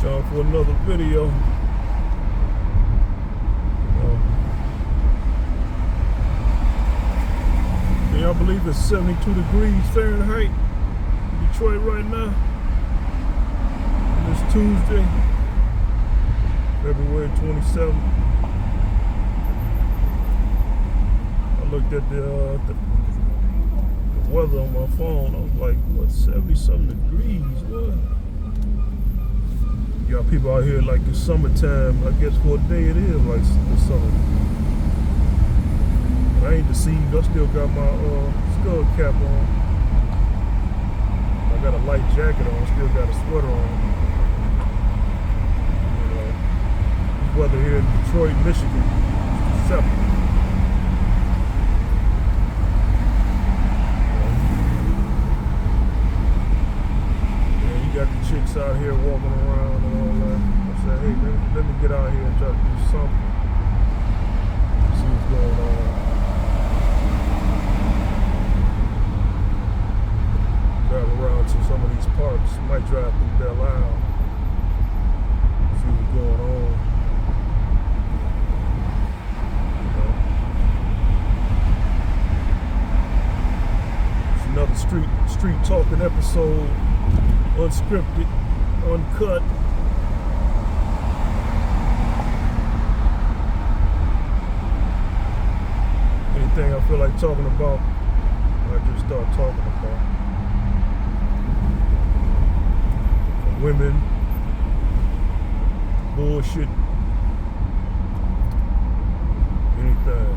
Time for another video. Can y'all believe it's 72 degrees Fahrenheit in Detroit right now? And it's Tuesday, February 27th. I looked at the weather on my phone. I was like, what, 70-something degrees? What? You got people out here like it's summertime. I guess for a day it is like the summer. I ain't deceived. I still got my skull cap on. I got a light jacket on. Still got a sweater on. You know, this weather here in Detroit, Michigan, is deceptive. Yeah, you got the chicks out here walking around and all that. I said, hey, let me get out here and try to do something. See what's going on. Drive around to some of these parks. Might drive through Belle Isle. See what's going on. You know. It's another street talking episode. Unscripted, uncut. Anything I feel like talking about, I just start talking about. Women, bullshit, anything.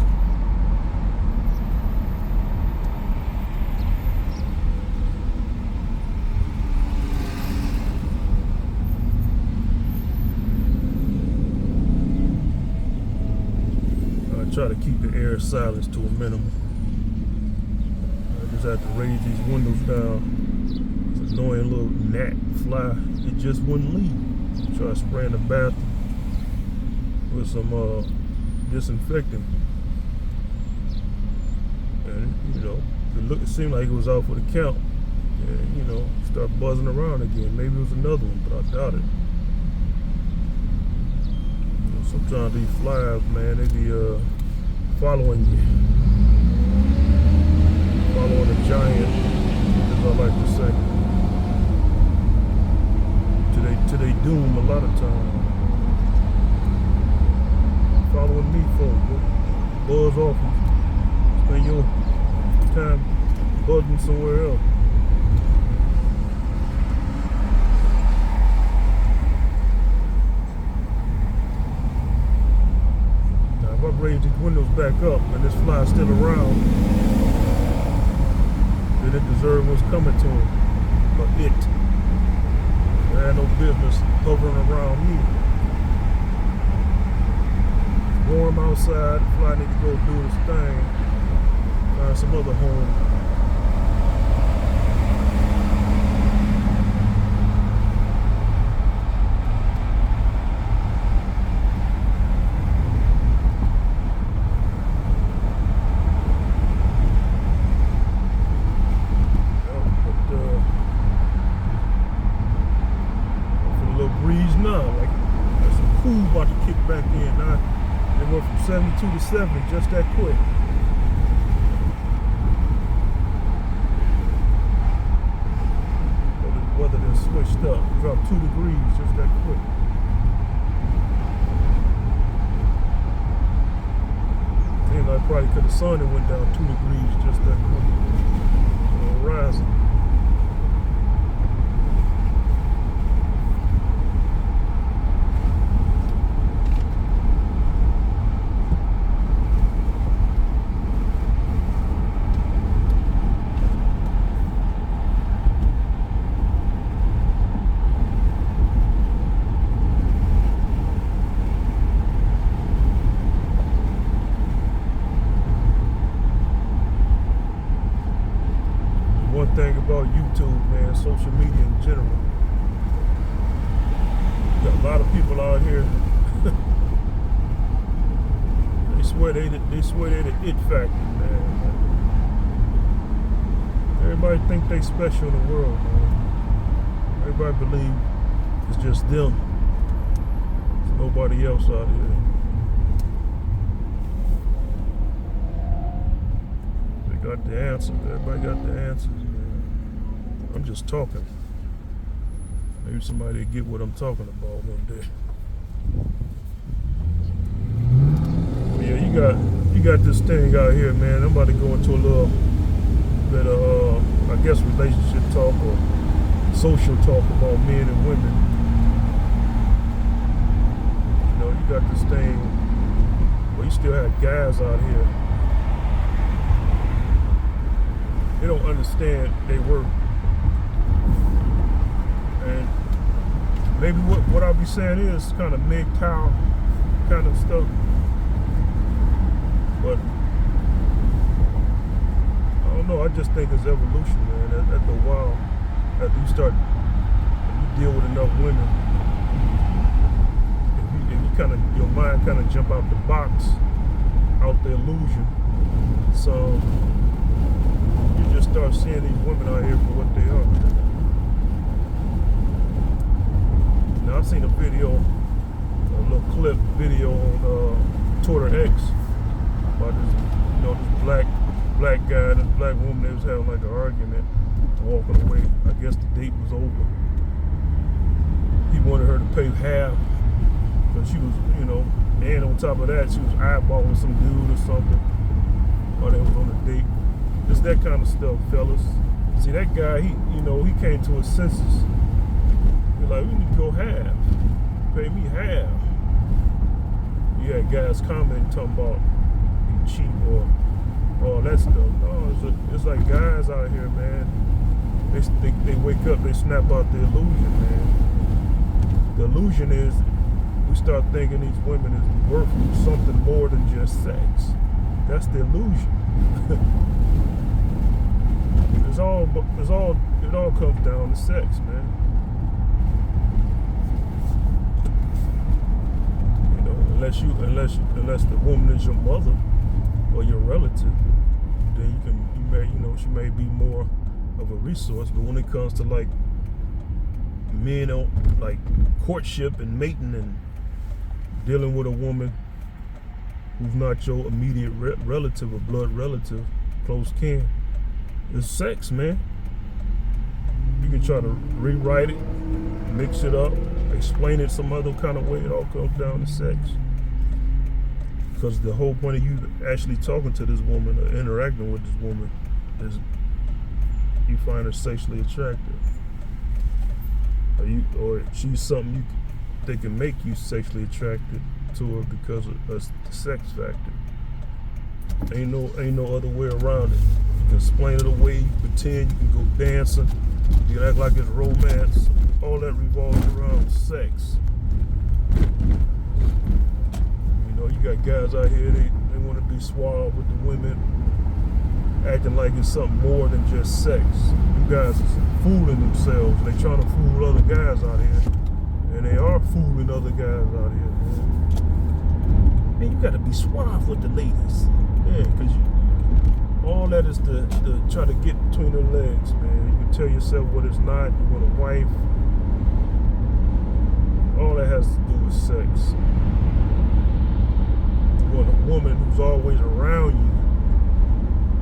I try to keep the air silence to a minimum. I just have to raise these windows down. This annoying little gnat fly. It just wouldn't leave. Try to spray in the bathroom with some disinfectant, and you know, it seemed like it was out for the count, and you know, start buzzing around again. Maybe it was another one, but I doubt it. You know, sometimes these flies, man, they be following you, following a giant, as I like to say. To they doom a lot of times. Following me, folks. Buzz off and spend your time buzzing somewhere else. Now, if I raise these windows back up and this fly's still around, then it deserves what's coming to him. Or it. They had no business hovering around me. It's warm outside. The fly need to go do his thing. Find some other home. Breeze now, like there's some cool about to kick back in. Now it went from 72 to 70 just that quick. But the weather done switched up, dropped 2 degrees just that quick. Seems like probably because the sun it went down 2 degrees just that quick. Rising. Thing about YouTube, man, social media in general. Got a lot of people out here. they swear they the it factor, man. Everybody think they special in the world, man. Everybody believe it's just them. nobody else out here. They got the answers. Everybody got the answers, man. I'm just talking. Maybe somebody will get what I'm talking about one day. But yeah, you got this thing out here, man. I'm about to go into a little bit of, I guess, relationship talk or social talk about men and women. You know, you got this thing where you still have guys out here. They don't understand their worth. And maybe what I'll be saying is kind of MGTOW kind of stuff. But I don't know, I just think it's evolution, man. After a while, after you start, you deal with enough women, if you kind of, your mind kind of jump out the box, out the illusion. So you just start seeing these women out here for what they are. Now I've seen a video, a little clip video on Twitter X about this, you know, this black guy and this black woman. They was having like an argument, walking away. I guess the date was over. He wanted her to pay half, but she was, you know, and on top of that, she was eyeballing some dude or something while they was on a date. It's that kind of stuff, fellas. See, that guy, he came to his senses. He's like, we need to go half. Pay me half. You had guys commenting, talking about you cheap or all that stuff. No, it's like guys out here, man. They wake up, they snap out the illusion, man. The illusion is we start thinking these women is worth something more than just sex. That's the illusion. It all comes down to sex, man. You know, unless the woman is your mother or your relative, then she may be more of a resource. But when it comes to like men on like courtship and mating and dealing with a woman who's not your immediate relative or blood relative, close kin, it's sex, man. You can try to rewrite it, mix it up, explain it some other kind of way. It all comes down to sex. Because the whole point of you actually talking to this woman or interacting with this woman is you find her sexually attractive. Or she's something they can make you sexually attracted to her because of the sex factor. Ain't no other way around it. You can explain it away, you pretend, you can go dancing, you can act like it's romance. All that revolves around sex. You know, you got guys out here, they want to be suave with the women, acting like it's something more than just sex. You guys are fooling themselves. They trying to fool other guys out here. And they are fooling other guys out here, man. Man, you gotta be suave with the ladies. Yeah, because all that is to try to get between their legs, man. You can tell yourself what it's not. You want a wife. All that has to do with sex. You want a woman who's always around you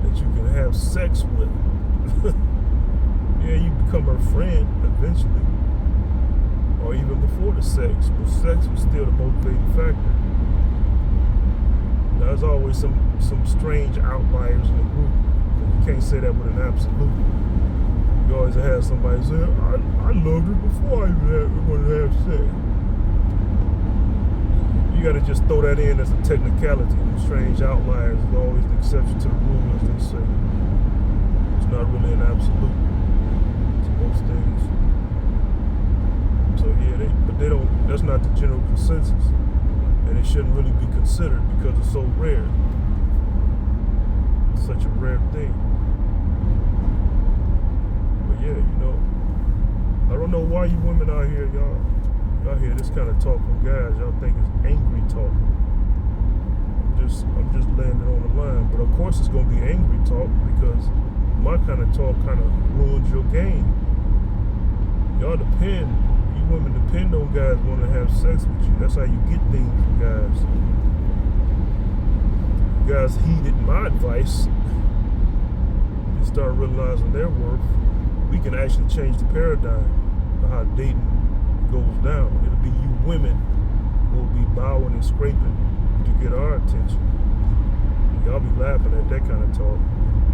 that you can have sex with. Yeah, you become her friend eventually, or even before the sex, but sex was still the motivating factor. Now, there's always some strange outliers in the group. You can't say that with an absolute. You always have somebody say, I loved her before I even wanted to have sex. You gotta just throw that in as a technicality. Them strange outliers is always the exception to the rule, as they say. It's not really an absolute to most things. So yeah, they don't. That's not the general consensus, and it shouldn't really be considered because it's so rare. It's such a rare thing. But yeah, you know, I don't know why you women out here, y'all hear this kind of talk from guys. Y'all think it's angry talk. I'm just laying it on the line. But of course, it's gonna be angry talk because my kind of talk kind of ruins your game. Y'all depend. You women depend on guys wanting to have sex with you. That's how you get things from guys. Guys heeded my advice and start realizing their worth. We can actually change the paradigm of how dating goes down. It'll be you women who will be bowing and scraping to get our attention. Y'all be laughing at that kind of talk.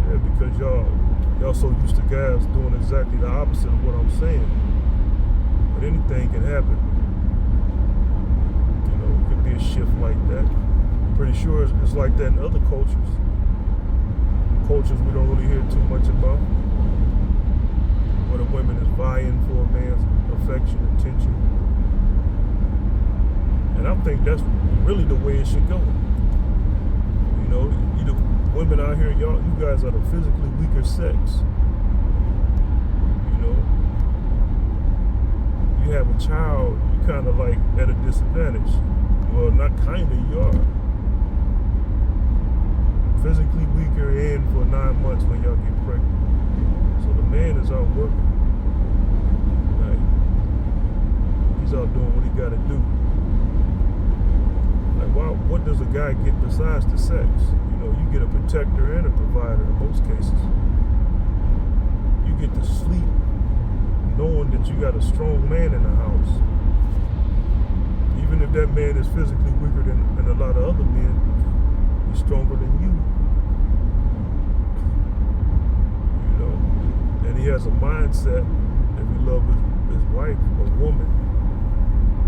Yeah, because y'all so used to guys doing exactly the opposite of what I'm saying. But anything can happen. You know, it could be a shift like that. Pretty sure it's like that in other cultures. Cultures we don't really hear too much about. Where the women is vying for a man's affection, attention. And I think that's really the way it should go. You know, women out here, you guys are the physically weaker sex. You know, you have a child, you kind of like at a disadvantage. Well, not kind of, you are. Physically weaker and for 9 months when y'all get pregnant. So the man is out working. Like, he's out doing what he got to do. Like, what does a guy get besides the sex? You know, you get a protector and a provider in most cases. You get to sleep knowing that you got a strong man in the house. Even if that man is physically weaker than a lot of other men, he's stronger than you. You know, and he has a mindset, if he loves his wife or woman,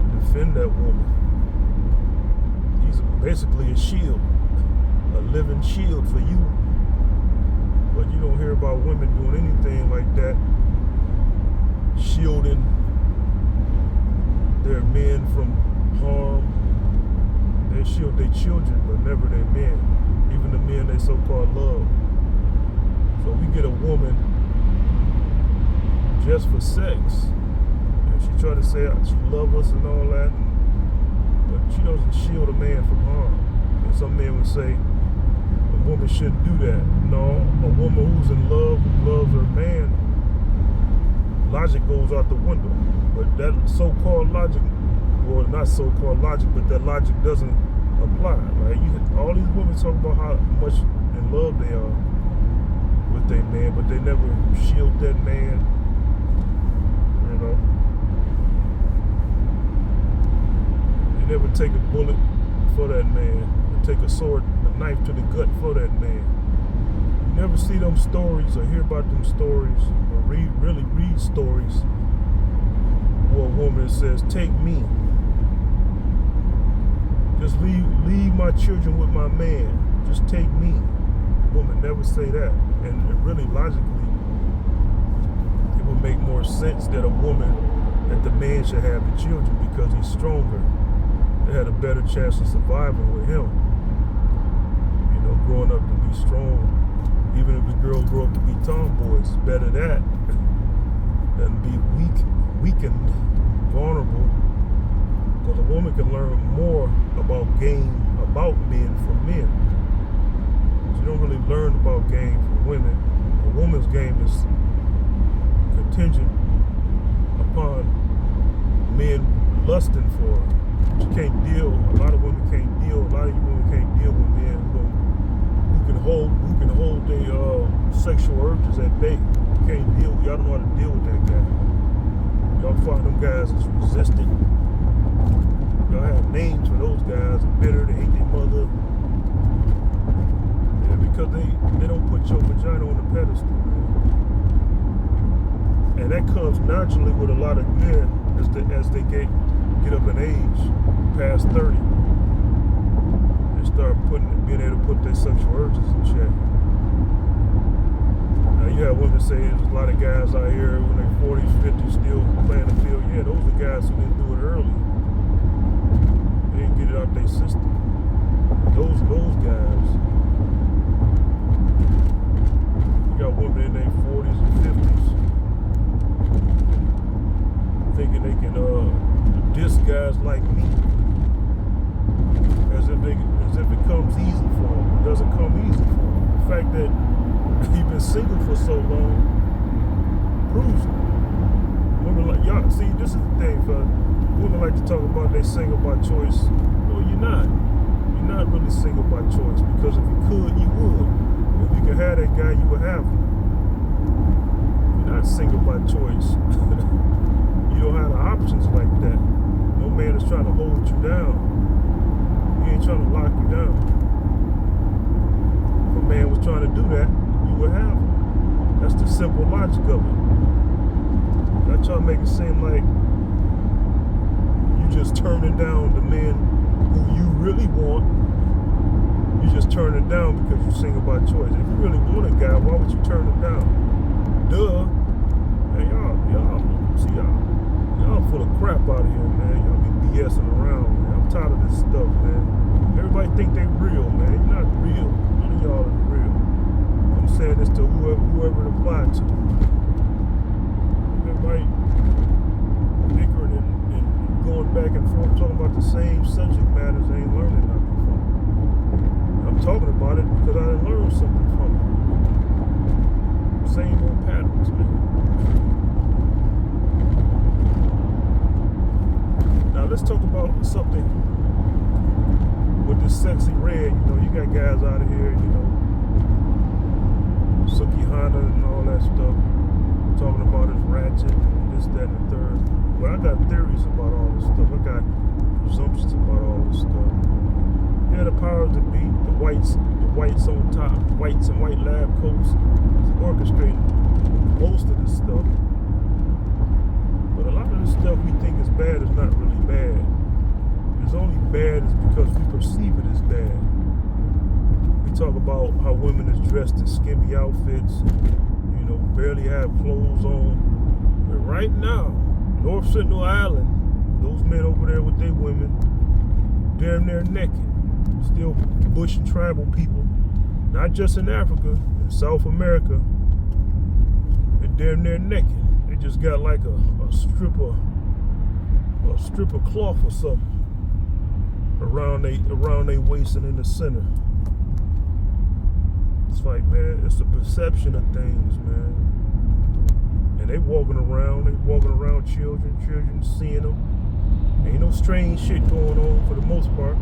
to defend that woman. He's basically a shield, a living shield for you. But you don't hear about women doing anything like that, shielding their men from harm. They shield their children, but never their men, even the men they so-called love. So we get a woman just for sex, and she try to say she loves us and all that, but she doesn't shield a man from harm. And some men would say a woman shouldn't do that. No, a woman who's in love, who loves her man, logic goes out the window. But that so-called logic, well, not so-called logic, but that logic doesn't apply. Right? All these women talk about how much in love they are with their man, but they never shield that man. You know, they never take a bullet for that man, or take a sword, a knife to the gut for that man. You never see them stories or hear about them stories, or really read stories where a woman says, "Take me. Just leave my children with my man. Just take me." Women never say that. And really logically, it would make more sense that the man should have the children because he's stronger. They had a better chance of surviving with him. You know, growing up to be strong. Even if the girls grow up to be tomboys, better that than be weakened, vulnerable. Because a woman can learn more about men from men. You don't really learn about game from women. A woman's game is contingent upon men lusting for her. She can't deal. A lot of women can't deal. A lot of you women can't deal with men who can hold their sexual urges at bay. You can't deal. Y'all don't know how to deal with that guy. Y'all find them guys as resistant. Y'all have names for those guys. They're bitter. They hate their mother. Yeah, because they don't put your vagina on the pedestal, man. And that comes naturally with a lot of men as they get up in age, past 30. They start being able to put their sexual urges in check. Now you have women say there's a lot of guys out here when they're 40s, 50s still playing the field. Yeah, those are guys who didn't do it early. They didn't get it out their system. Those guys. You got women in their 40s and 50s thinking they can diss guys like me as if it comes easy for them. It doesn't come easy for them. The fact that you've been single for so long proves it. Women like y'all. See, this is the thing, for women like to talk about they single by choice. No, you're not. You're not really single by choice, because if you could, you would. If you could have that guy, you would have him. You're not single by choice. You don't have the options like that. No man is trying to hold you down. He ain't trying to lock you down. If a man was trying to do that, you would have him. That's the simple logic of it. I try to make it seem like you just turning down the men who you really want. You just turn it down because you're single by choice. If you really want a guy, why would you turn him down? Duh. Man, y'all full of crap out here, man. Y'all be BSing around, man. I'm tired of this stuff, man. Everybody think they real, man. You're not real. None of y'all is real. I'm saying this to whoever it applied to. Everybody bickering and going back and forth talking about the same subject matters, they ain't learning nothing from it. I'm talking about it because I done learned something from it. Same old patterns, man. Now let's talk about something with this Sexy Red. You know, you got guys out of here, you know, Sukihana and all that stuff, talking about his ratchet and this, that, and the third. But I got theories about all this stuff. I got presumptions about all this stuff. Yeah, the powers that be, the whites on top, whites in white lab coats, is orchestrating most of this stuff. But a lot of the stuff we think is bad is not really bad. It's only bad is because we perceive it as bad. We talk about how women is dressed in skimpy outfits, you know, barely have clothes on. But right now, North Sentinel Island, those men over there with their women, damn near naked. Still bush and tribal people, not just in Africa, in South America, they're damn near naked. They just got like a strip of cloth or something around they waist and in the center. It's like, man, it's the perception of things, man. And they walking around children seeing them. Ain't no strange shit going on for the most part.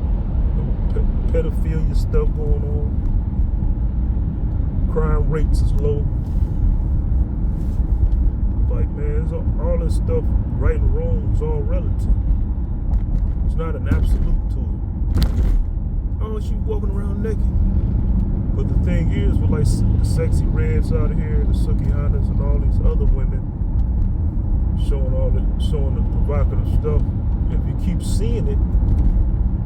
No pedophilia stuff going on. Crime rates is low. Like, man, all this stuff, right and wrong, is all relative. It's not an absolute to it. Oh, she's walking around naked. But the thing is, with like the Sexy Reds out here, the Sukihanas, and all these other women showing the provocative stuff, if you keep seeing it,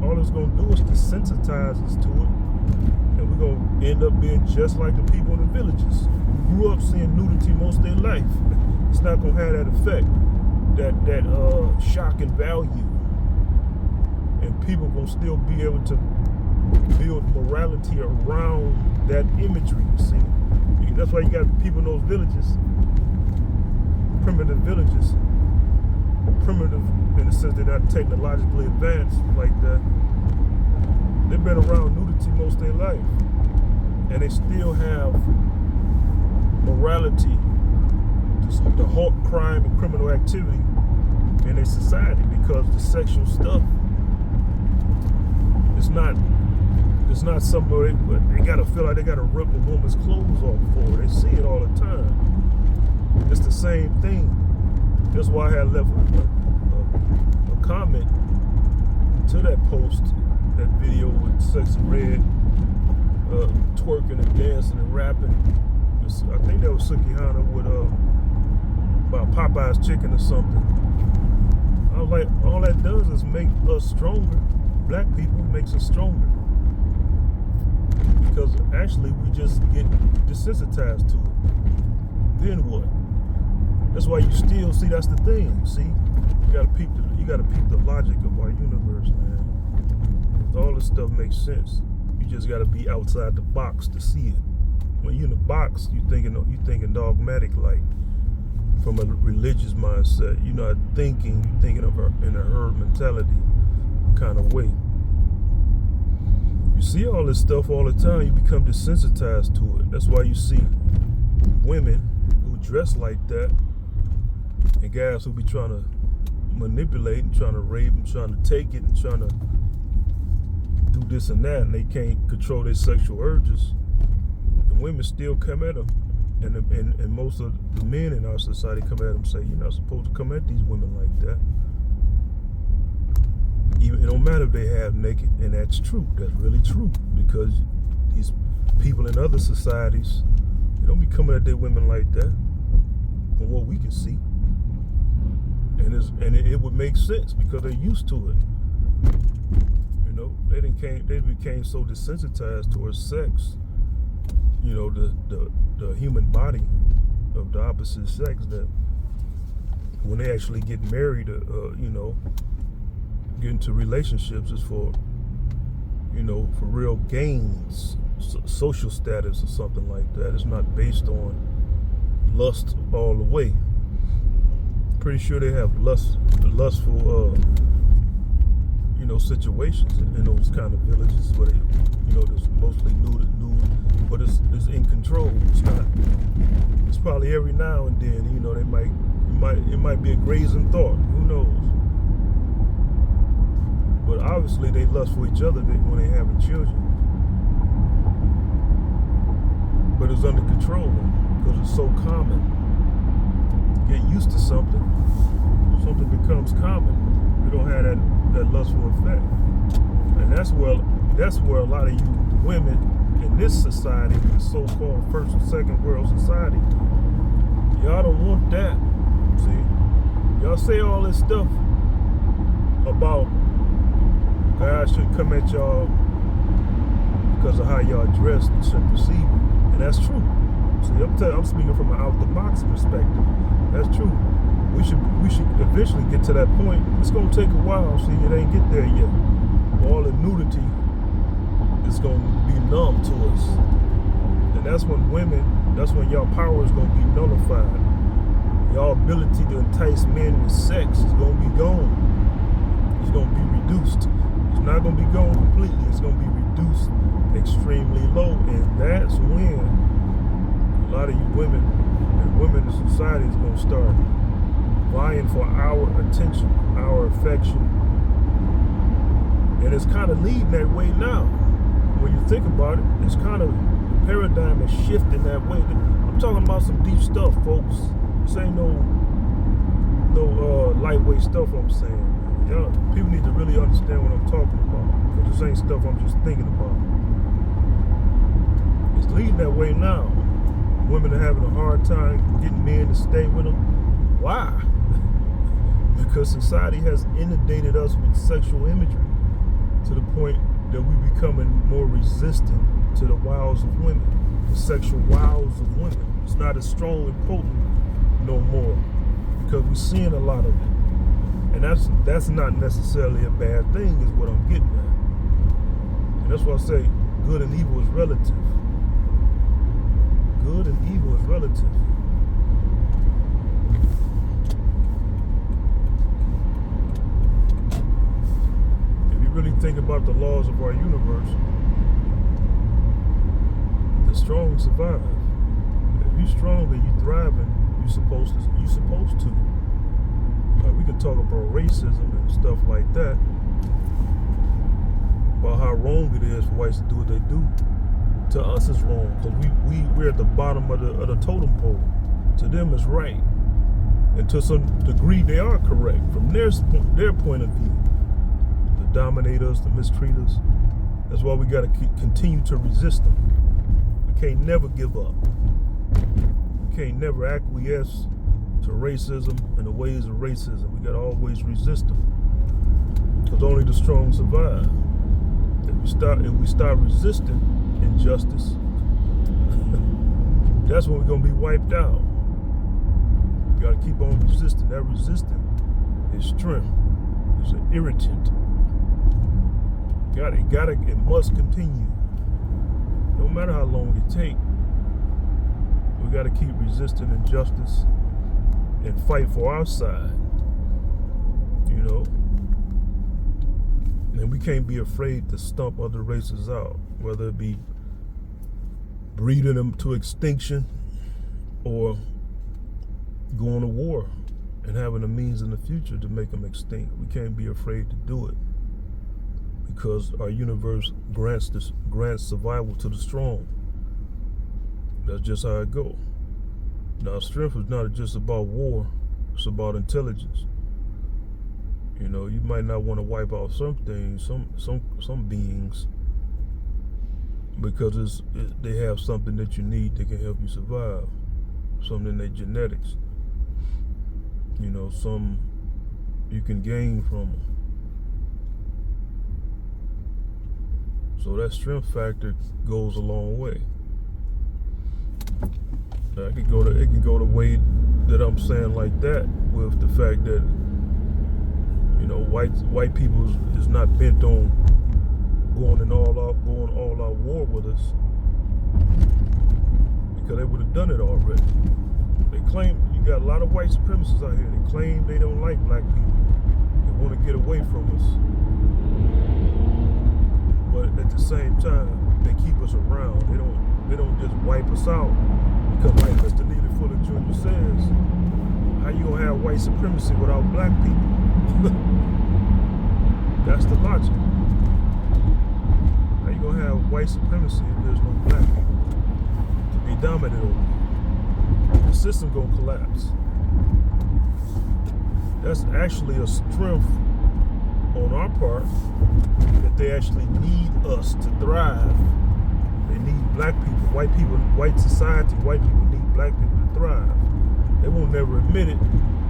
all it's gonna do is desensitize us to it, and we're gonna end up being just like the people in the villages who grew up seeing nudity most of their life. It's not gonna have that effect, that shock and value, and people gonna still be able to build morality around that imagery. You see, that's why you got people in those villages, primitive villages, primitive in the sense they're not technologically advanced like that. They've been around nudity most of their life, and they still have morality to halt crime and criminal activity in their society, because the sexual stuff is not somewhere they gotta feel like they gotta rip a woman's clothes off for. They see it all the time. It's the same thing. That's why I had left a comment to that post, that video with Sexy Red twerking and dancing and rapping. I think that was Sukihana with about Popeye's chicken or something. I was like, all that does is make us stronger. Black people makes us stronger. Because actually we just get desensitized to it. Then what? That's why you still see, that's the thing. See, you gotta peep the logic of our universe, man. All this stuff makes sense. You just gotta be outside the box to see it. When you're in the box, you thinking dogmatic, like from a religious mindset. You're not thinking. You're thinking of in a herd mentality kind of way. You see all this stuff all the time, you become desensitized to it. That's why you see women who dress like that and guys who be trying to manipulate and trying to rape and trying to take it and trying to do this and that, and they can't control their sexual urges. The women still come at them, and most of the men in our society come at them and say, you're not supposed to come at these women like that. Even it don't matter if they have naked, and that's true. That's really true, because these people in other societies, they don't be coming at their women like that, from what we can see. And it would make sense because they're used to it. You know, they became so desensitized towards sex. You know, the human body of the opposite sex, that when they actually get married, you know, get into relationships is for, you know, for real gains, social status or something like that. It's not based on lust all the way. Pretty sure they have lustful, you know, situations in those kind of villages where they, you know, there's mostly nude, but it's in control. It's not. It's probably every now and then, you know, it might be a grazing thought. Who knows? But obviously they lust for each other when they having children. But it's under control because it's so common. Get used to something becomes common. You don't have that lustful effect. And that's where a lot of you women in this society, the so-called first and second world society, y'all don't want that. See? Y'all say all this stuff about guys shouldn't come at y'all because of how y'all dress and shouldn't perceive it. And that's true. See, I'm speaking from an out-the-box perspective. That's true. We should eventually get to that point. It's gonna take a while. See, it ain't get there yet. All the nudity is gonna be numb to us, and that's when y'all power is gonna be nullified. Y'all ability to entice men with sex is gonna be gone. It's gonna be reduced. It's not gonna be gone completely. It's gonna be reduced extremely low, and that's when a lot of you women and women in society is gonna start vying for our attention, our affection. And it's kind of leading that way now. When you think about it, it's kind of, the paradigm is shifting that way. I'm talking about some deep stuff, folks. This ain't no lightweight stuff I'm saying. Y'all, people need to really understand what I'm talking about, because this ain't stuff I'm just thinking about. It's leading that way now. Women are having a hard time getting men to stay with them. Why? Because society has inundated us with sexual imagery to the point that we're becoming more resistant to the wiles of women, the sexual wiles of women. It's not as strong and potent no more because we're seeing a lot of it. And that's not necessarily a bad thing, is what I'm getting at. And that's why I say good and evil is relative. Good and evil is relative. Really think about the laws of our universe, the strong survive. If you're strong and you're thriving, you're supposed to. We can talk about racism and stuff like that, about how wrong it is for whites to do what they do. To us, it's wrong because we're at the bottom of the totem pole. To them, it's right, and to some degree, they are correct from their point of view. Dominate us, to mistreat us. That's why we got to continue to resist them. We can't never give up. We can't never acquiesce to racism and the ways of racism. We got to always resist them, because only the strong survive. If we start resisting injustice, that's when we're gonna be wiped out. We got to keep on resisting. That resisting is strength. It's an irritant. It must continue. No matter how long it takes, we got to keep resisting injustice and fight for our side. You know? And we can't be afraid to stomp other races out, whether it be breeding them to extinction or going to war. and having the means in the future to make them extinct. We can't be afraid to do it because our universe grants survival to the strong. That's just how it goes. Now, strength is not just about war; it's about intelligence. You know, you might not want to wipe out some things, some beings, because they have something that you need that can help you survive, something in their genetics. You know, some you can gain from them. So that strength factor goes a long way. Now, it can go the way that I'm saying like that, with the fact that, you know, white people is not bent on going all out war with us, because they would have done it already. They claim, you got a lot of white supremacists out here. They claim they don't like black people. They want to get away from us, but at the same time, they keep us around. They don't just wipe us out, because like Mr. Neely Fuller Jr. says, how you gonna have white supremacy without black people? That's the logic. How you gonna have white supremacy if there's no black people to be dominated over? The system gonna collapse. That's actually a strength on our part, that they actually need us to thrive. They need black people, white society, white people need black people to thrive. They won't never admit it,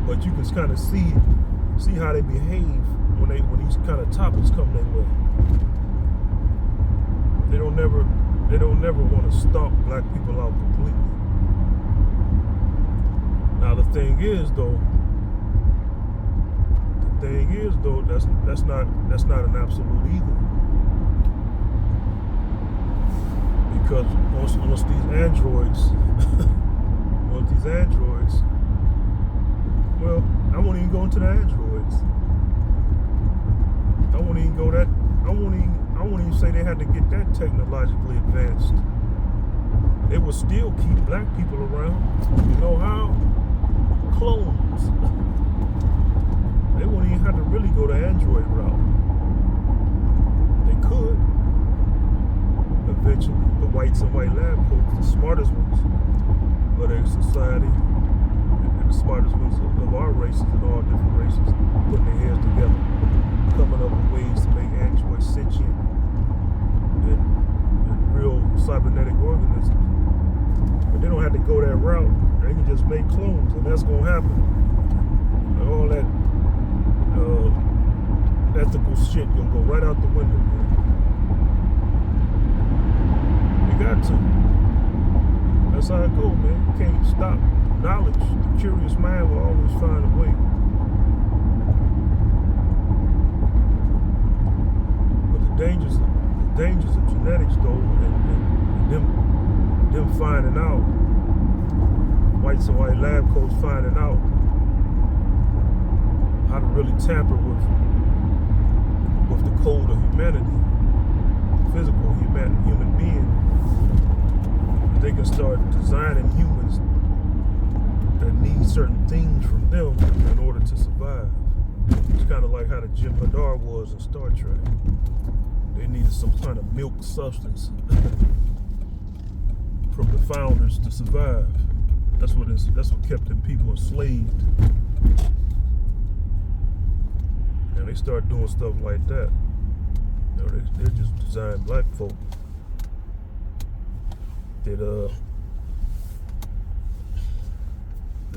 but you can kind of see how they behave when these kind of topics come their way. They don't never want to stomp black people out completely. Now the thing is though, that's not an absolute either. Because once these androids, well, I won't even go into the androids. I won't even say they had to get that technologically advanced. They would still keep black people around. You know how? Clones. They won't even have to really go the android route. They could. Eventually, the whites and white lab coats, the smartest ones of their society, and the smartest ones of our races and all different races, putting their heads together, coming up with ways to make androids sentient and real cybernetic organisms. But they don't have to go that route. They can just make clones, and that's gonna happen. And all that ethical shit gonna go right out the window, man. You got to. That's how it go, man. You can't stop knowledge. The curious mind will always find a way. But the dangers of genetics, though, and them finding out, whites and white lab coats finding out how to really tamper with the code of humanity, physical human being. They can start designing humans that need certain things from them in order to survive. It's kind of like how the Jim Hadar was in Star Trek. They needed some kind of milk substance from the founders to survive. That's what kept them people enslaved. And they start doing stuff like that. You know, they just design black folk that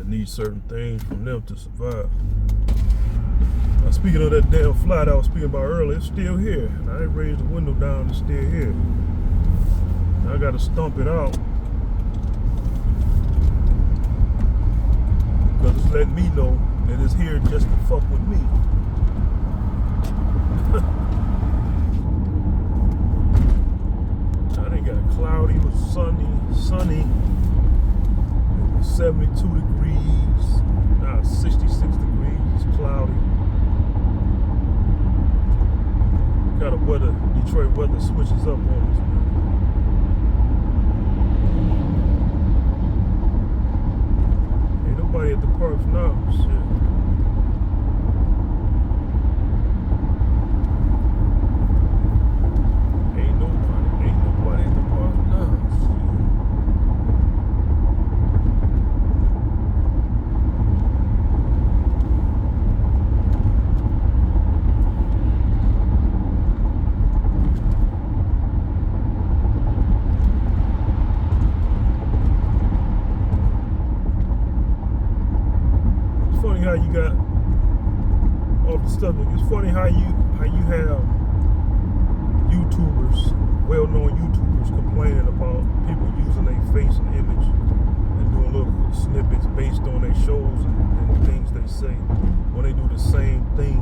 need certain things from them to survive. Now, speaking of that damn fly that I was speaking about earlier, it's still here. And I ain't raised the window down, it's still here. Now I gotta stomp it out, because it's letting me know that it's here just to fuck with me. Cloudy, it was sunny, it was 72 degrees, now 66 degrees, it's cloudy. Got a Detroit weather switches up on us, man. Ain't no nobody at the parks now. Shit. Ain't nobody at the parks now. Shit. How you got off the stuff. It's funny how you have YouTubers, well-known YouTubers, complaining about people using their face and image and doing little snippets based on their shows and things they say, when they do the same thing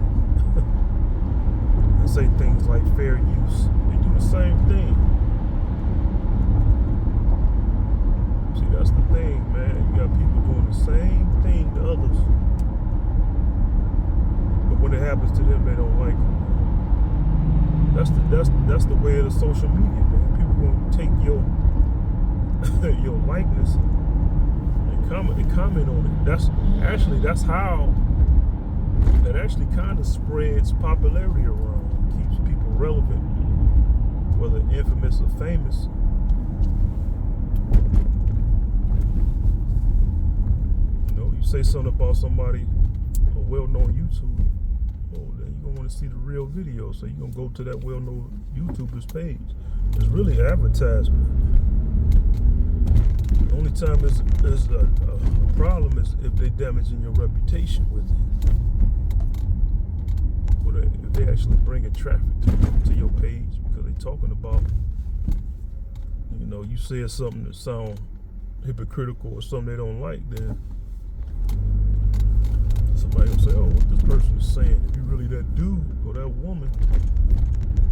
and say things like fair use. They do the same thing. See, that's the thing, man. You got people doing the same thing to others. When it happens to them, they don't like it. That's the way of the social media, man. People gonna take your your likeness and comment on it. That's how that actually kind of spreads popularity around, keeps people relevant, whether infamous or famous. You know, you say something about somebody, a well-known YouTuber. Then you're gonna want to see the real video, so you're gonna go to that well-known YouTuber's page. It's really advertisement. The only time is a problem is if they're damaging your reputation with it. Or if they actually bringing traffic to your page because they're talking about, you know, you said something that sound hypocritical or something they don't like, then somebody will say, oh, what this person is saying. If you're really that dude or that woman,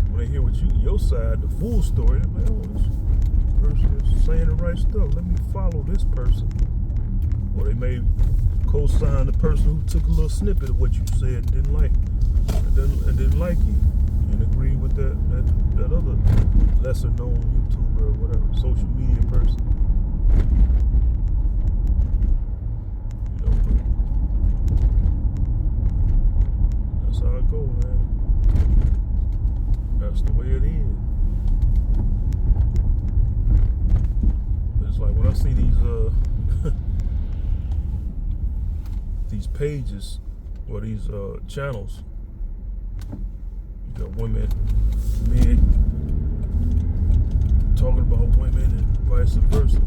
when they hear what your side, the full story, they're like, oh, this person is saying the right stuff. Let me follow this person. Or they may co-sign the person who took a little snippet of what you said and didn't like you. And agree with that other lesser known YouTuber or whatever, social media person. That's how it goes, man. That's the way it is. It's like when I see these these pages or these channels, you got women, men talking about women and vice versa.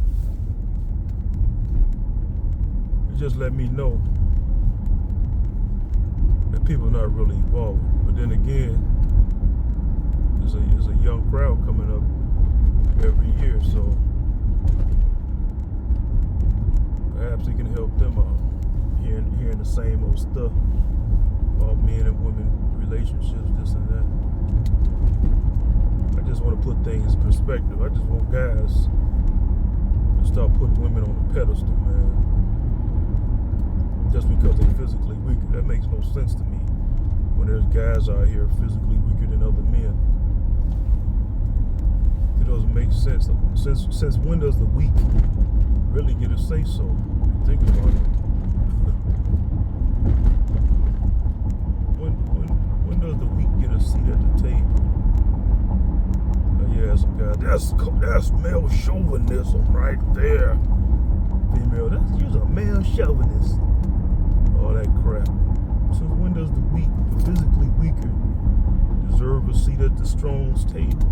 It just let me know that people are not really involved. But then again, there's a young crowd coming up every year, so perhaps it can help them out hearing the same old stuff about men and women relationships, this and that. I just want to put things in perspective. I just want guys to start putting women on a pedestal, man. Just because they're physically weaker. That makes no sense to me. When there's guys out here physically weaker than other men, it doesn't make sense. Since when does the weak really get a say so? Think about it. When does the weak get a seat at the table? Yeah, some guys. That's male chauvinism right there. Female, you're a male chauvinist. All that crap. Since when does the weak, the physically weaker, deserve a seat at the strong's table?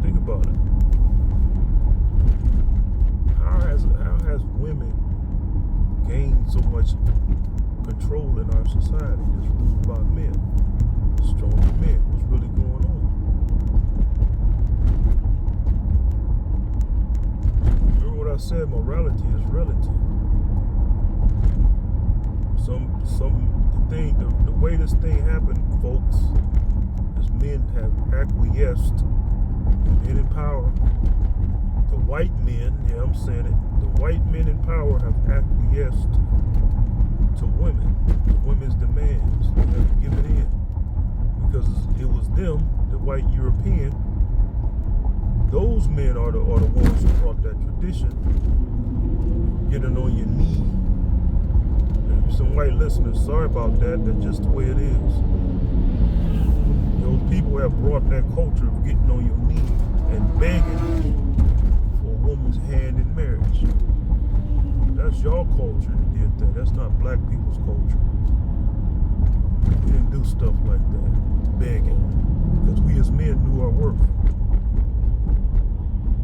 Think about it. How has women gained so much control in our society? It's ruled by men, stronger men. What's really going on? Remember what I said? Morality is relative. The way this thing happened, folks, is men have acquiesced. Men in power, the white men, yeah, I'm saying it, the white men in power have acquiesced to women, to women's demands. They have given in because it was them, the white European. Those men are the ones who brought that tradition, getting on your knee some white listeners, sorry about that. That's just the way it is. Those people have brought that culture of getting on your knee and begging for a woman's hand in marriage. That's your culture that did that. That's not black people's culture. We didn't do stuff like that, begging, because we as men knew our worth.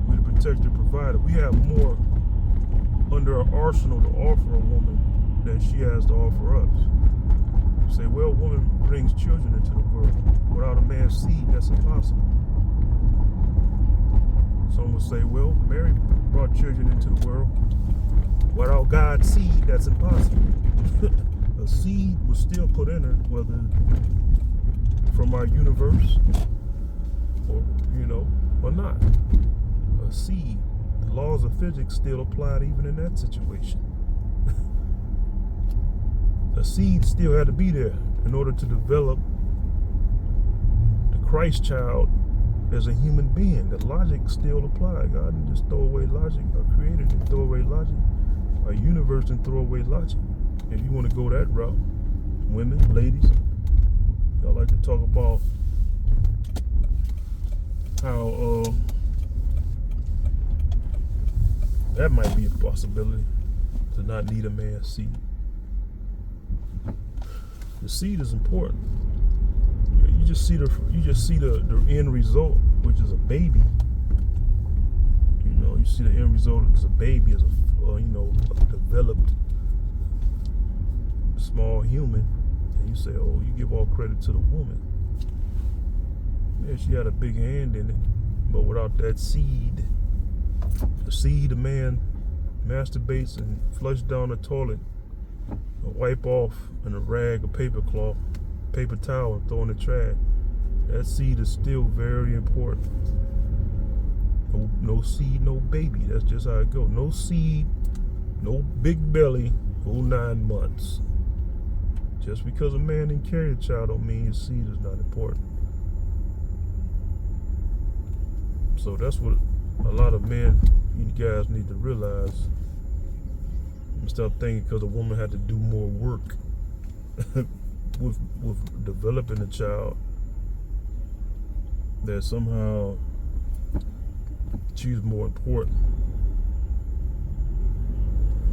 We're the protected provider. We have more under our arsenal to offer a woman than she has to offer us. You say, well, a woman brings children into the world. Without a man's seed, that's impossible. Some will say, well, Mary brought children into the world. Without God's seed, that's impossible. A seed was still put in her, whether from our universe or, or not. A seed. The laws of physics still applied even in that situation. A seed still had to be there in order to develop the Christ child as a human being. The logic still applied. God didn't just throw away logic. Our Creator didn't throw away logic. Our universe didn't throw away logic. If you want to go that route, women, ladies, y'all like to talk about how that might be a possibility, to not need a man's seed. The seed is important. You just see the end result, which is a baby. You see the end result as a baby, as a developed small human, and you say, oh, you give all credit to the woman. Yeah, she had a big hand in it, but without that seed, the seed a man masturbates and flushes down the toilet, and wipe off in a rag, a paper cloth, paper towel, and throw in the trash. That seed is still very important. No seed, no baby. That's just how it goes. No seed, no big belly, whole 9 months. Just because a man didn't carry a child don't mean his seed is not important. So that's what a lot of men, you guys need to realize. Instead of thinking because a woman had to do more work with developing a child, that somehow she's more important.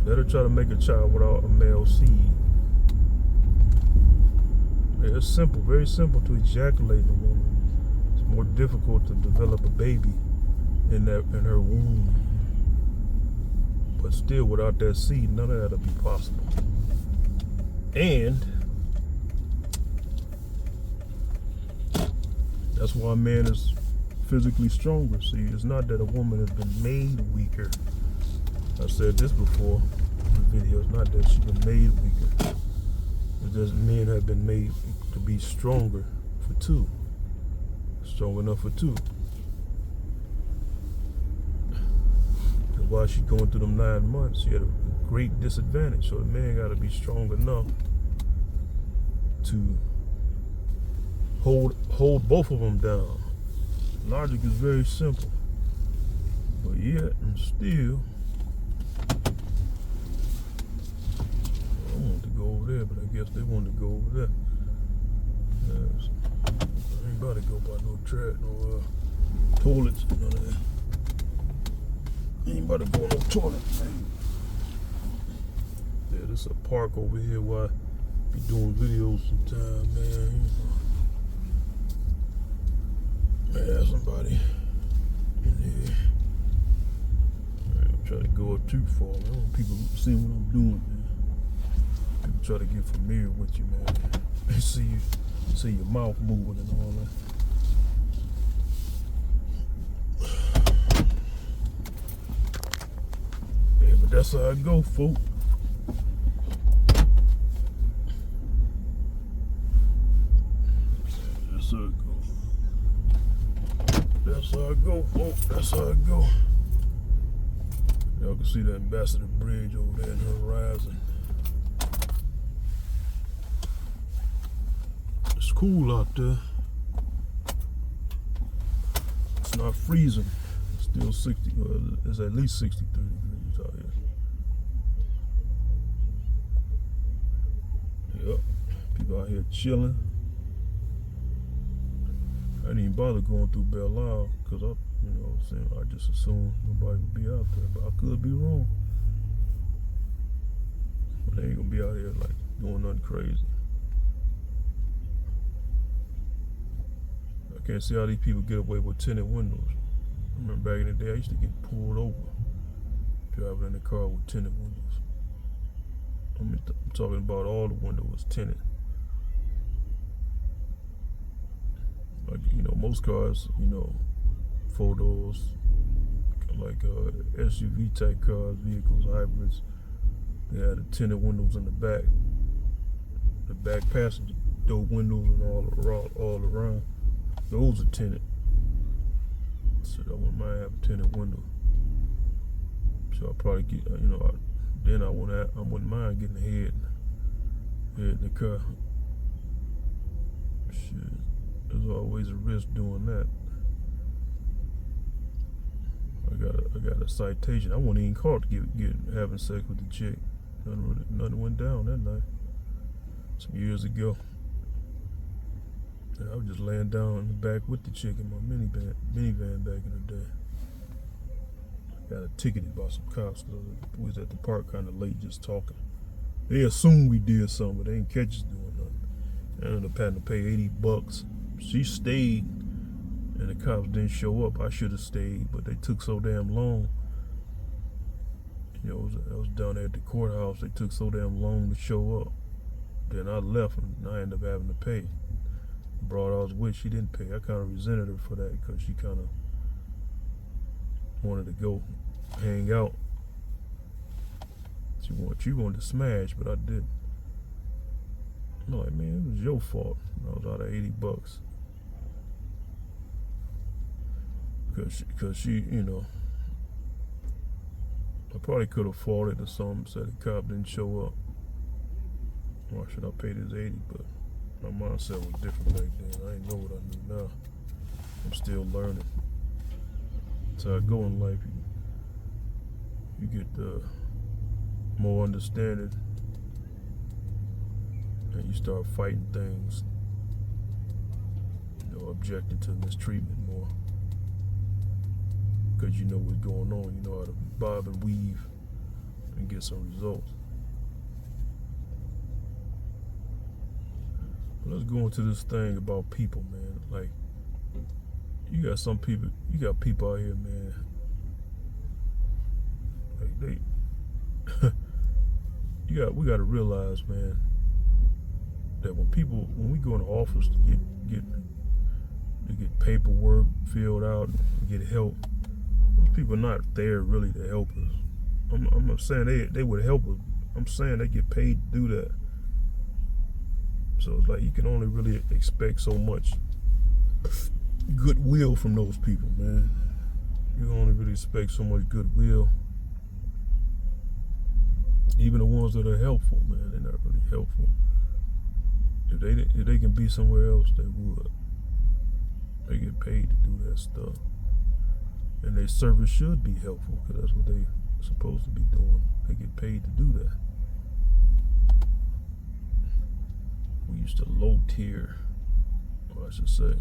Let her try to make a child without a male seed. It's simple, very simple to ejaculate in a woman. It's more difficult to develop a baby in her womb. But still, without that seed, none of that'll be possible. And that's why a man is physically stronger. See, it's not that a woman has been made weaker. I said this before in the video. It's not that she's been made weaker. It's just men have been made to be stronger for two. Strong enough for two. That's why she's going through them 9 months. She had a great disadvantage. So the man got to be strong enough to hold both of them down. Logic is very simple. But yet and still, I wanted to go over there, but I guess they wanted to go over there. I ain't about to go by no track, no toilets, none of that. I ain't about to go on no toilet, man. Yeah, this is a park over here where I be doing videos sometimes, man. Man, somebody in here. I'm trying to go up too far. I don't want people seeing what I'm doing, man. People try to get familiar with you, man. They see your mouth moving and all that. Yeah, but that's how I go, folks. That's how I go. That's how I go, folks. That's how I go. Y'all can see the Ambassador Bridge over there in the horizon. It's cool out there. It's not freezing. It's still 60. It's at least 63 degrees out here. Yep. People out here chilling. I didn't even bother going through Belle Isle because I just assumed nobody would be out there, but I could be wrong. But they ain't gonna be out here like doing nothing crazy. I can't see how these people get away with tinted windows. I remember back in the day, I used to get pulled over driving in the car with tinted windows. I'm talking about all the windows tinted. Like, most cars, four doors, like SUV type cars, vehicles, hybrids, they had the tinted windows in the back passenger door windows and all around. Those are tinted. So I wouldn't mind having a tinted window. So I'll probably get, then I wouldn't mind getting ahead in the car. Shit. There's always a risk doing that. I got a citation. I wasn't even caught having sex with the chick. Nothing went down that night. Some years ago. I was just laying down in the back with the chick in my minivan back in the day. Got a ticketed by some cops because we was at the park kind of late just talking. They assumed we did something, but they didn't catch us doing nothing. I ended up having to pay $80. She stayed, and the cops didn't show up. I should have stayed, but they took so damn long. I was down there at the courthouse. They took so damn long to show up. Then I left, and I ended up having to pay. The broad I was with, she didn't pay. I kind of resented her for that because she kind of wanted to go hang out. She wanted to smash, but I didn't. I'm like, man, it was your fault. I was out of $80. Because she, I probably could have fought it or something, said the cop didn't show up. Why should I pay this 80? But my mindset was different back then. I didn't know what I knew now. I'm still learning. That's how I go in life. You get more understanding, and you start fighting things, objecting to mistreatment more. Because you know what's going on, you know how to bob and weave and get some results. But let's go into this thing about people, man. Like, you got people out here, man. Like we got to realize, man, that when we go into office to get paperwork filled out and get help, those people are not there really to help us. I'm not saying they would help us. I'm saying they get paid to do that. So it's like you can only really expect so much goodwill from those people, man. You can only really expect so much goodwill. Even the ones that are helpful, man, they're not really helpful. If they can be somewhere else, they would. They get paid to do that stuff. And their service should be helpful, because that's what they're supposed to be doing. They get paid to do that. We used to low tier, or I should say,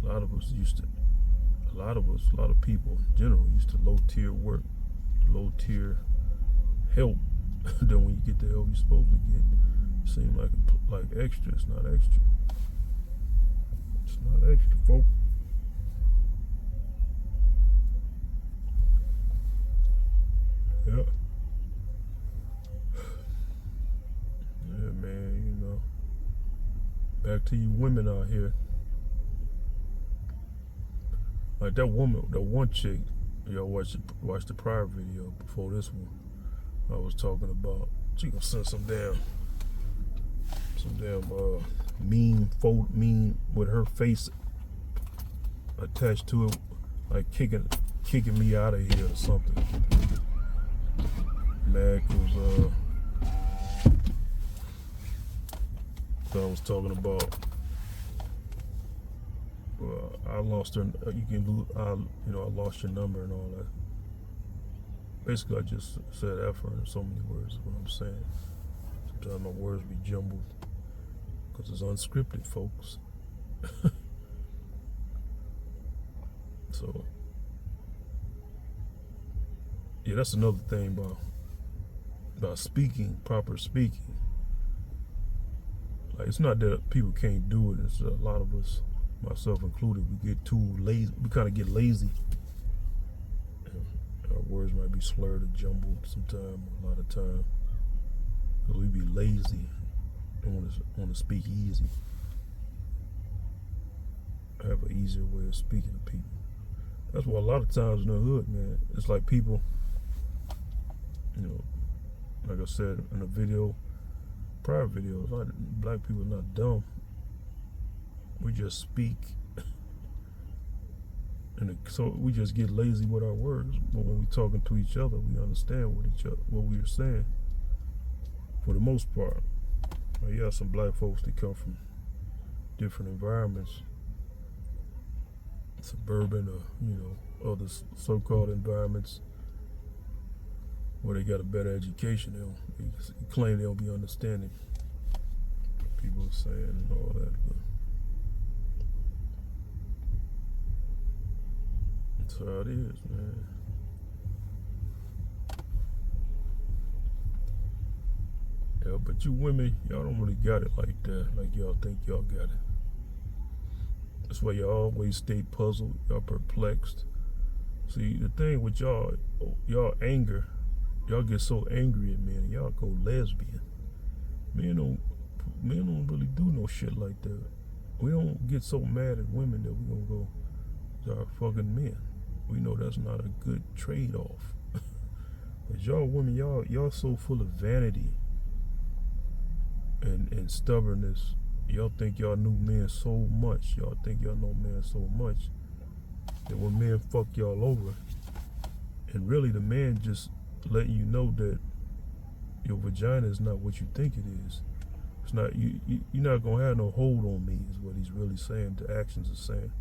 a lot of people in general used to low tier work, low tier help. Then when you get the help you're supposed to get, it seems like extra. It's not extra. It's not extra, folks. Yeah. Yeah, man, back to you women out here. Like that one chick, y'all watch the prior video before this one I was talking about. She gonna send some damn meme with her face attached to it, like kicking me out of here or something. Mac was so I was talking about I lost her. I lost your number and all that. Basically, I just said F her in so many words. Is what I'm saying. Sometimes my words be jumbled because it's unscripted, folks. So, yeah, that's another thing about speaking, proper speaking. Like, it's not that people can't do it. It's a lot of us, myself included, we get too lazy. We kind of get lazy. And our words might be slurred or jumbled sometimes, a lot of time. Because we be lazy and want to speak easy. I have an easier way of speaking to people. That's why a lot of times in the hood, man, it's like people, like I said in a video, prior videos, black people are not dumb. We just speak, and so we just get lazy with our words. But when we're talking to each other, we understand what we are saying. For the most part, you have some black folks that come from different environments, suburban or other so-called environments where they got a better education. They claim they don't be understanding what people are saying and all that, but that's how it is, man. Yeah, but you women, y'all don't really got it like that, like y'all think y'all got it. That's why y'all always stay puzzled, y'all perplexed. See, the thing with y'all anger, y'all get so angry at men, y'all go lesbian. Men don't really do no shit like that. We don't get so mad at women that we gonna go start fucking men. We know that's not a good trade-off. But y'all women, y'all so full of vanity and stubbornness. Y'all think y'all knew men so much. Y'all think y'all know men so much that when men fuck y'all over, and really the man just letting you know that your vagina is not what you think it is. It's not you're not gonna have no hold on me is what he's really saying. The actions are saying.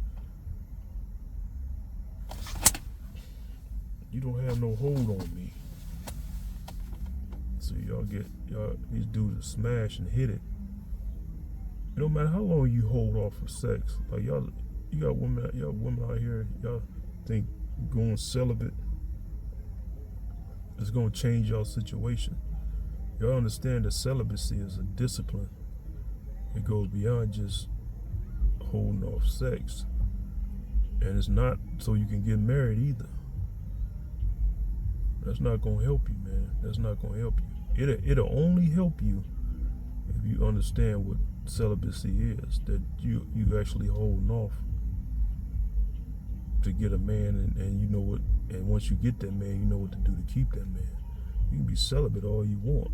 You don't have no hold on me. So these dudes are smash and hit it. It don't matter how long you hold off for sex. Like you got women out here, y'all think going celibate is gonna change y'all situation. Y'all understand that celibacy is a discipline. It goes beyond just holding off sex. And it's not so you can get married either. That's not gonna help you, man. That's not gonna help you. It'll only help you if you understand what celibacy is, that you actually holding off to get a man, and you know what, and once you get that man, you know what to do to keep that man. You can be celibate all you want,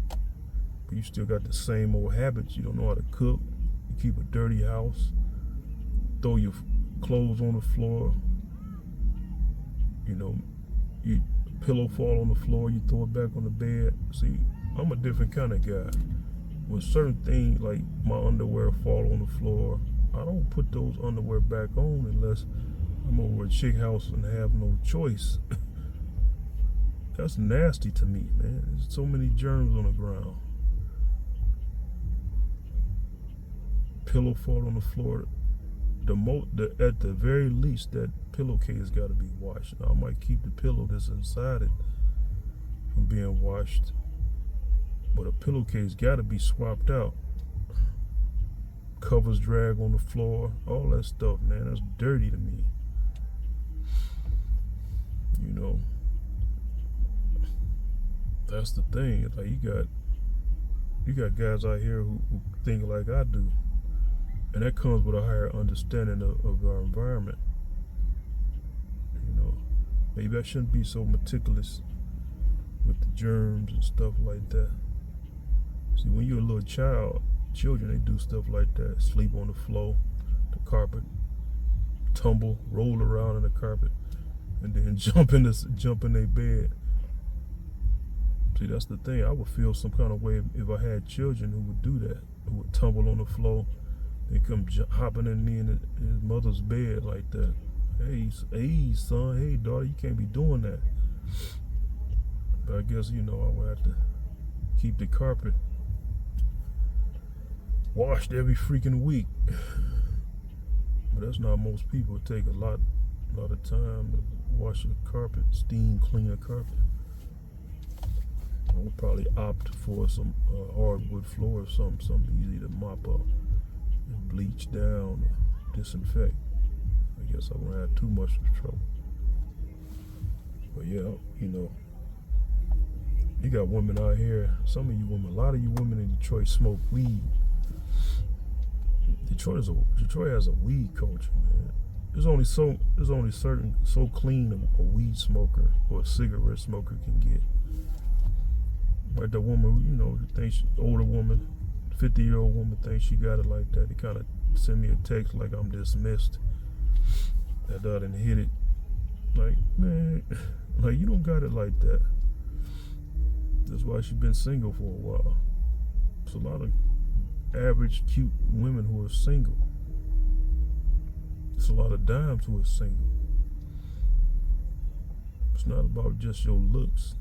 but you still got the same old habits. You don't know how to cook, you keep a dirty house, throw your clothes on the floor, you pillow fall on the floor, you throw it back on the bed. See, I'm a different kind of guy. With certain things, like my underwear fall on the floor, I don't put those underwear back on unless I'm over a chick house and have no choice. That's nasty to me, man. There's so many germs on the ground. Pillow fall on the floor. At the very least, that pillowcase got to be washed. Now, I might keep the pillow that's inside it from being washed, but a pillowcase got to be swapped out. Covers drag on the floor, all that stuff, man. That's dirty to me. That's the thing. Like you got guys out here who think like I do, and that comes with a higher understanding of our environment. Maybe I shouldn't be so meticulous with the germs and stuff like that. See, when you're a little child, children, they do stuff like that. Sleep on the floor, the carpet, tumble, roll around in the carpet, and then jump in their bed. See, that's the thing. I would feel some kind of way if I had children who would do that, who would tumble on the floor. They come hopping in me in his mother's bed like that. Hey, son, hey, daughter, you can't be doing that. But I guess, I would have to keep the carpet washed every freaking week. But that's not most people. It take a lot of time to wash a carpet, steam clean a carpet. I would probably opt for some hardwood floor or something easy to mop up and bleach down, or disinfect. I guess I won't have too much of trouble. But yeah, you got women out here. Some of you women, a lot of you women in Detroit smoke weed. Detroit has a weed culture, man. There's only so clean a weed smoker or a cigarette smoker can get. Like the woman, thinks older woman, 50-year-old woman thinks she got it like that. They kind of send me a text like I'm dismissed. That doesn't hit it. Like, man, like you don't got it like that. That's why she's been single for a while. There's a lot of average, cute women who are single. There's a lot of dimes who are single. It's not about just your looks.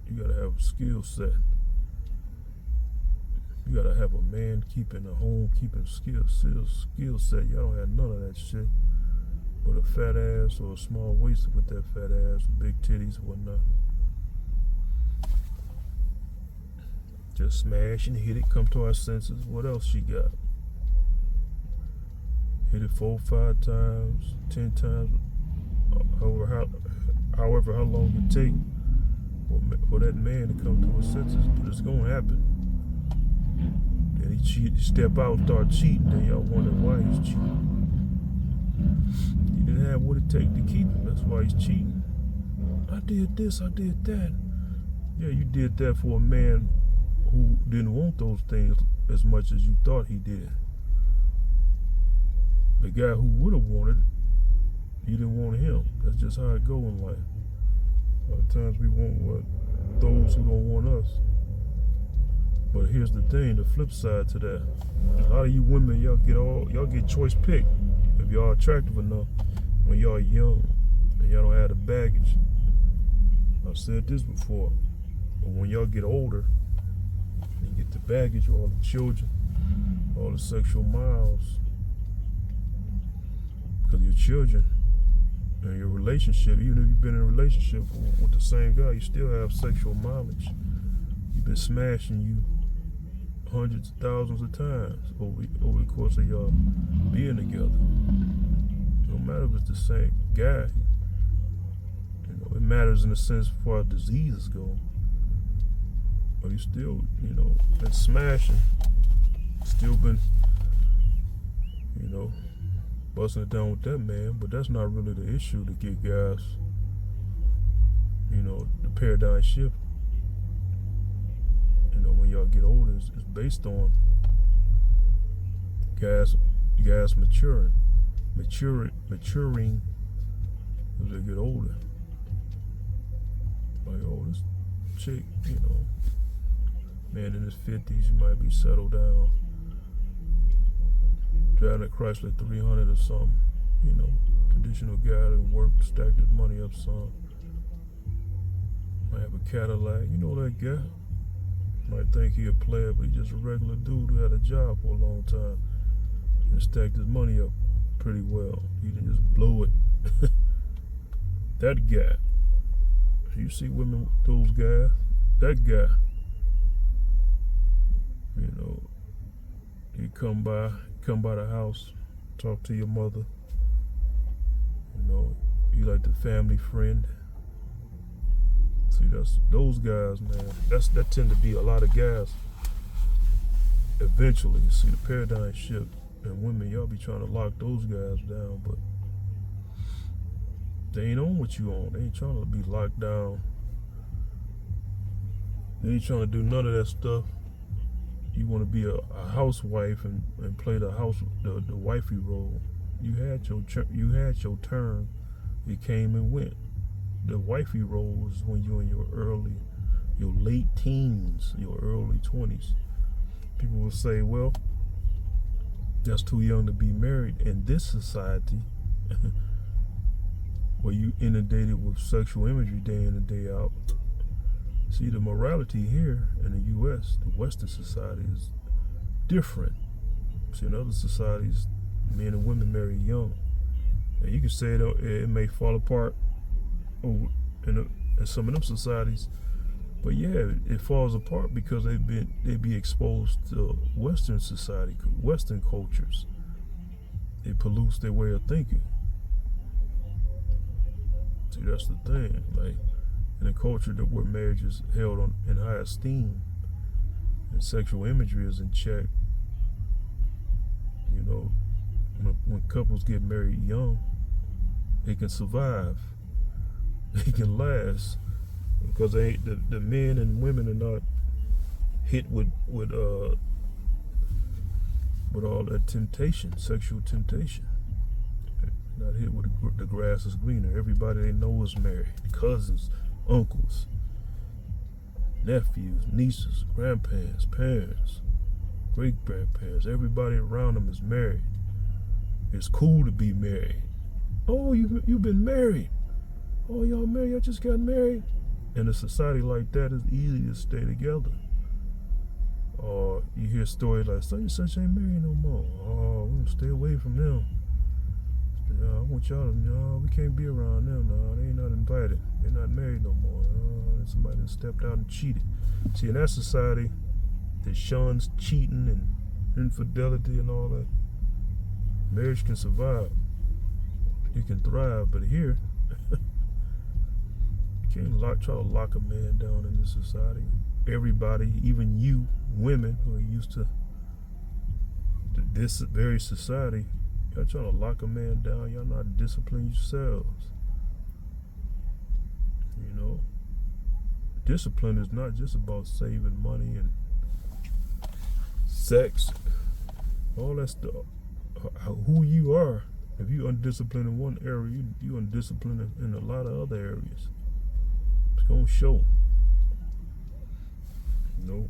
You gotta have a skill set. You gotta have a man keeping a home, keeping skill set. Y'all don't have none of that shit. But a fat ass or a small waist with that fat ass, big titties, whatnot. Just smash and hit it, come to our senses. What else she got? Hit it 4, 5 times, 10 times, however how long it take for that man to come to his senses. But it's gonna happen. Then he step out and start cheating, then y'all wonder why he's cheating. He didn't have what it take to keep him, that's why he's cheating. I did this, I did that. Yeah, you did that for a man who didn't want those things as much as you thought he did. The guy who would have wanted it, you didn't want him. That's just how it go in life. A lot of times we want those who don't want us. But here's the thing, the flip side to that. A lot of you women, y'all get choice pick if y'all attractive enough when y'all young and y'all don't have the baggage. I've said this before, but when y'all get older, you get the baggage, all the children, all the sexual miles. Because your children and your relationship, even if you've been in a relationship with the same guy, you still have sexual mileage. You've been smashing you hundreds of thousands of times over the course of y'all being together. No matter if it's the same guy, it matters in a sense as far as diseases go. But you still, been smashing, still been, busting it down with that man. But that's not really the issue to get guys, the paradigm shift. When y'all get older, it's based on guys maturing as they get older. Like, this chick, man in his 50s, he might be settled down, driving a Chrysler 300 or something. Traditional guy that worked, stacked his money up some. Might have a Cadillac. That guy. Might think he a player, but he just a regular dude who had a job for a long time and stacked his money up pretty well. He didn't just blow it. That guy. You see women with those guys? That guy. He come by the house, talk to your mother. You like the family friend. See, that's those guys, man. That tend to be a lot of guys. Eventually, see the paradigm shift, and women, y'all be trying to lock those guys down, but they ain't on what you on. They ain't trying to be locked down. They ain't trying to do none of that stuff. You want to be a housewife and play the wifey role. You had your turn. It came and went. The wifey role was when you're in your late teens, your early 20s. People will say, well, that's too young to be married in this society where you inundated with sexual imagery day in and day out. See, the morality here in the U.S., the Western society, is different. See, in other societies, men and women marry young. And you can say it may fall apart in some of them societies, but yeah, it falls apart because they be exposed to Western society, Western cultures. It pollutes their way of thinking. See, that's the thing. Like in a culture where marriage is held in high esteem and sexual imagery is in check, you know, when couples get married young, they can survive. They can last because the men and women are not hit with all that temptation, sexual temptation. Not hit with the grass is greener. Everybody they know is married. Cousins, uncles, nephews, nieces, grandparents, parents, great grandparents. Everybody around them is married. It's cool to be married. Oh, you've been married. Oh, y'all married? I just got married. In a society like that, it's easy to stay together. Or you hear stories like, such and such ain't married no more. Oh, we're gonna stay away from them. I want y'all to, we can't be around them. No, they ain't not invited. They're not married no more. Somebody done stepped out and cheated. See, in that society that shuns cheating and infidelity and all that, marriage can survive. It can thrive. But here, you can't try to lock a man down in this society. Everybody, even you, women who are used to this very society, y'all trying to lock a man down. Y'all not discipline yourselves. You know, discipline is not just about saving money and sex. All that stuff. Who you are. If you undisciplined in one area, you undisciplined in a lot of other areas. It's gonna show. You know,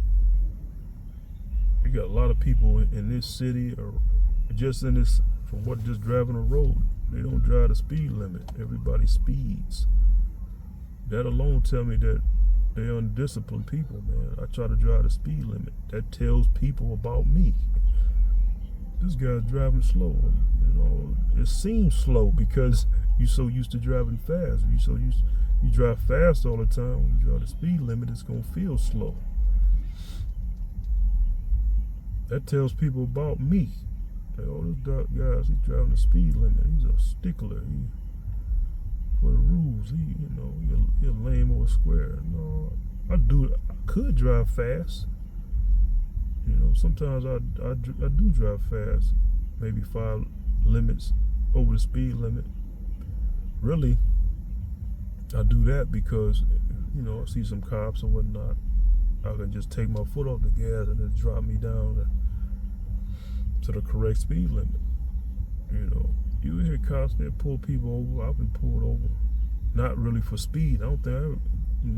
you got a lot of people in this city, or just in this, from what just driving a road, they don't drive the speed limit. Everybody speeds. That alone tell me that they're undisciplined people, man. I try to drive the speed limit. That tells people about me. This guy's driving slow. You know, it seems slow because you're so used to driving fast. You drive fast all the time. When you drive the speed limit, it's gonna feel slow. That tells people about me. Like, oh, this guy's he's driving the speed limit. He's a stickler. For the rules. You're lame or square. No, I could drive fast. You know, sometimes I do drive fast, maybe 5 limits over the speed limit. Really, I do that because, you know, I see some cops or whatnot. I can just take my foot off the gas and it drop me down to the correct speed limit. You know, you hear cops that pull people over. I've been pulled over, not really for speed. I don't think I'm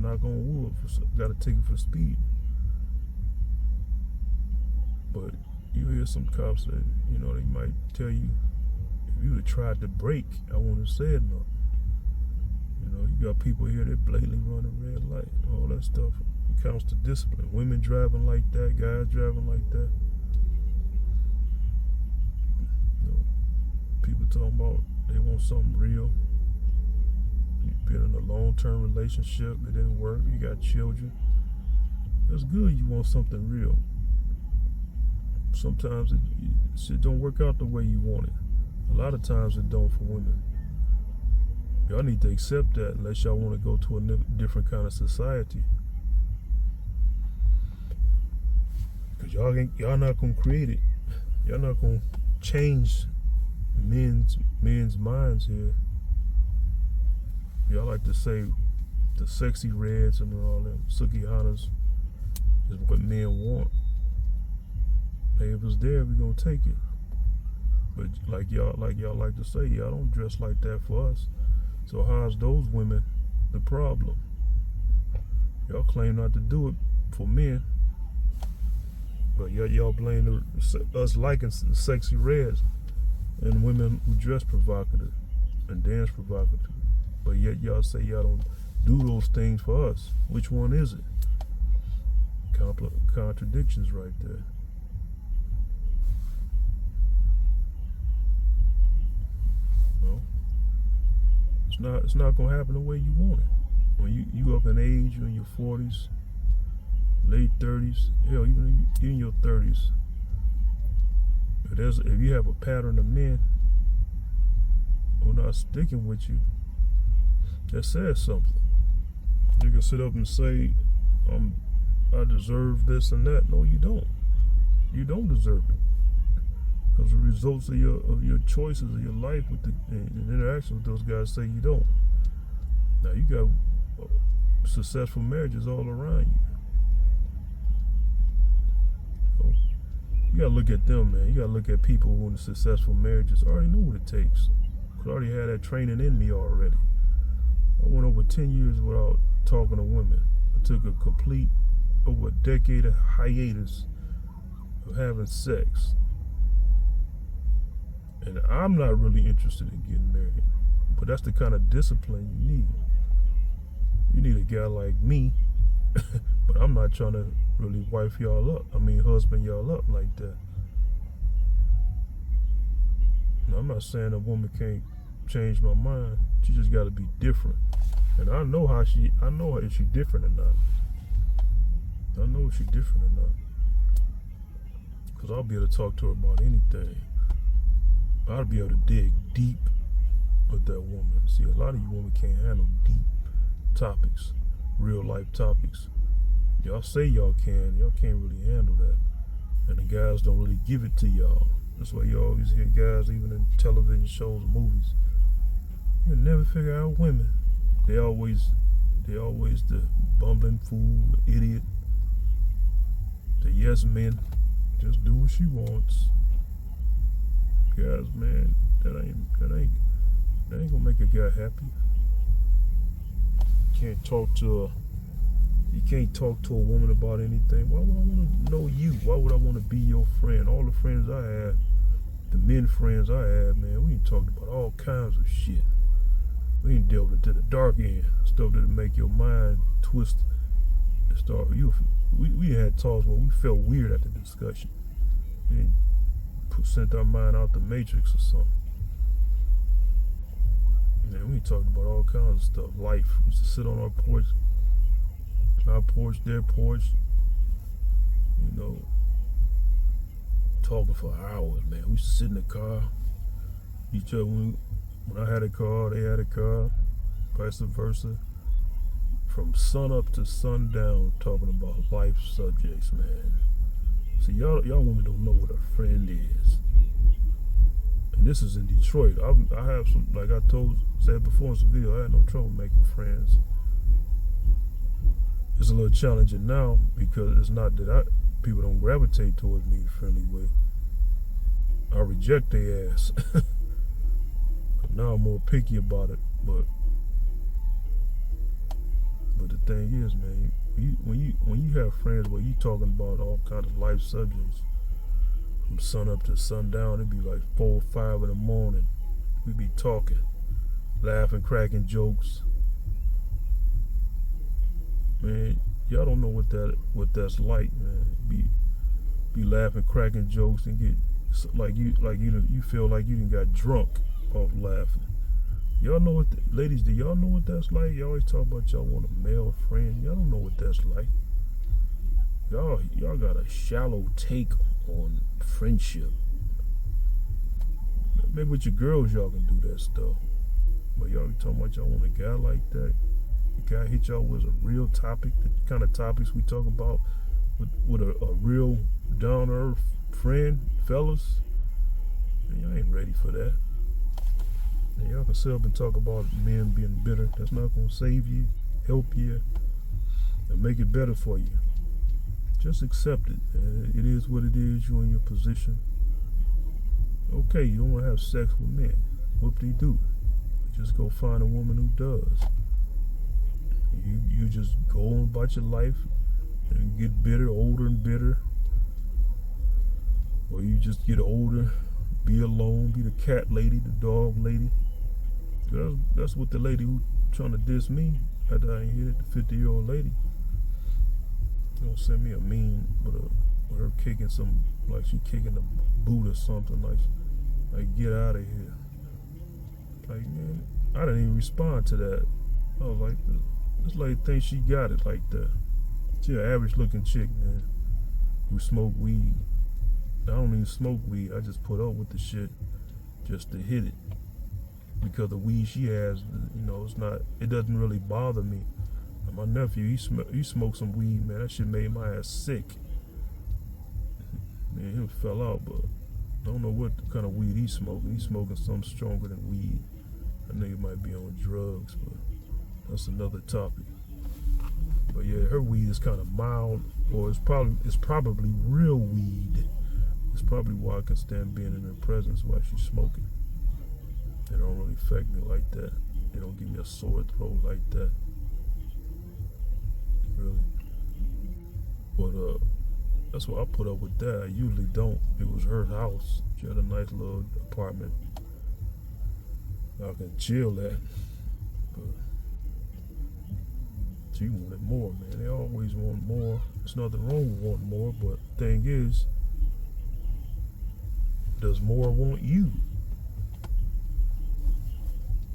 knock on wood. Got a ticket for speed. But you hear some cops that, you know, they might tell you, if you had tried to brake, I wouldn't have said nothing. You know, you got people here that blatantly run a red light, all that stuff. It counts to discipline. Women driving like that, guys driving like that. You know, people talking about they want something real. You've been in a long-term relationship, it didn't work, you got children. That's good, you want something real. Sometimes it don't work out the way you want it. A lot of times it don't for women. Y'all need to accept that unless y'all want to go to a different kind of society. Because y'all not going to create it. Y'all not going to change men's minds here. Y'all like to say the sexy reds and all them Sukihana's is what men want. Hey, if it's there, we gonna take it. But like y'all like to say, y'all don't dress like that for us. So how's those women the problem? Y'all claim not to do it for men, but y'all blame us liking the sexy reds and women who dress provocative and dance provocative. But yet y'all say y'all don't do those things for us. Which one is it? Contradictions right there. It's not gonna happen the way you want it. When you up in age, you in your 40s, late 30s, hell, even in your 30s. If you have a pattern of men who are not sticking with you, that says something. You can sit up and say, I deserve this and that. No, you don't. You don't deserve it. Because the results of your choices of your life with the interaction with those guys say you don't. Now you got successful marriages all around you. So you gotta look at them, man. You gotta look at people who in successful marriages already know what it takes. I already had that training in me already. I went over 10 years without talking to women. I took a complete over a decade of hiatus of having sex. And I'm not really interested in getting married. But that's the kind of discipline you need. You need a guy like me. But I'm not trying to really wife y'all up. Husband y'all up like that. Now, I'm not saying a woman can't change my mind. She just got to be different. And I know if she's different or not. I know if she's different or not. Because I'll be able to talk to her about anything. I'll be able to dig deep with that woman. See, a lot of you women can't handle deep topics, real life topics. Y'all say y'all can't really handle that. And the guys don't really give it to y'all. That's why you always hear guys, even in television shows and movies, you'll never figure out women. They always the bumbling fool, the idiot, the yes men. Just do what she wants. Guys, man, that ain't gonna make a guy happy. You can't talk to a woman about anything. Why would I want to know you? Why would I want to be your friend? All the friends I had, the men friends I had, man, we ain't talked about all kinds of shit. We ain't delved into the dark end, stuff that'll make your mind twist and start. We had talks where we felt weird at the discussion. We sent our mind out the matrix or something. Man, we talked about all kinds of stuff. Life. We used to sit on our porch, their porch, talking for hours, man. We used to sit in the car. Each other, when I had a car, they had a car, vice versa. From sun up to sundown, talking about life subjects, man. See, y'all women don't know what a friend is. And this is in Detroit. I have some, like I said before in some video, I had no trouble making friends. It's a little challenging now because it's not that people don't gravitate towards me in a friendly way. I reject their ass. Now I'm more picky about it, but the thing is, man, when you have friends where you talking about all kinds of life subjects, from sun up to sundown, it'd be like 4 or 5 in the morning. We'd be talking, laughing, cracking jokes. Man, y'all don't know what that's like, man. Be laughing, cracking jokes, and get you feel like you done got drunk off laughing. Y'all know what, ladies, do y'all know what that's like? Y'all always talk about y'all want a male friend. Y'all don't know what that's like. Y'all got a shallow take on friendship. Maybe with your girls y'all can do that stuff. But y'all talking about y'all want a guy like that. The guy hit y'all with a real topic, the kind of topics we talk about with a real down-to-earth friend, fellas. Man, y'all ain't ready for that. And y'all can sit up and talk about men being bitter. That's not gonna save you, help you, and make it better for you. Just accept it. It is what it is. You're in your position. Okay, you don't want to have sex with men. Whoop-de-doo. Just go find a woman who does. You just go on about your life and get bitter, older and bitter. Or you just get older, be alone, be the cat lady, the dog lady. That's what the lady who trying to diss me after I ain't hit it, the 50-year-old lady. Don't send me a meme with her kicking like she kicking a boot or something, like get out of here. Like, man, I didn't even respond to that. I was like, this lady thinks she got it like that. She an average looking chick, man, who smoke weed. I don't even smoke weed. I just put up with the shit just to hit it. Because the weed she has, it doesn't really bother me. And my nephew, he smoked some weed, man. That shit made my ass sick. Man, him fell out, but I don't know what kind of weed he's smoking. He's smoking something stronger than weed. That nigga might be on drugs, but that's another topic. But yeah, her weed is kind of mild, or it's probably real weed. It's probably why I can stand being in her presence while she's smoking. It don't really affect me like that. It don't give me a sore throat like that. Really. But that's why I put up with that. I usually don't. It was her house. She had a nice little apartment I can chill at. But she wanted more, man. They always want more. There's nothing wrong with wanting more, but the thing is, does more want you?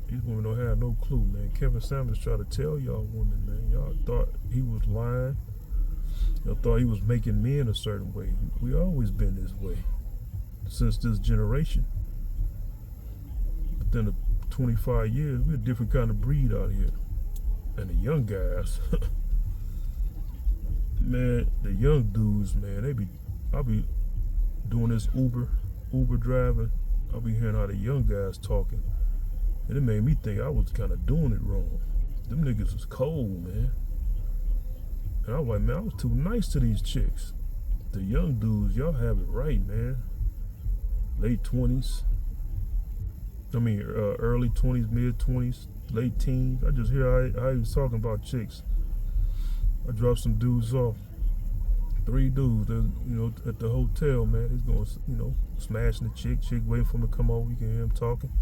These women don't have no clue, man. Kevin Samuels tried to tell y'all women, man. Y'all thought he was lying. Y'all thought he was making men a certain way. We always been this way since this generation. Within the 25 years, we're a different kind of breed out here. And the young guys, man, the young dudes, man, I'll be doing this Uber driving. I'll be hearing how the young guys talking. And it made me think I was kind of doing it wrong. Them niggas was cold, man. And I was like, man, I was too nice to these chicks. The young dudes, y'all have it right, man. Late 20s. Early 20s, mid 20s, late teens. I just hear how he was talking about chicks. I dropped some dudes off. 3 dudes, at the hotel, man. He's going, smashing the chick waiting for him to come over. You can hear him talking.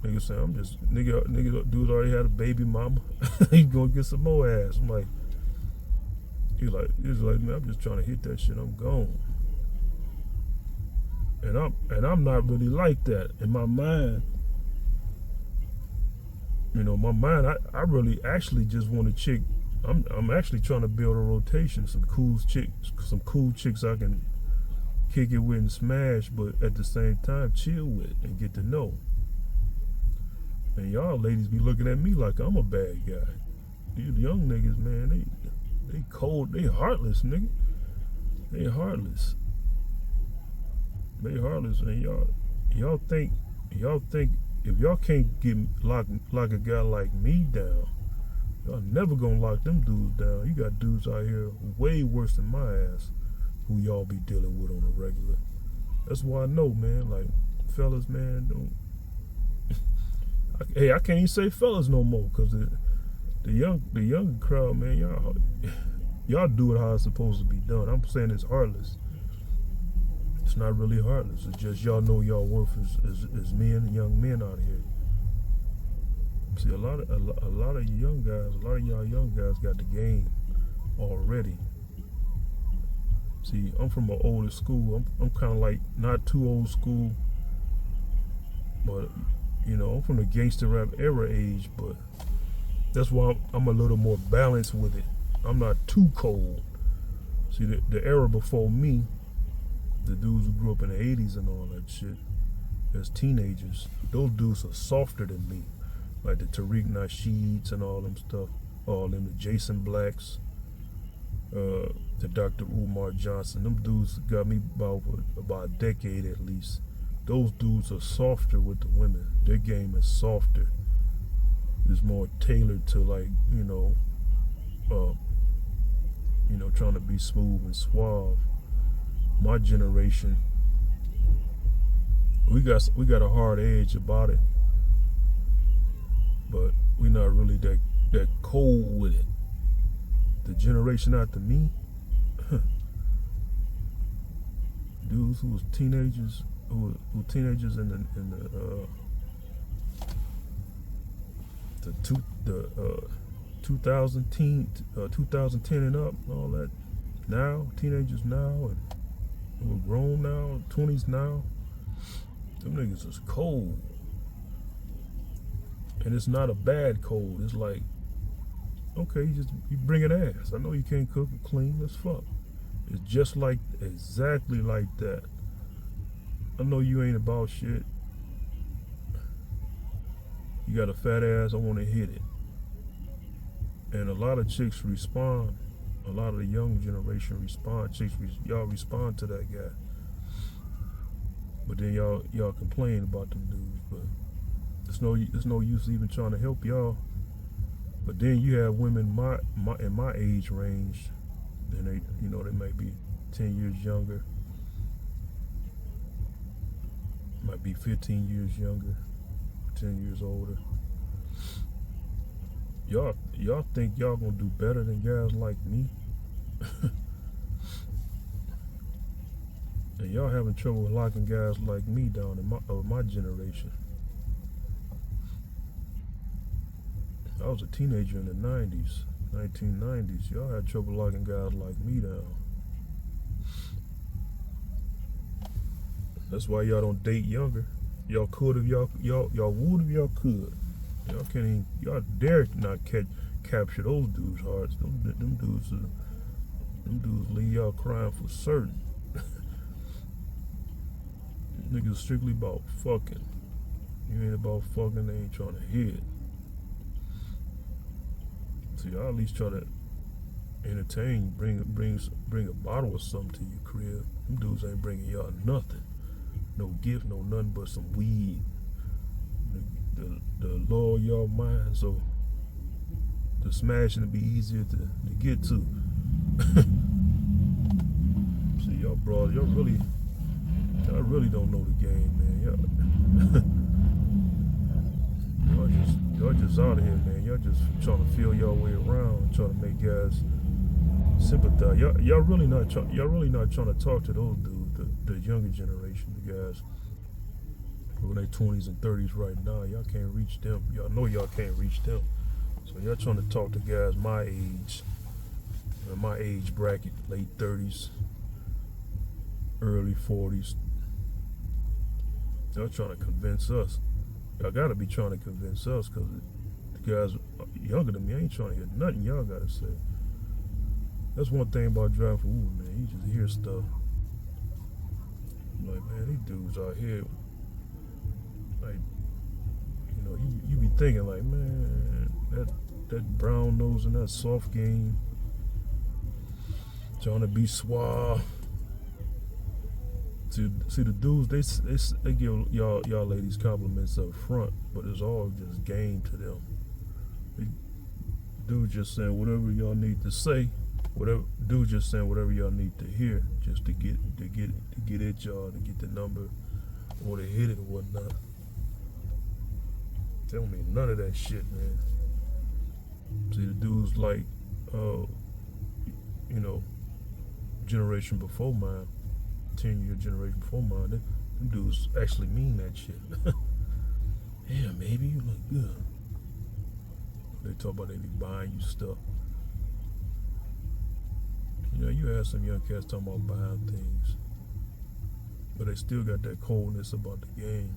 Nigga saying, nigga, dude already had a baby mama. He's gonna get some more ass. I'm like, he's like, man, I'm just trying to hit that shit. I'm gone. And I'm not really like that in my mind. I really actually just want a chick. I'm actually trying to build a rotation, some cool chicks I can kick it with and smash, but at the same time chill with and get to know. And y'all ladies be looking at me like I'm a bad guy. These young niggas, man, they cold, they heartless, nigga. They heartless. And y'all think if y'all can't get lock a guy like me down, y'all never gonna lock them dudes down. You got dudes out here way worse than my ass who y'all be dealing with on a regular. That's why I know, man, like, fellas, man, don't. Hey, I can't even say fellas no more, cause the young crowd, man, y'all do it how it's supposed to be done. I'm saying it's heartless. It's not really heartless. It's just y'all know y'all worth as men and young men out here. See, a lot of young guys, a lot of y'all young guys got the game already. See, I'm from an older school. I'm kind of like not too old school, but I'm from the gangster rap era age. But that's why I'm a little more balanced with it. I'm not too cold. See, the era before me, the dudes who grew up in the 80s and all that shit, as teenagers, those dudes are softer than me. Like the Tariq Nasheeds and all them stuff, all them, the Jason Blacks, the Dr. Umar Johnson. Them dudes got me about a decade at least. Those dudes are softer with the women. Their game is softer. It's more tailored to, like, trying to be smooth and suave. My generation, we got a hard edge about it, but we're not really that cold with it. The generation after me, dudes who was teenagers, who were teenagers in the 2010 and up, and all that. Now, teenagers now, and we're grown now, 20s now. Them niggas is cold. And it's not a bad cold. It's like, okay, you bring it ass. I know you can't cook or clean as fuck. It's just like exactly like that. I know you ain't about shit. You got a fat ass, I want to hit it. And a lot of chicks respond. A lot of the young generation respond. Y'all respond to that guy. But then y'all complain about them dudes. But it's no use even trying to help y'all. But then you have women in my age range. Then they might be 10 years younger. Might be 15 years younger, 10 years older. Y'all think y'all gonna do better than guys like me? And y'all having trouble locking guys like me down in my generation. I was a teenager in the 90s, 1990s. Y'all had trouble locking guys like me down. That's why y'all don't date younger. Y'all could if y'all would if y'all could. Y'all can't even, y'all dare not capture those dudes' hearts. Them dudes leave y'all crying for certain. Niggas strictly about fucking. You ain't about fucking, they ain't trying to hear it. So y'all at least try to entertain, bring a bottle or something to your crib. Them dudes ain't bringing y'all nothing. No gift, no nothing but some weed. The lower y'all mind, so the smashing will be easier to get to. See, y'all brothers, y'all really don't know the game, man. Y'all just out here, man. Y'all just trying to feel y'all way around, trying to make guys sympathize. Y'all really not trying to talk to those dudes, the younger generation, the guys who in their 20s and 30s right now. Y'all can't reach them. Y'all know y'all can't reach them. So y'all trying to talk to guys my age bracket, late 30s, early 40s. Y'all trying to convince us. Y'all gotta be trying to convince us, because the guys younger than me ain't trying to hear nothing y'all gotta say. That's one thing about driving for Uber, man. You just hear stuff. Like, man, these dudes out here, like, you be thinking like, man, that brown nose and that soft game, trying to be suave. See the dudes, they give y'all ladies compliments up front, but it's all just game to them. Dudes just saying whatever y'all need to say, dudes just saying whatever y'all need to hear, just to get at y'all, to get the number or to hit it or whatnot. They don't mean none of that shit, man. See the dudes like, generation before mine, 10-year generation before mine, them dudes actually mean that shit. Yeah, maybe you look good. They talk about they be buying you stuff. You have some young cats talking about buying things, but they still got that coldness about the game.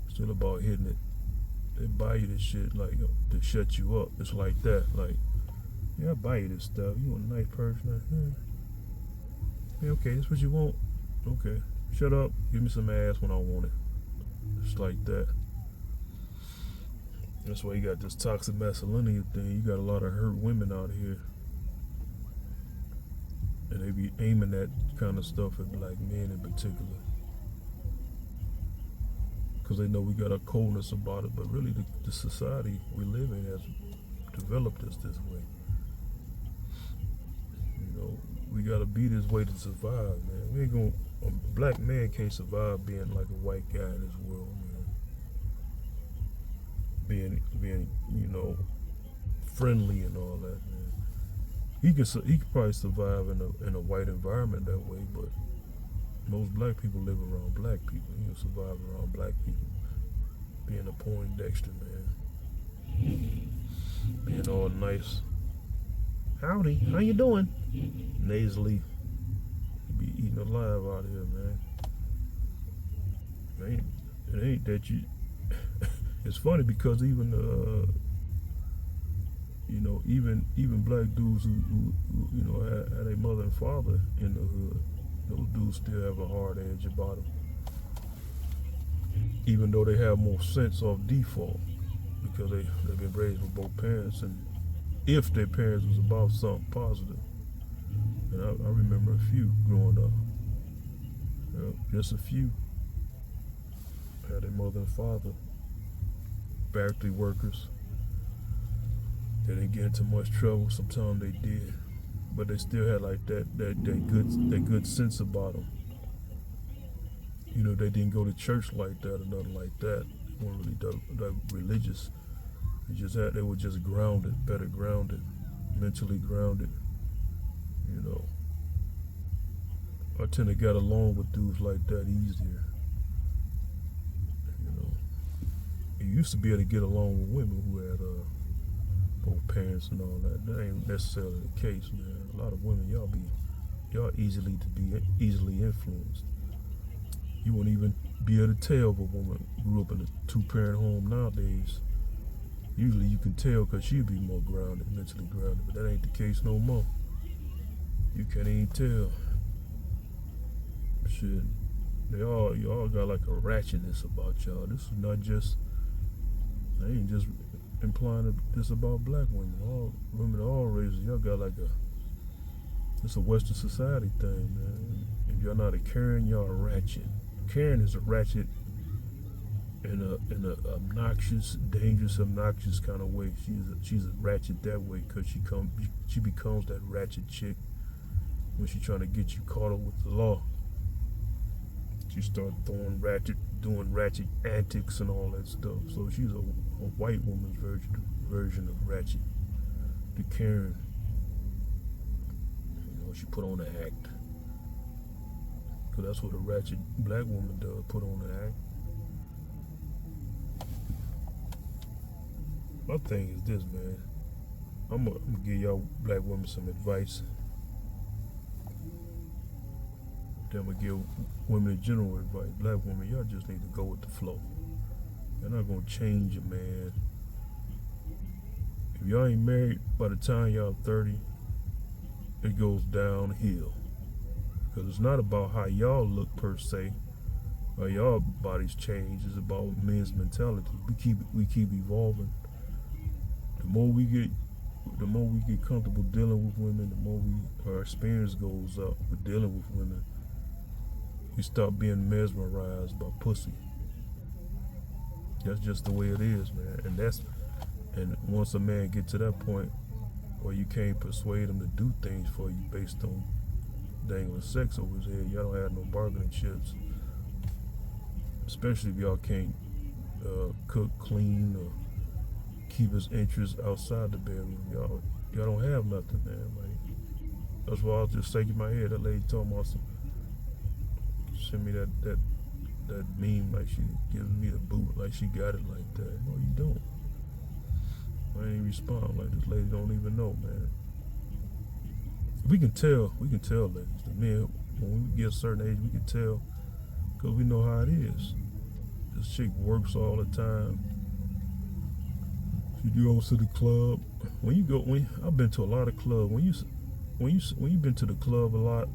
Still about hitting it. They buy you this shit like to shut you up. It's like that. Like, yeah, I buy you this stuff. You a nice person. Yeah, okay, that's what you want. Okay, shut up. Give me some ass when I want it. It's like that. That's why you got this toxic masculinity thing. You got a lot of hurt women out here, and they be aiming that kind of stuff at black men in particular, because they know we got a coldness about it. But really, the society we live in has developed us this way. We gotta be this way to survive, man. We ain't gonna. A black man can't survive being like a white guy in this world, man. Being friendly and all that, man. He could probably survive in a white environment that way, but most black people live around black people. He can survive around black people. Being a Poindexter, man. Being all nice. Howdy, how you doing? Nasally. Be eating alive out here, man. It ain't that you It's funny because even even black dudes who had a mother and father in the hood, those dudes still have a hard edge about them, even though they have more sense of default because they've been raised with both parents, and if their parents was about something positive. And I remember a few growing up, just a few had a mother and father, factory workers. They didn't get into much trouble. Sometimes they did, but they still had like that good sense about them. They didn't go to church like that or nothing like that. They weren't really that religious. They were just grounded, better grounded, mentally grounded. I tend to get along with dudes like that easier. You used to be able to get along with women who had both parents and all that. That ain't necessarily the case, man. A lot of women, y'all easily influenced. You won't even be able to tell if a woman grew up in a 2-parent home nowadays. Usually you can tell because she'll be more grounded, mentally grounded, but that ain't the case no more. You can't even tell. Shit, y'all got like a ratchetness about y'all. This is not just, I ain't just implying this about black women. All women of all races, y'all got like it's a Western society thing, man. If y'all not a Karen, y'all a ratchet. Karen is a ratchet in a obnoxious, dangerous, obnoxious kind of way. She's a ratchet that way because she becomes that ratchet chick when she's trying to get you caught up with the law. She starts doing ratchet antics and all that stuff. So she's a white woman's version of ratchet. The Karen. She put on an act. Because that's what a ratchet black woman does, put on an act. My thing is this, man. I'm gonna give y'all black women some advice. Then I'm gonna give women in general advice. Black women, y'all just need to go with the flow. You're not gonna change a man. If y'all ain't married by the time y'all 30, it goes downhill. Because it's not about how y'all look per se, or y'all bodies change. It's about men's mentality. We keep evolving. The more we get comfortable dealing with women, the more our experience goes up with dealing with women. We stop being mesmerized by pussy. That's just the way it is, man. And once a man gets to that point where you can't persuade him to do things for you based on dangling sex over his head, y'all don't have no bargaining chips. Especially if y'all can't cook, clean, or keep his interests outside the bedroom. Y'all don't have nothing, man. Like, that's why I was just shaking my head. That lady told me, send me that meme like she giving me the boot, like she got it like that. No, you don't. I ain't respond like this lady don't even know, man. We can tell, ladies. The men, when we get a certain age, we can tell because we know how it is. This chick works all the time. She goes to the club. I've been to a lot of clubs. When you've been to the club a lot,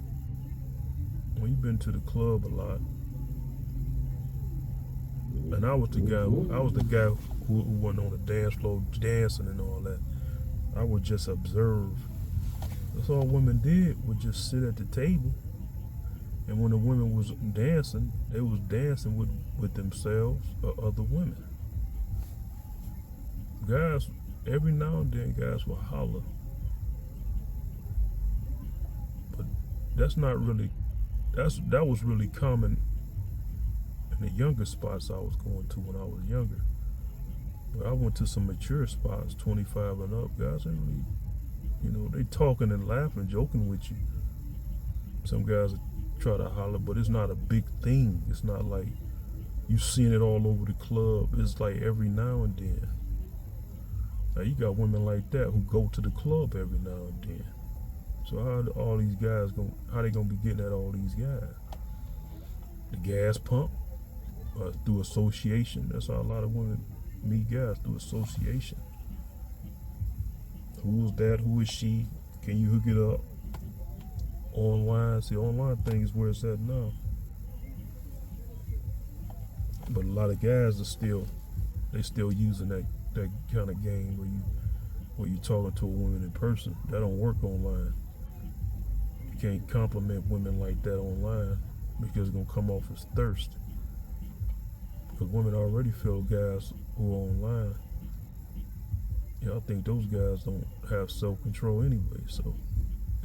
and I was the guy who went on the dance floor dancing and all that. I would just observe. That's all women did, would just sit at the table. And when the women was dancing, they was dancing with themselves or other women. Guys, every now and then, guys will holler. But that's not really, that was really common in the younger spots I was going to when I was younger. But I went to some mature spots, 25 and up. Guys ain't really, they talking and laughing, joking with you. Some guys try to holler, but it's not a big thing. It's not like you seeing it all over the club. It's like every now and then. Now you got women like that who go to the club every now and then. So how all these guys how they gonna be getting at all these guys? The gas pump, through association. That's how a lot of women meet guys through association. Who is that? Who is she? Can you hook it up? Online. See, online thing is where it's at now. But a lot of guys are still using that kind of game where you talking to a woman in person. That don't work online. You can't compliment women like that online because it's gonna come off as thirst. Because women already feel guys who are online. I think those guys don't have self-control anyway. So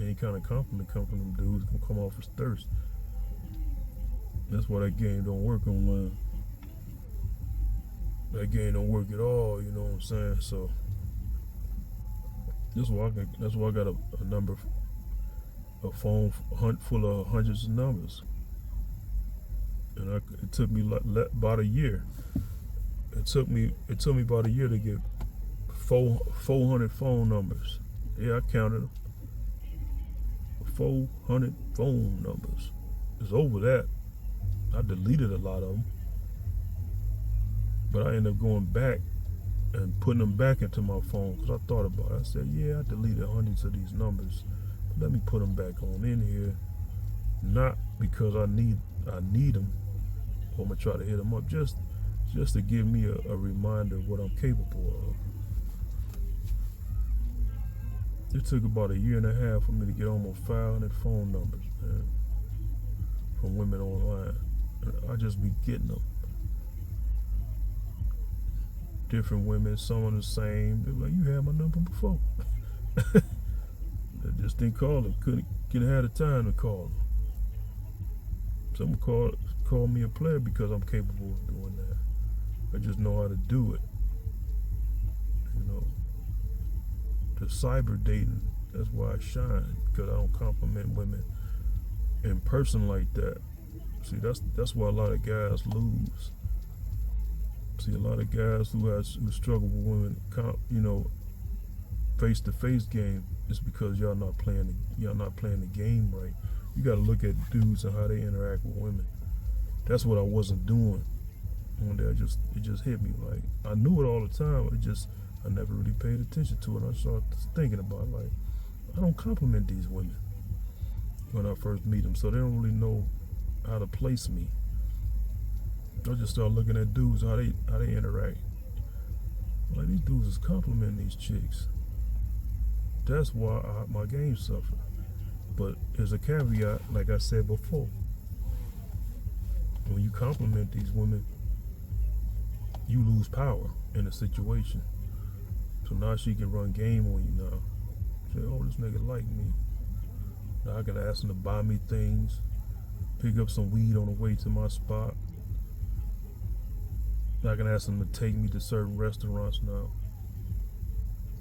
any kind of compliment come from them dudes gonna come off as thirst. That's why that game don't work online. That game don't work at all. You know what I'm saying? So that's why I got a phone full of hundreds of numbers, and it took me about a year. It took me about a year to get 400 phone numbers. Yeah, I counted them. 400 phone numbers. It's over that. I deleted a lot of them, but I ended up going back and putting them back into my phone because I thought about it. I said, yeah, I deleted hundreds of these numbers, but let me put them back on in here, not because I need them, or I'm gonna try to hit them up, just to give me a reminder of what I'm capable of. It took about a year and a half for me to get almost 500 phone numbers, man, from women online. I just be getting them. Different women, some of the same. They're like, you had my number before. I just didn't call them. Couldn't have the time to call them. Some call me a player because I'm capable of doing that. I just know how to do it. The cyber dating, that's why I shine, because I don't compliment women in person like that. See, that's why a lot of guys lose. See, a lot of guys who struggle with women, face-to-face game, is because y'all not playing the game right. You got to look at dudes and how they interact with women. That's what I wasn't doing. One day it just hit me. Like, I knew it all the time. I never really paid attention to it. I started thinking about, like, I don't compliment these women when I first meet them, so they don't really know how to place me. I just started looking at dudes, how they interact. Like, these dudes is complimenting these chicks. That's why my game suffered. But there's a caveat, like I said before. When you compliment these women, you lose power in a situation. So now she can run game on you now. Say, oh, this nigga like me. Now I can ask him to buy me things, pick up some weed on the way to my spot. I can ask him to take me to certain restaurants now.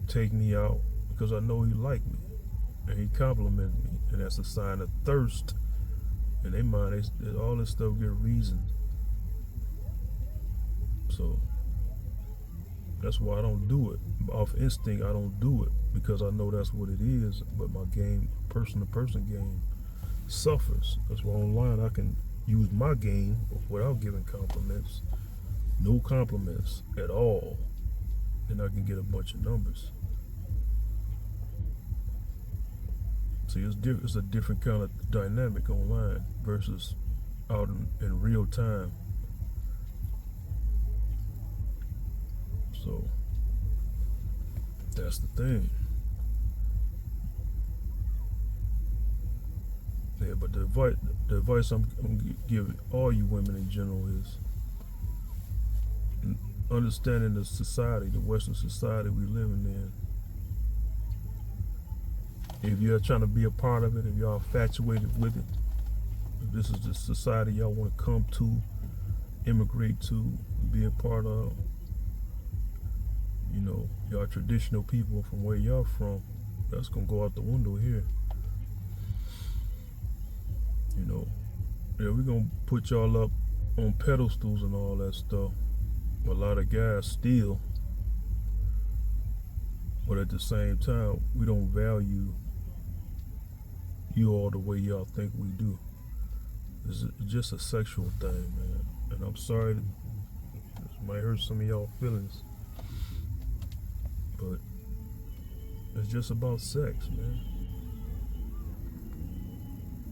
Take me out because I know he like me. And he complimented me. And that's a sign of thirst. In their mind, all this stuff get reasoned. So that's why I don't do it. Off instinct, I don't do it because I know that's what it is. But my game, person-to-person game, suffers. That's why online I can use my game without giving compliments. No compliments at all. And I can get a bunch of numbers. See, it's a different kind of dynamic online versus out in real time. So that's the thing. Yeah, but the advice I'm giving all you women in general is understanding the society, the Western society we living in. If you're trying to be a part of it, if y'all infatuated with it, if this is the society y'all want to come to, immigrate to, be a part of, y'all traditional people from where y'all from, that's gonna go out the window here. Yeah, we're gonna put y'all up on pedestals and all that stuff. A lot of guys steal, but at the same time, we don't value you all the way y'all think we do. It's just a sexual thing, man. And I'm sorry, Might hurt some of y'all feelings, but it's just about sex, man.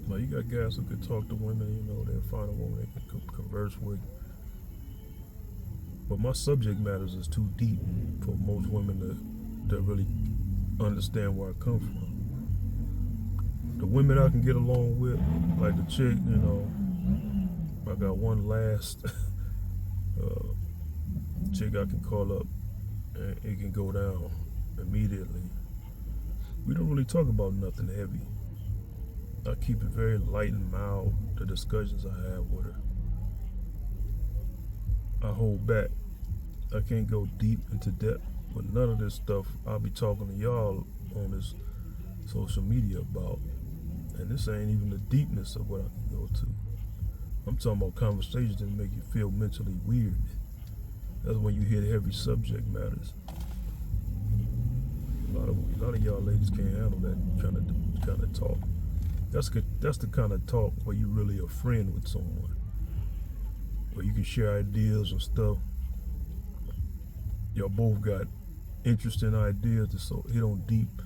Like, you got guys who could talk to women, you know, they'll find a woman they can converse with. But my subject matters is too deep for most women to really understand where I come from. The women I can get along with, like the chick, you know, I got one last chick I can call up and it can go down immediately. We don't really talk about nothing heavy. I keep it very light and mild, the discussions I have with her. I hold back. I can't go deep into depth with none of this stuff I'll be talking to y'all on this social media about. And this ain't even the deepness of what I can go to. I'm talking about conversations that make you feel mentally weird. That's when you hear heavy subject matters. A lot of y'all ladies can't handle that kind of talk. That's the kind of talk where you really a friend with someone, where you can share ideas and stuff. Y'all both got interesting ideas to so hit on deep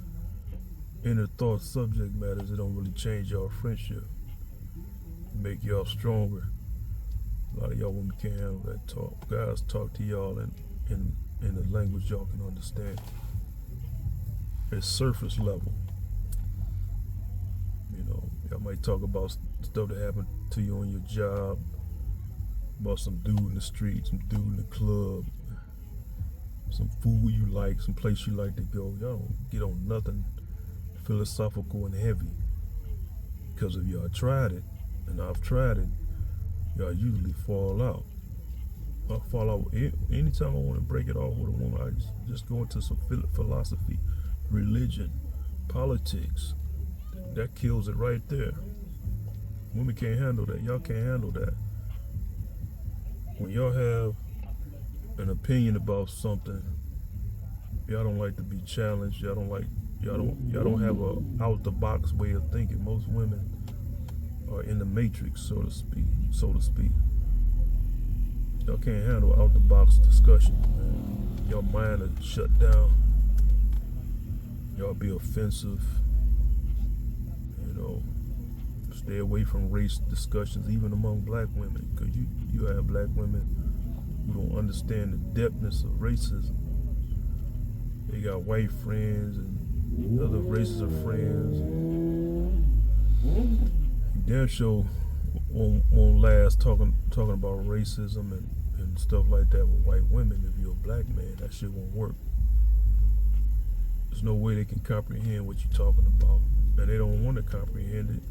inner thought subject matters. It don't really change y'all friendship, make y'all stronger. A lot of y'all women can't handle that talk. Guys talk to y'all in the language y'all can understand. It's surface level. You know, y'all might talk about stuff that happened to you on your job, about some dude in the street, some dude in the club, some food you like, some place you like to go. Y'all don't get on nothing philosophical and heavy. Because if y'all tried it, and I've tried it, y'all usually fall out. I fall out anytime I want to break it off with a woman. I just go into some philosophy, religion, politics. That kills it right there. Women can't handle that. Y'all can't handle that. When y'all have an opinion about something, y'all don't like to be challenged. Y'all don't have a out the box way of thinking. Most women are in the matrix, so to speak. Y'all can't handle out the box discussions, man. Y'all mind is shut down. Y'all be offensive. You know, stay away from race discussions, even among black women, because you have black women who don't understand the depthness of racism. They got white friends and other races of friends. You damn sure won't last talking about racism and stuff like that with white women. If you're a black man, that shit won't work. There's no way they can comprehend what you're talking about, and they don't want to comprehend it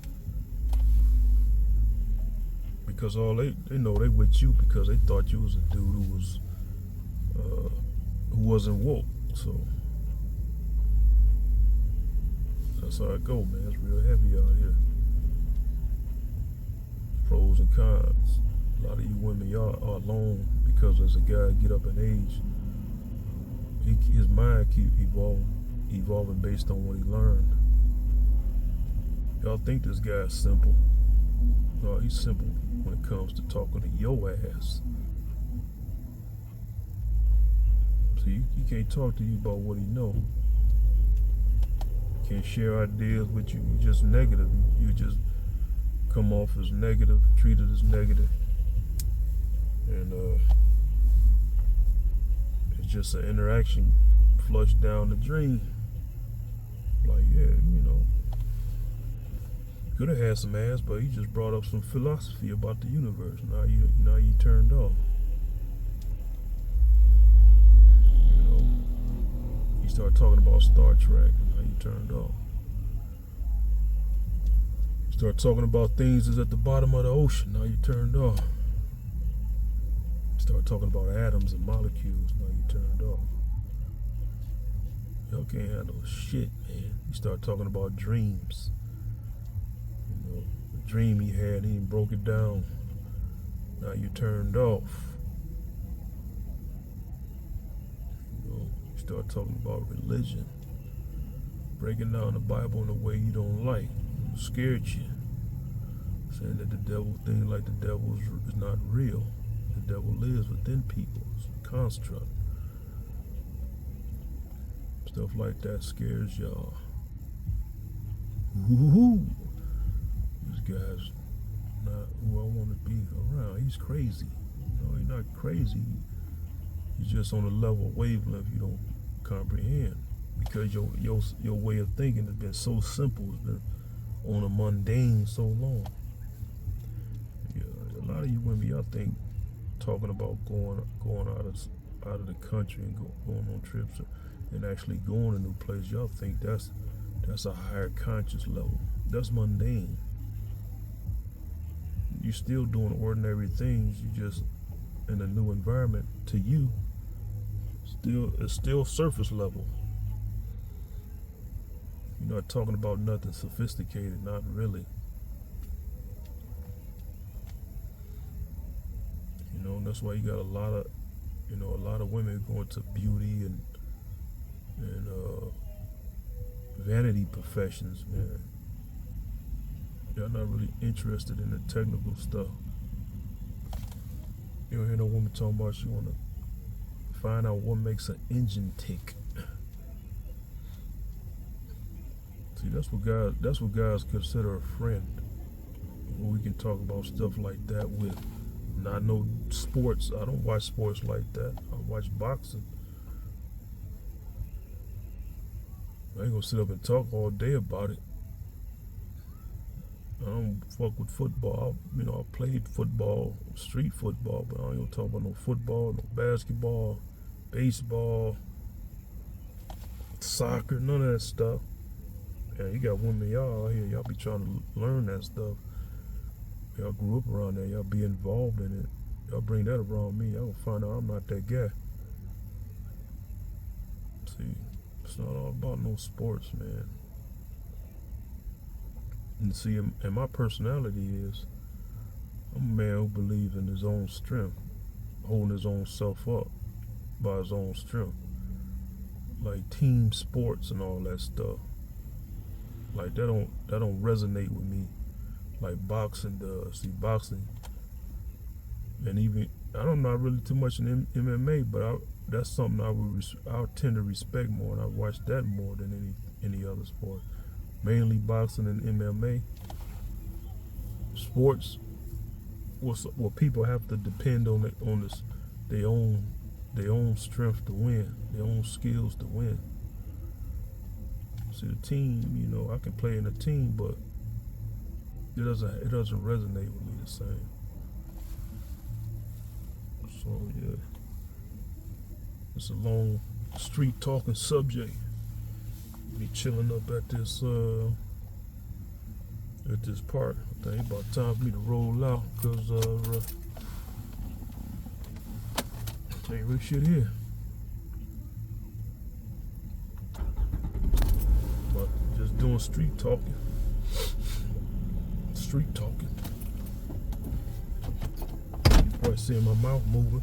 because all they know they with you because they thought you was a dude who wasn't woke. So that's how it go, man. It's real heavy out here. Pros and cons. A lot of you women, y'all are alone because as a guy get up in age, his mind keep evolving based on what he learned. Y'all think this guy's simple. No, he's simple when it comes to talking to your ass. So he can't talk to you about what he know. Can't share ideas with you. You're just negative. You just come off as negative, treated as negative. And it's just an interaction flushed down the drain. Like, yeah, you know, could have had some ass, but he just brought up some philosophy about the universe. Now you turned off. You know, he started talking about Star Trek, and now you turned off. He started talking about things that's at the bottom of the ocean. Now you turned off. He started talking about atoms and molecules. Now you turned off. Y'all can't handle shit, man. He started talking about dreams. You know, the dream he had, he broke it down. Now you turned off. You know, he started talking about religion. Breaking down the Bible in a way you don't like. Scared you. Saying that the devil, things like the devil is not real. The devil lives within people. construct. Stuff like that scares y'all. Ooh, this guy's not who I want to be around. He's crazy. No, he's not crazy. He's just on a level wavelength you don't comprehend, because your way of thinking has been so simple. It's been on a mundane so long. Yeah, a lot of you women, y'all think talking about going out of the country and going on trips and actually going to new places, y'all think that's a higher conscious level. That's mundane. You're still doing ordinary things. You just in a new environment. To you, it's still surface level. You're not talking about nothing sophisticated, not really. You know, that's why you got a lot of women going to beauty and vanity professions, man. Y'all not really interested in the technical stuff. You don't hear no woman talking about she want to find out what makes an engine tick. See, that's what guys consider a friend. We can talk about stuff like that with. Not no sports. I don't watch sports like that. I watch boxing. I ain't gonna sit up and talk all day about it. I don't fuck with football. I played football, street football, but I ain't gonna talk about no football, no basketball, baseball, soccer, none of that stuff. Yeah, you got women, y'all out here, y'all be trying to learn that stuff. Y'all grew up around that, y'all be involved in it. Y'all bring that around me, y'all find out I'm not that guy. See, it's not all about no sports, man. And see, and my personality is, I'm a man who believes in his own strength, holding his own self up by his own strength. Like team sports and all that stuff. Like that don't resonate with me like boxing does. See, boxing, and even I'm not really too much in MMA, but that's something I tend to respect more, and I watch that more than any other sport. Mainly boxing and MMA. Sports, where people have to depend on their own strength to win, their own skills to win. See, the team, I can play in a team, but it doesn't resonate with me the same. So yeah, it's a long street talking subject. Be chilling up at this park. I think about time for me to roll out, cause ain't really shit here. But just doing street talking. Street talking. You probably seeing my mouth moving.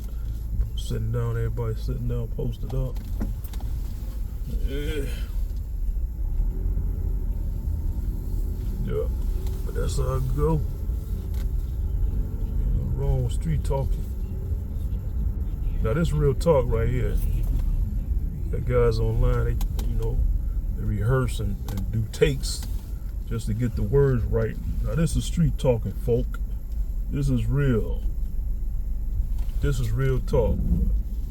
Sitting down, everybody sitting down, posted up. Yeah. Yeah, but that's how I go. Wrong with street talking. Now this real talk right here. Got guys online, they rehearse and do takes just to get the words right. Now this is street talking, folk. This is real. This is real talk.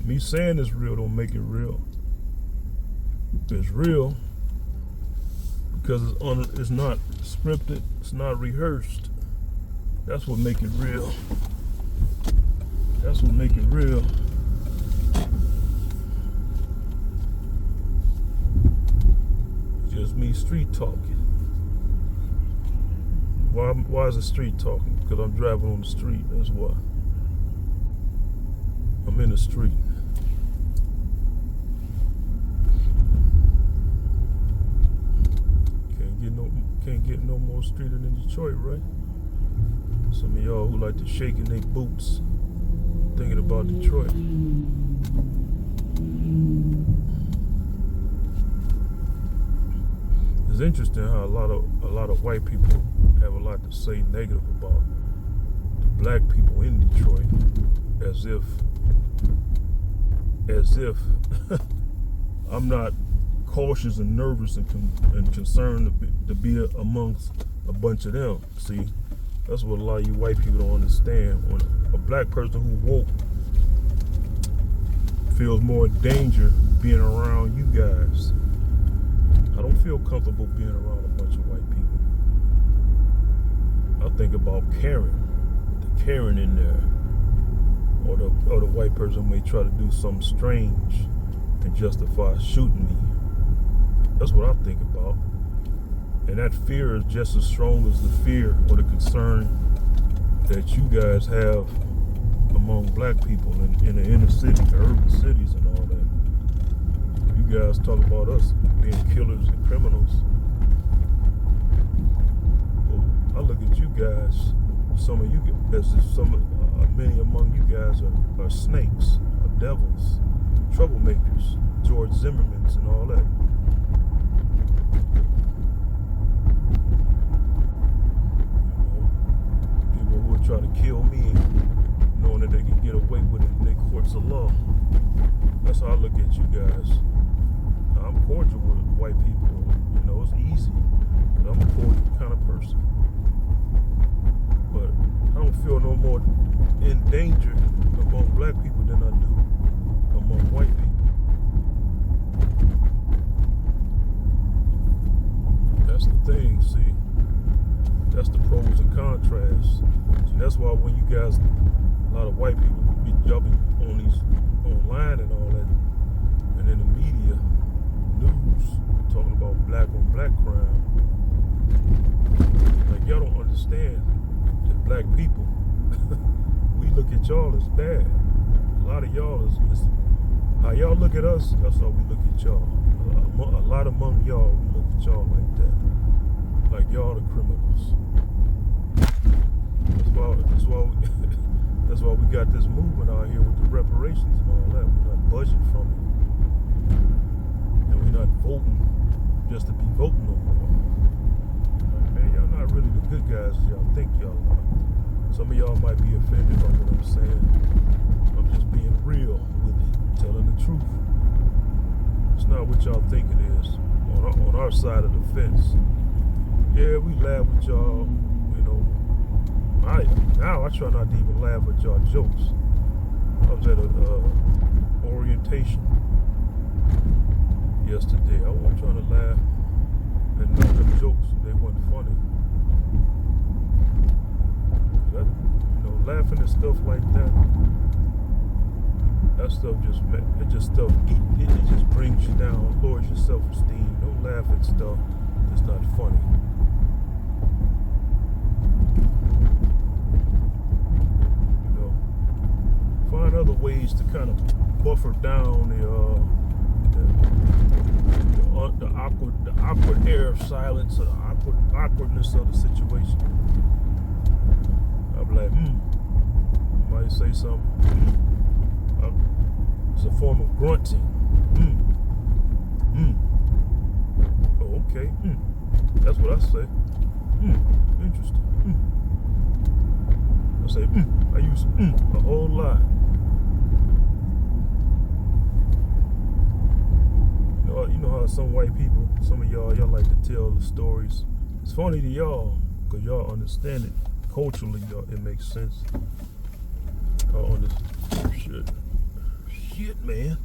Me saying it's real don't make it real. It's real because it's not scripted, it's not rehearsed. That's what make it real. That's what make it real. Just me street talking. Why is it street talking? Because I'm driving on the street, that's why. I'm in the street. Can't get no more streeter than Detroit, right? Some of y'all who like to shake in their boots, thinking about Detroit. It's interesting how a lot of white people have a lot to say negative about the black people in Detroit, as if as if I'm not cautious and nervous and concerned to be amongst a bunch of them. See, that's what a lot of you white people don't understand. When a black person who woke feels more danger being around you guys. I don't feel comfortable being around a bunch of white people. I think about Karen, the Karen in there, or the white person may try to do something strange and justify shooting me. That's what I think about. And that fear is just as strong as the fear or the concern that you guys have among black people in the inner city, the urban cities and all that. You guys talk about us being killers and criminals. Well, I look at you guys, some of you, as if many among you guys are snakes or devils, troublemakers, George Zimmermans and all that. People who would try to kill me, knowing that they can get away with it in their courts of law. That's how I look at you guys. I'm cordial with white people. You know, it's easy. But I'm a cordial kind of person. But I don't feel no more in danger among black people than I do among white people. That's the thing, see. That's the pros and contrasts. See, that's why when you guys, a lot of white people, y'all be on these online and all that, and in the media, news, talking about black on black crime. Like, y'all don't understand that black people, we look at y'all as bad. A lot of y'all is how y'all look at us, that's how we look at y'all. A lot among y'all, we look at y'all like that. Like y'all the criminals. That's why we got this movement out here with the reparations and all that. We're not budging from it. And we're not voting just to be voting no more. Man, y'all not really the good guys as y'all think y'all are. Some of y'all might be offended by what I'm saying. I'm just being real with it, telling the truth. It's not what y'all think it is. On our side of the fence, yeah, we laugh with y'all, you know. Now I try not to even laugh at y'all jokes. I was at a orientation yesterday. I wasn't trying to laugh at none of the jokes. They weren't funny. That, you know, laughing at stuff like that, that stuff just brings you down, lowers your self-esteem. Don't laugh at stuff that's not funny. You know, find other ways to kind of buffer down the awkward air of silence, or the awkwardness of the situation. I'll be like, might say something. It's a form of grunting. Oh, okay. That's what I say. Interesting. I say, I use a whole lot. You know how some white people, some of y'all like to tell the stories. It's funny to y'all, because y'all understand it. Culturally, it makes sense. Y'all understand. Shit, man.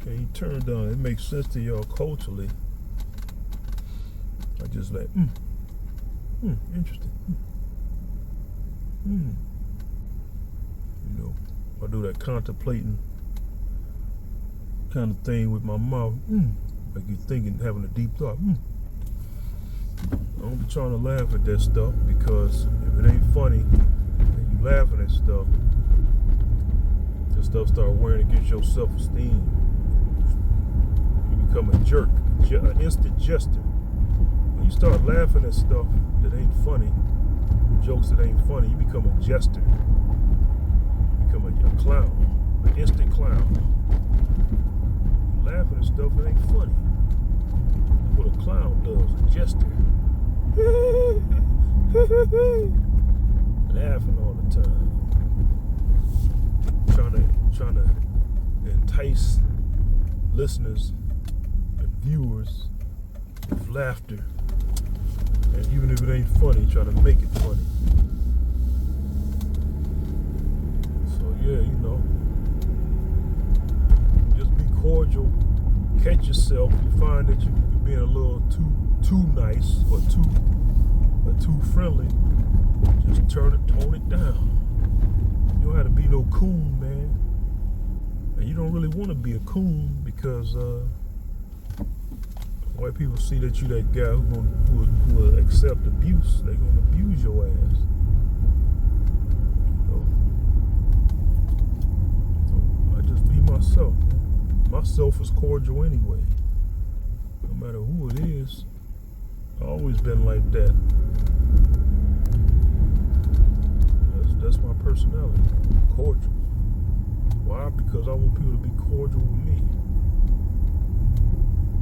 Okay, you turn down. It makes sense to y'all culturally. I just like, interesting. You know, I do that contemplating kind of thing with my mouth. Like you thinking, having a deep thought. I don't be trying to laugh at that stuff, because if it ain't funny and you laughing at stuff, that stuff start wearing against your self-esteem. You become a jerk, an instant jester. When you start laughing at stuff that ain't funny, jokes that ain't funny, you become a jester. You become a clown, an instant clown. You laughing at stuff that ain't funny. That's what a clown does, a jester. Laughing all the time. Trying to entice listeners and viewers with laughter. And even if it ain't funny, try to make it funny. So yeah, just be cordial. Catch yourself. You find that you're being a little too nice or too friendly. Just tone it down. You don't have to be no coon, man. And you don't really want to be a coon because white people see that you that guy who will accept abuse. They're gonna abuse your ass. So I just be myself. Myself is cordial anyway. No matter who it is, I've always been like that. That's my personality. Cordial. Why? Because I want people to be cordial with me.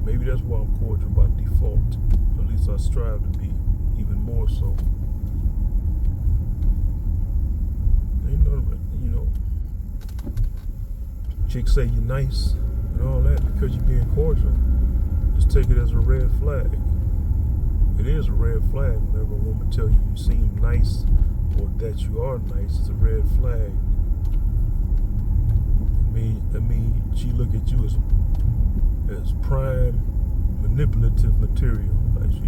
Maybe that's why I'm cordial by default. At least I strive to be, even more so. Ain't none, chicks say you're nice and all that because you're being cordial. Just take it as a red flag. It is a red flag whenever a woman tell you you seem nice or that you are nice. It's a red flag. I mean, she look at you as prime manipulative material. Like she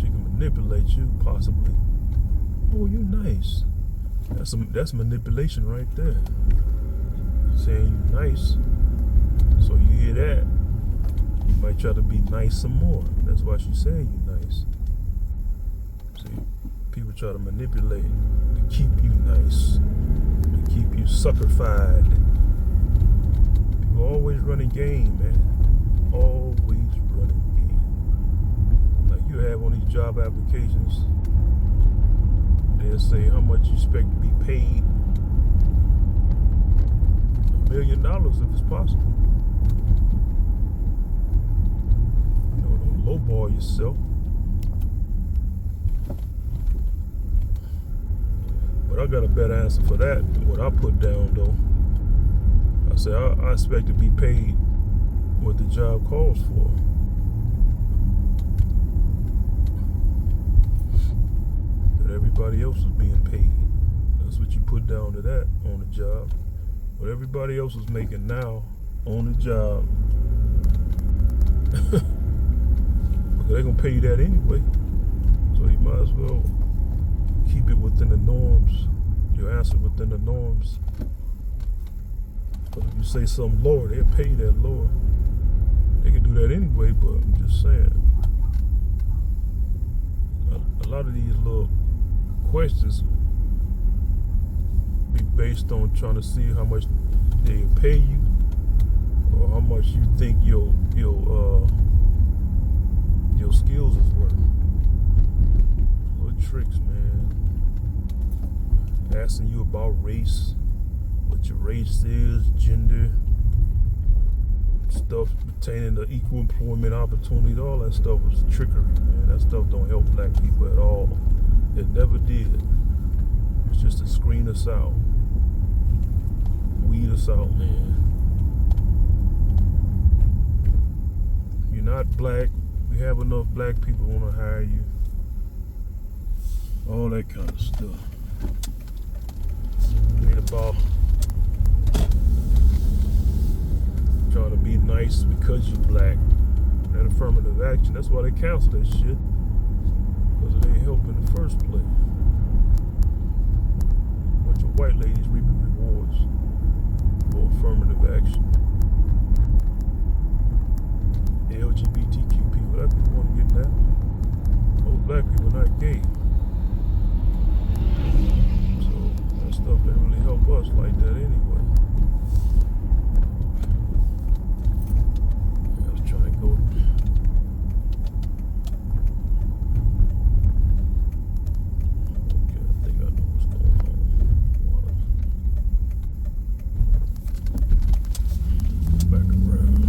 can manipulate you possibly. Oh, you're nice. That's manipulation right there. Saying you're nice. So you hear that, you might try to be nice some more. That's why she's saying you're nice. See, people try to manipulate to keep you nice, to keep you suckerfied. People always running game, man. Always running game. Like you have on these job applications, they'll say how much you expect to be paid. $1 million if it's possible. Don't lowball yourself. But I got a better answer for that. What I put down though, I say I expect to be paid what the job calls for. That everybody else is being paid. That's what you put down to that on the job. What everybody else is making now on the job. They're gonna pay you that anyway. So you might as well keep it within the norms. Your answer within the norms. But if you say something lower, they'll pay you that lower. They can do that anyway, but I'm just saying. A lot of these little questions be based on trying to see how much they'll pay you or how much you think your skills is worth. Little tricks, man. Asking you about race, what your race is, gender, stuff pertaining to equal employment opportunities, all that stuff was trickery, man. That stuff don't help black people at all. It never did. It's just to screen us out. Weed us out, man. You're not black. We have enough black people want to hire you. All that kind of stuff. It ain't about trying to be nice because you're black. That affirmative action, that's why they cancel that shit. Because it ain't helping in the first place. A bunch of white ladies reaping rewards for affirmative action. LGBTQ people, black people want to get that. Those black people are not gay. So that stuff didn't really help us like that anyway. I was trying to go. Okay, I think I know what's going on. Back around.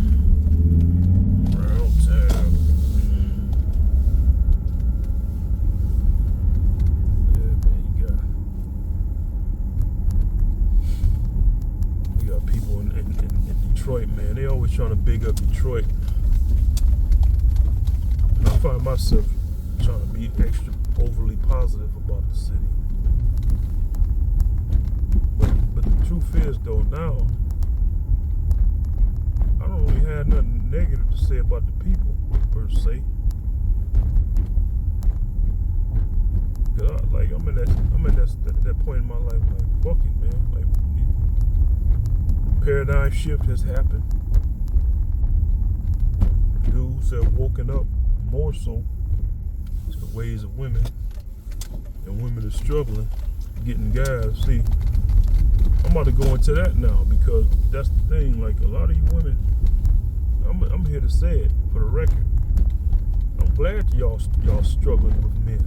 Detroit, man. They always trying to big up Detroit. And I find myself trying to be extra overly positive about the city. But the truth is, though, now I don't really have nothing negative to say about the people per se. Cause I'm in that point in my life, like, fuck it, man. Like, paradigm shift has happened. Dudes have woken up more so to the ways of women, and women are struggling getting guys. See, I'm about to go into that now because that's the thing. Like, a lot of you women, I'm here to say it for the record. I'm glad y'all struggling with men.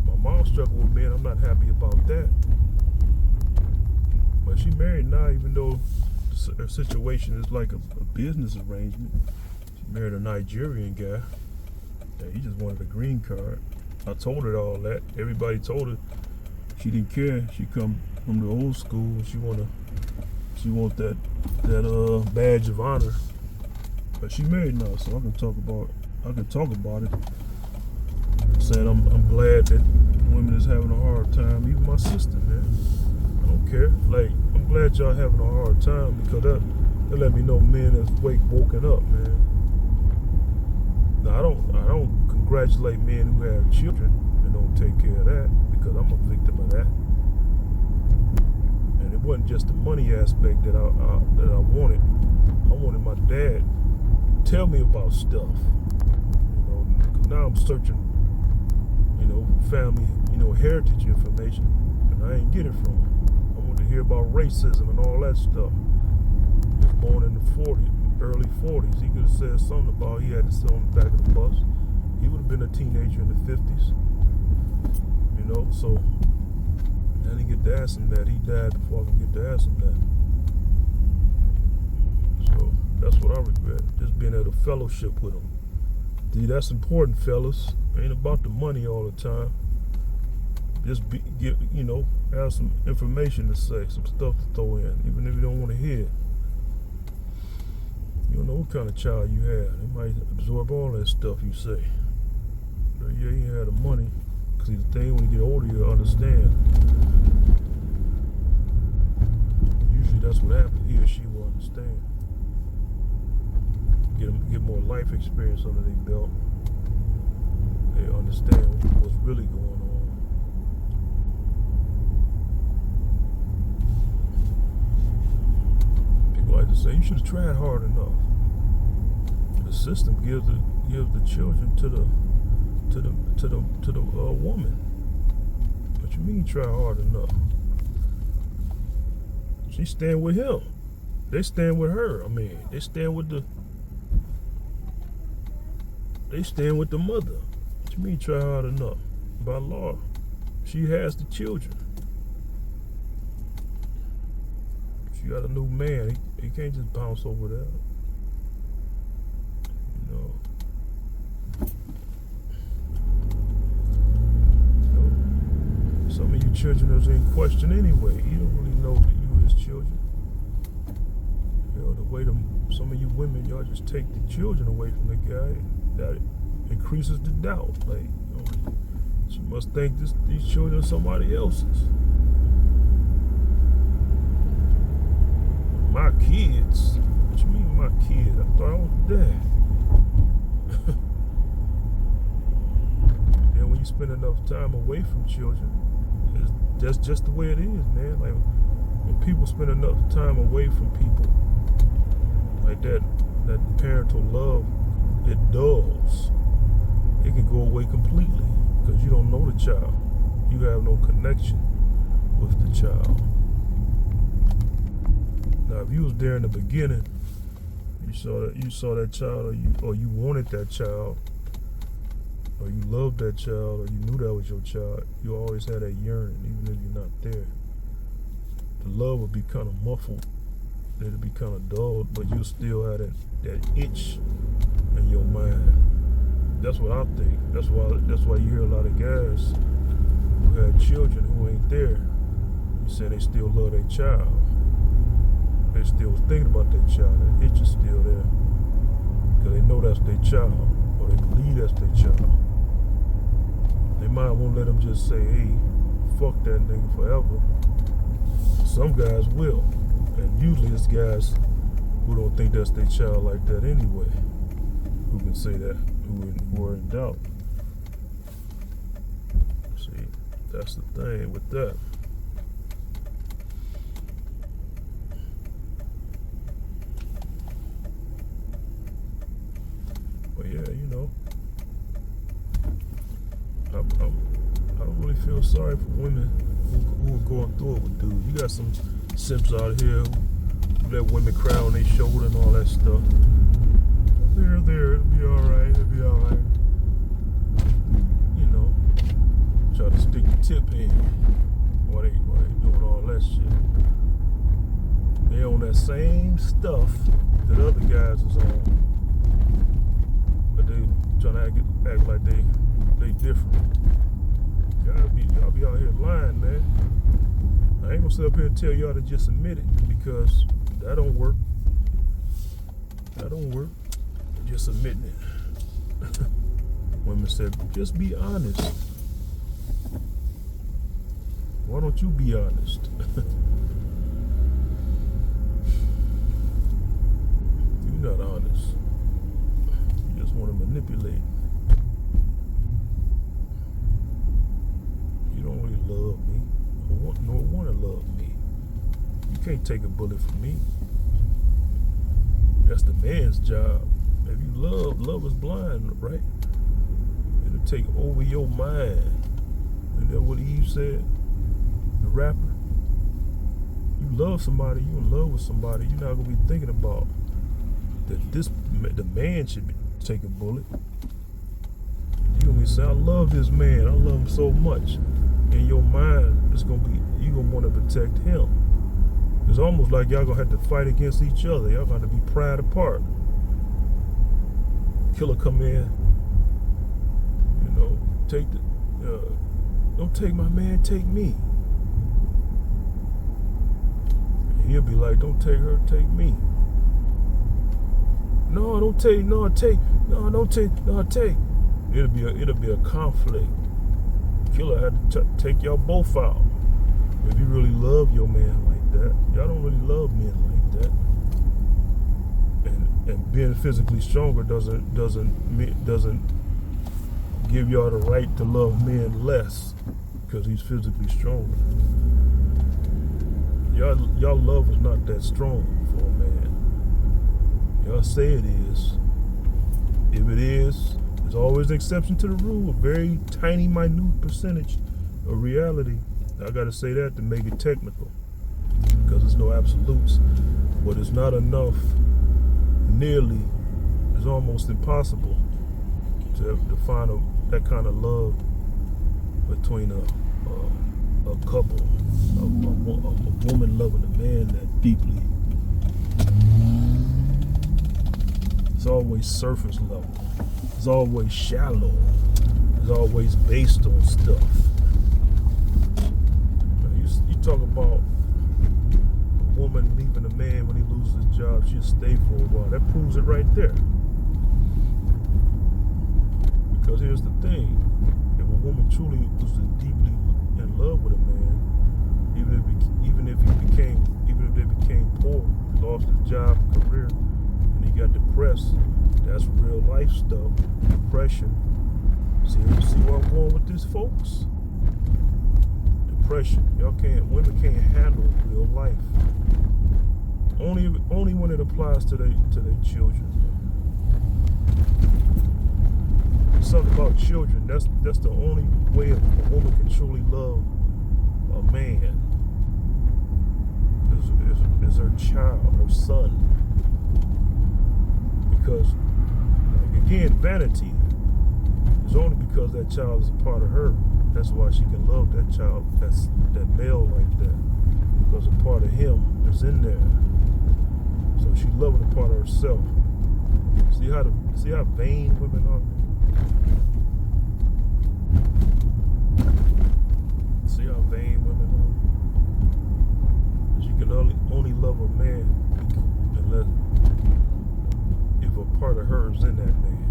My mom struggled with men. I'm not happy about that. But she married now, even though her situation is like a business arrangement. She married a Nigerian guy. And he just wanted a green card. I told her all that. Everybody told her she didn't care. She come from the old school. She want that badge of honor. But she married now, so I can talk about it. Saying I'm glad that women is having a hard time. Even my sister, man. I don't care. Like, I'm glad y'all having a hard time because that let me know men is woken up, man. Now I don't congratulate men who have children and don't take care of that because I'm a victim of that. And it wasn't just the money aspect that I wanted. I wanted my dad to tell me about stuff. You know, now I'm searching, family, heritage information, and I ain't get it from him. I want to hear about racism and all that stuff. He was born in the early 40s. He could have said something about he had to sit on the back of the bus. He would have been a teenager in the 50s. So I didn't get to ask him that. He died before I could get to ask him that. So that's what I regret. Just being able to fellowship with him. See, that's important, fellas. It ain't about the money all the time. Just have some information to say, some stuff to throw in, even if you don't want to hear it. You don't know what kind of child you have. They might absorb all that stuff you say. But yeah, you had the money. Because the thing, when you get older, you'll understand. Usually that's what happens. He or she will understand. Get more life experience under their belt. They understand what's really going on. People like to say, you should have tried hard enough. The system gives the children to the woman. What you mean try hard enough? She stand with him. They stand with her. I mean, they stand with the mother. What you mean try hard enough? By law, she has the children. She got a new man. He can't just bounce over that. Some of you children is in question anyway. You don't really know that you his children. The way some of you women, y'all just take the children away from the guy. That increases the doubt. Like, she must think these children are somebody else's. My kids? What you mean my kid? I thought I was dead. Then when you spend enough time away from children, that's just the way it is, man. Like, when people spend enough time away from people, like that parental love, it dulls. It can go away completely because you don't know the child. You have no connection with the child. Now, if you was there in the beginning, you saw that child, or you wanted that child, or you loved that child, or you knew that was your child, you always had that yearning, even if you're not there. The love would be kind of muffled. It'd be kind of dulled, but you still had that itch in your mind. That's what I think. That's why you hear a lot of guys who have children who ain't there. You say they still love their child. they still thinking about their child. That itch is still there. Because they know that's their child. Or they believe that's their child. They might won't let them just say, hey, fuck that nigga forever. Some guys will. And usually it's guys who don't think that's their child like that anyway. Who can say that, who are in doubt. See, that's the thing with that. But yeah, you know, I don't really feel sorry for women who are going through it with dudes. You got some simps out here who let women cry on their shoulder and all that stuff. There, it'll be alright, You know, try to stick the tip in while they doing all that shit. They on that same stuff that other guys is on, but they trying to act like they different. Y'all be out here lying, man. I ain't gonna sit up here and tell y'all to just admit it, because that don't work. Just admitting it. Women said, just be honest. Why don't you be honest? You're not honest. You just want to manipulate. You don't really love me, nor want to love me. You can't take a bullet from me. That's the man's job. If you love is blind, right? It'll take over your mind. Isn't that what Eve said? The rapper. You love somebody, you in love with somebody, you're not gonna be thinking about that the man should take a bullet. You're gonna be saying, I love this man, I love him so much. In your mind, it's gonna be, you're gonna want to protect him. It's almost like y'all gonna have to fight against each other. Y'all gonna be pried apart. Killer come in, you know, don't take my man, take me. And he'll be like, don't take her, take me. No, don't take, no, take, no, don't take, no, take. It'll be a conflict. Killer had to take y'all both out. If you really love your man like that, y'all don't really love men like that. And being physically stronger doesn't give y'all the right to love men less because he's physically stronger. Y'all love is not that strong for a man. Y'all say it is. If it is, there's always an exception to the rule. A very tiny, minute percentage of reality. I gotta say that to make it technical, because there's no absolutes, but it's not enough. Nearly, it's almost impossible to find that kind of love between a couple, a woman loving a man that deeply. It's always surface level. It's always shallow. It's always based on stuff. You talk about a woman leaving a man when he loses his job, she'll stay for a while. That proves it right there. Because here's the thing. If a woman truly was deeply in love with a man, even if they became poor, lost his job, career, and he got depressed, that's real life stuff. Depression. See where I'm going with this, folks? Depression. Women can't handle real life. Only when it applies to their children. Something about children. That's the only way a woman can truly love a man. Is her child, her son. Because, like, again, vanity is only because that child is a part of her. That's why she can love that child, that male like that, because a part of him is in there. So she loving a part of herself. See how vain women are. See how vain women are. She can only love a man unless if a part of her is in that man.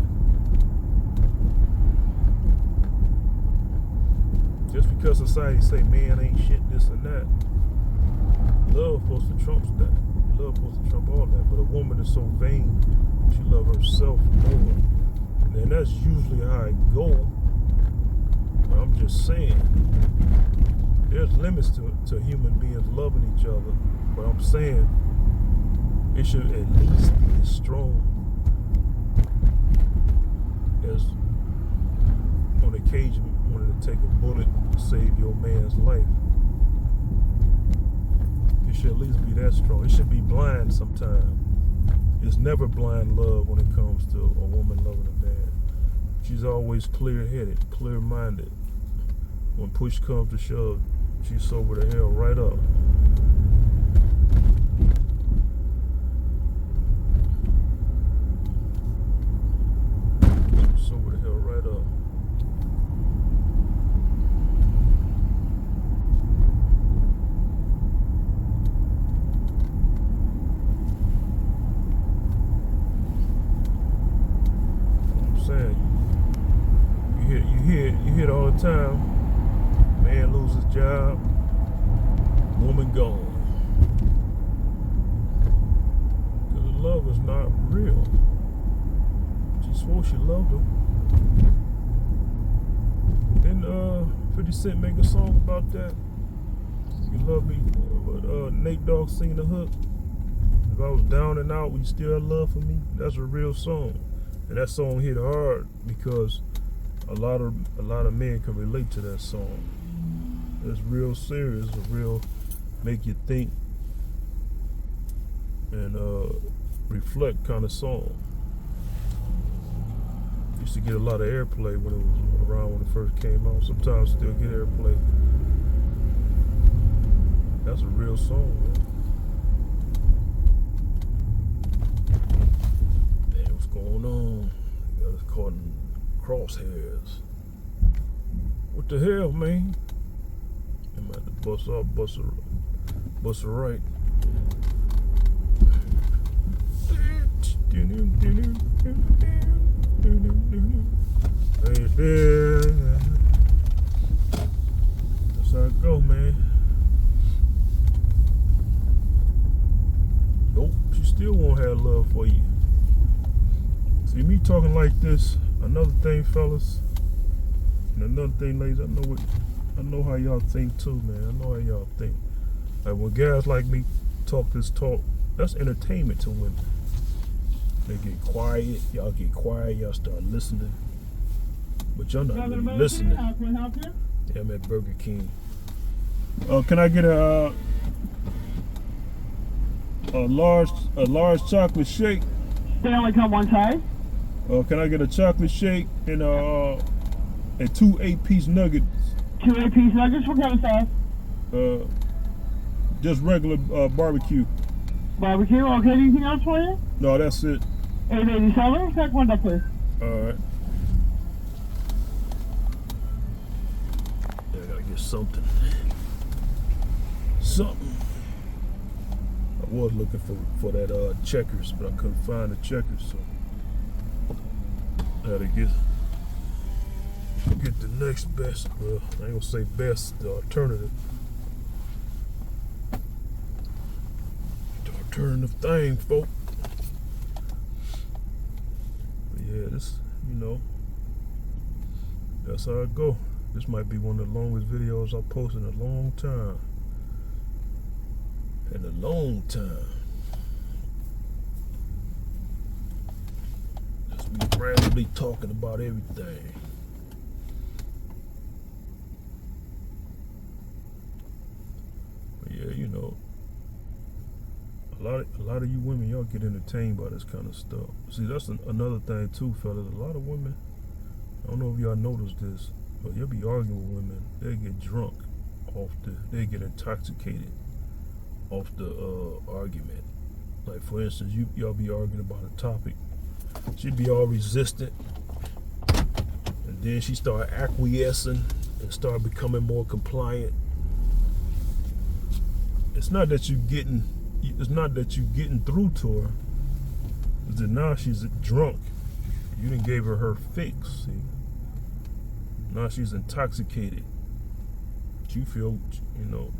Just because society say man ain't shit, this and that, love supposed to trump that. Love supposed to trump all that. But a woman is so vain, she love herself more. And that's usually how it go. But I'm just saying, there's limits to human beings loving each other. But I'm saying it should at least be as strong as on occasion wanting to take a bullet to save your man's life. It should at least be that strong. It should be blind sometimes. It's never blind love when it comes to a woman loving a man. She's always clear-headed, clear-minded. When push comes to shove, she's sober the hell right up. She's sober the hell right up. You hear it all the time. Man loses job, woman gone. Because the love is not real. She swore she loved him. Didn't 50 Cent make a song about that? You love me. Nate Dogg singing the hook. If I was down and out, would you still have love for me? That's a real song. And that song hit hard because a lot of men can relate to that song. It's real serious, a real make you think and reflect kind of song. Used to get a lot of airplay when it was around when it first came out. Sometimes still get airplay. That's a real song, man. Damn, what's going on? You got us caught in crosshairs. What the hell, man? I'm about to bust off, bust a right. That's how it go, man. Nope, she still won't have love for you. See, me talking like this, another thing, fellas, and another thing, ladies, I know how y'all think too, man. I know how y'all think. Like when guys like me talk this talk, that's entertainment to women. They get quiet, y'all get quiet, y'all start listening. But y'all not really listening. Yeah, I'm at Burger King. Can I get a large chocolate shake? They only come one size. Can I get a chocolate shake and 2 8-piece nuggets? 2 8-piece nuggets. What kind of sauce? Just regular barbecue. Barbecue. Okay. Anything else for you? No, that's it. $8.87. Take one up, please. All right. Yeah, I gotta get something. I was looking for that Checkers, but I couldn't find the Checkers, so I had to get the next best. Well, I ain't gonna say best, the alternative. The alternative thing, folk. But yeah, this, that's how it go. This might be one of the longest videos I've posted in a long time. In a long time. Just be randomly talking about everything. But yeah, a lot of you women, y'all get entertained by this kind of stuff. See, that's another thing too, fellas. A lot of women, I don't know if y'all noticed this, but you'll be arguing with women, they get drunk they get intoxicated off the argument. Like for instance, y'all be arguing about a topic. She'd be all resistant, and then she start acquiescing and start becoming more compliant. It's not that you're getting it's not that you getting through to her. It's that now she's drunk. You didn't gave her fix. See, now she's intoxicated. You feel,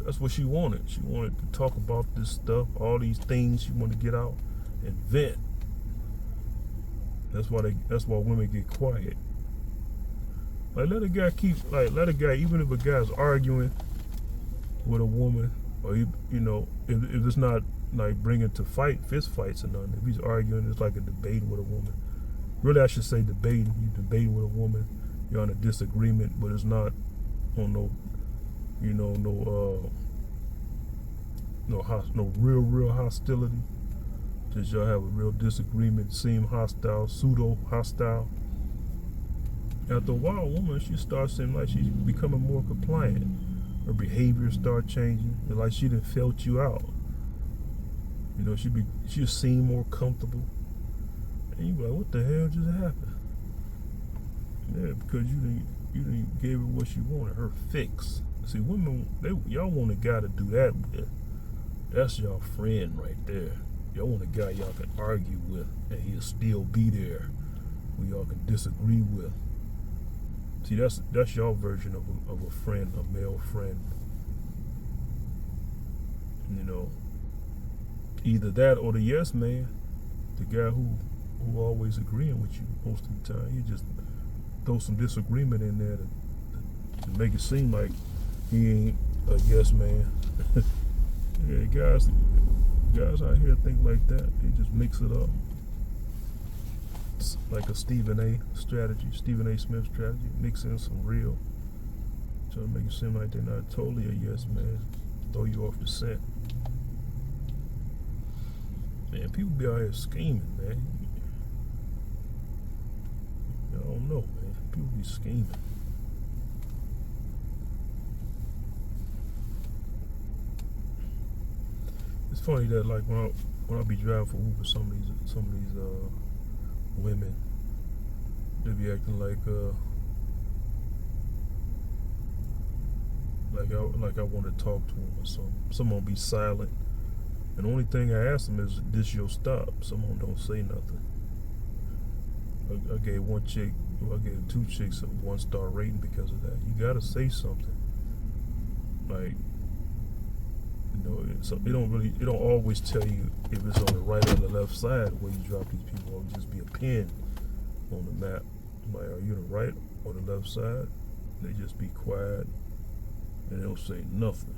that's what she wanted. She wanted to talk about this stuff, all these things she wanted to get out and vent. That's why women get quiet. Like let a guy, even if a guy's arguing with a woman, or if it's not like bringing to fist fights or nothing. If he's arguing, it's like a debate with a woman. Really, I should say debating. You debating with a woman, you're on a disagreement, but it's not on no real hostility. Just y'all have a real disagreement, seem hostile, pseudo hostile. After a while, a woman, she starts seeming like she's becoming more compliant. Her behavior start changing. It's like she done felt you out. She'll seem more comfortable. And you be like, what the hell just happened? Yeah, because you didn't give her what she wanted, her fix. See, women, y'all want a guy to do that with. That's y'all friend right there. Y'all want a guy y'all can argue with, and he'll still be there, who y'all can disagree with. See, that's y'all version of a friend, a male friend. Either that or the yes man, the guy who always agreeing with you most of the time. You just throw some disagreement in there to make it seem like he ain't a yes man. Yeah, guys out here think like that. They just mix it up. It's like a Stephen A. Smith strategy. Mix in some real. Try to make it seem like they're not totally a yes man. Throw you off the scent. Man, people be out here scheming, man. I don't know, man. People be scheming. It's funny that like when I be driving for Uber, some of these women, they be acting like I want to talk to them or something. Some will be silent, and the only thing I ask them is, "This your stop?" Some of them don't say nothing. I gave two chicks a 1-star rating because of that. You gotta say something. Like, it don't always tell you if it's on the right or the left side where you drop these people. It'll just be a pin on the map. Like, are you on the right or the left side? They just be quiet and they don't say nothing.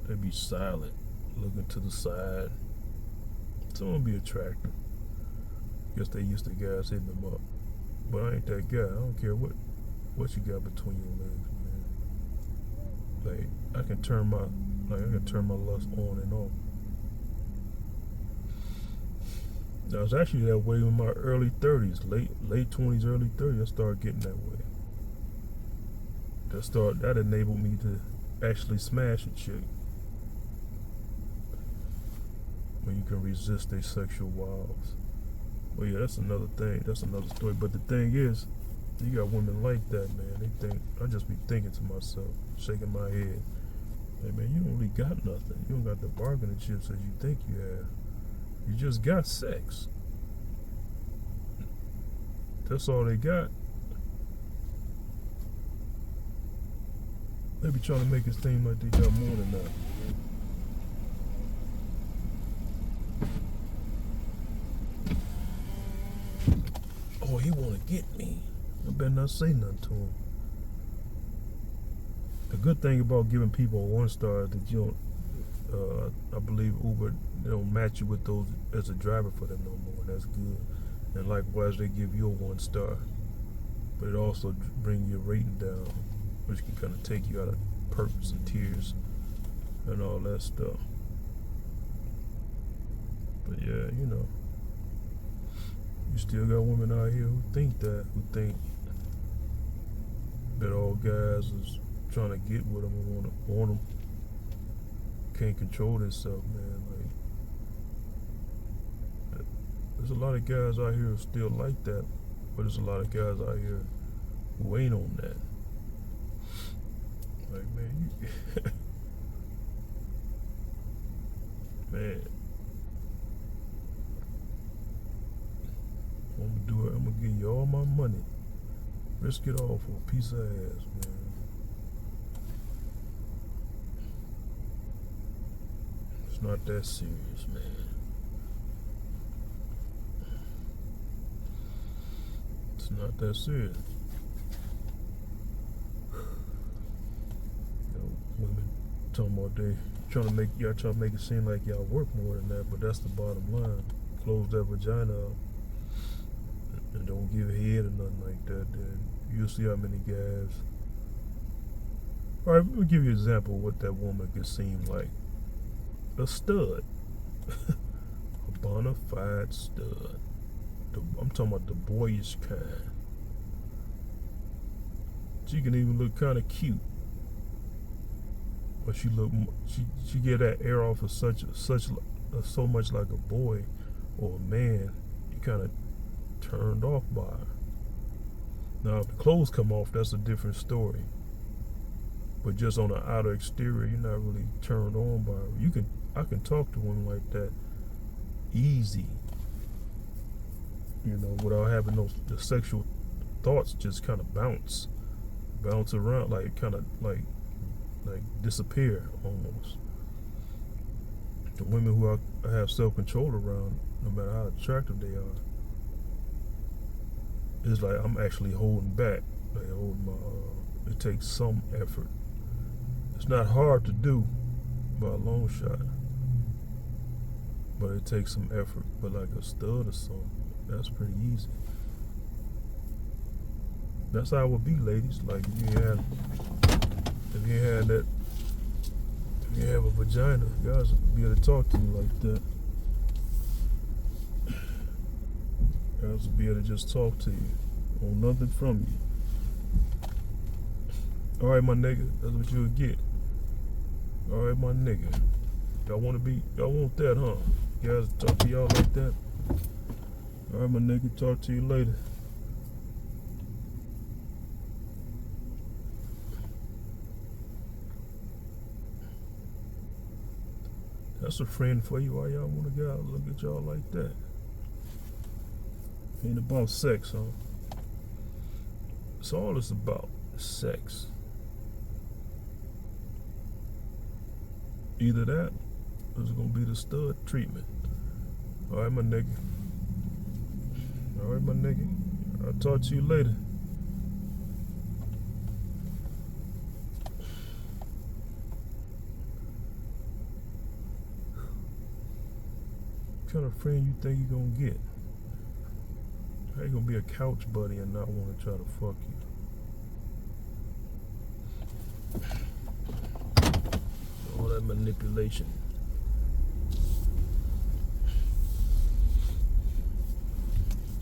They be silent, looking to the side. Some of them be attractive. Guess they used to guys hitting them up. But I ain't that guy. I don't care what you got between your legs, man. Like, I can turn my lust on and off. I was actually that way in my early 30s, late 20s, early 30s. I started getting that way. That enabled me to actually smash a chick. When you can resist their sexual wiles. Well, yeah, that's another thing. That's another story. But the thing is, you got women like that, man. They think, I just be thinking to myself, shaking my head. Hey, man, you don't really got nothing. You don't got the bargaining chips as you think you have. You just got sex. That's all they got. They be trying to make it seem like they got more than that. Oh, he wanna get me. I better not say nothing to him. The good thing about giving people a 1-star is that you don't, I believe Uber, they don't match you with those as a driver for them no more. That's good. And likewise, they give you a 1-star, but it also brings your rating down, which can kind of take you out of purpose and tears and all that stuff. But yeah, you still got women out here who think that all guys is trying to get with them and want them. Can't control themselves, man. Like, there's a lot of guys out here who still like that, but there's a lot of guys out here who ain't on that. Like, man, Man. I'm gonna do it. I'm gonna give you all my money. Risk it all for a piece of ass, man. It's not that serious, man. It's not that serious. You know, women talking about y'all trying to make it seem like y'all work more than that, but that's the bottom line. Close that vagina up and don't give head or nothing like that, then you'll see how many guys. Alright, let me give you an example of what that woman could seem like. A stud. A bona fide stud. I'm talking about the boyish kind. She can even look kind of cute. But she get that air off of so much like a boy or a man. You kind of turned off by her. Now, if the clothes come off, that's a different story. But just on the outer exterior, you're not really turned on by her. I can talk to women like that easy, you know, without having the sexual thoughts just kind of bounce around, like kind of like disappear almost. The women who I have self-control around, no matter how attractive they are, it's like I'm actually holding back. Like holding my. It takes some effort. It's not hard to do by a long shot, but it takes some effort. But like a stud or something, that's pretty easy. That's how it would be, ladies. Like if you have a vagina, guys would be able to talk to you like that. Guys would be able to just talk to you. Want nothing from you. Alright, my nigga, that's what you'll get. Alright, my nigga. Y'all want that, huh? Guys talk to y'all like that? Alright, my nigga, talk to you later. That's a friend for you. Why y'all want to go out and look at y'all like that? Ain't about sex, huh? It's all it's about. Sex. Either that or it's gonna be the stud treatment. Alright, my nigga. Alright, my nigga. I'll talk to you later. What kind of friend you think you're gonna get? How you gonna be a couch buddy and not want to try to fuck you? All that manipulation.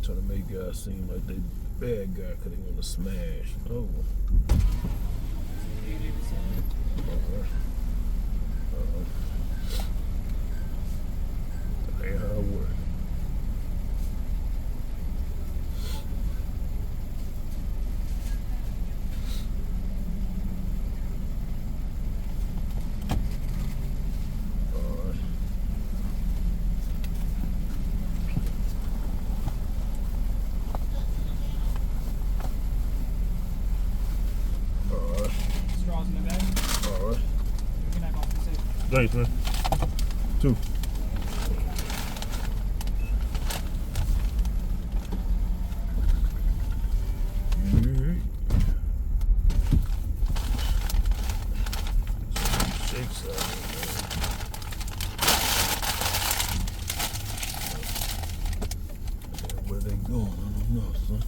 Trying to make guys seem like they bad guy because they want to smash. Oh. That ain't how it works. Thanks, man. 2. Shakes out. Where they going? I don't know, son.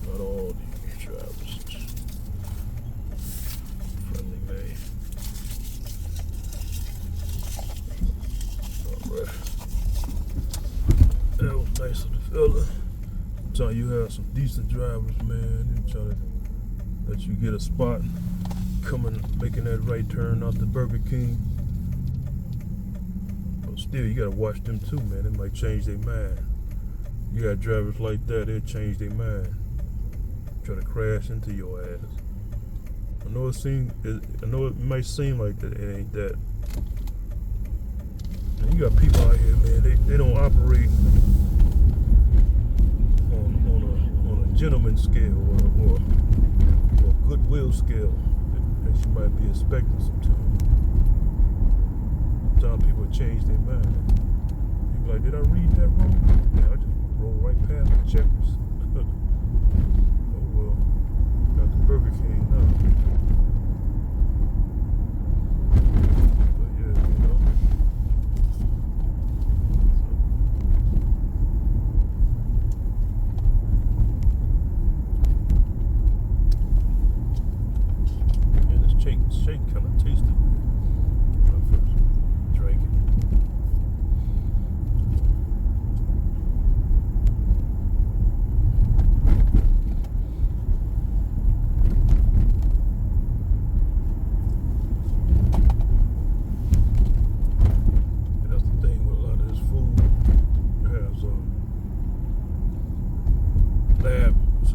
Not all these drivers. That was nice of the fella. I'm telling you, have some decent drivers, man. They're trying to let you get a spot, making that right turn out the Burger King. But still, you gotta watch them too, man. They might change their mind. You got drivers like that, they'll change their mind. Try to crash into your ass. I know it might seem like that. It ain't that. And you got people out here, man. They don't operate on a gentleman scale or goodwill scale that you might be expecting sometimes. Sometimes people change their mind. You be like, did I read that wrong? Yeah, I just rolled right past the checkers. Oh well, got the Burger King now. But yeah, you know. Yeah, this shake kind of tasted weird when I first drank it.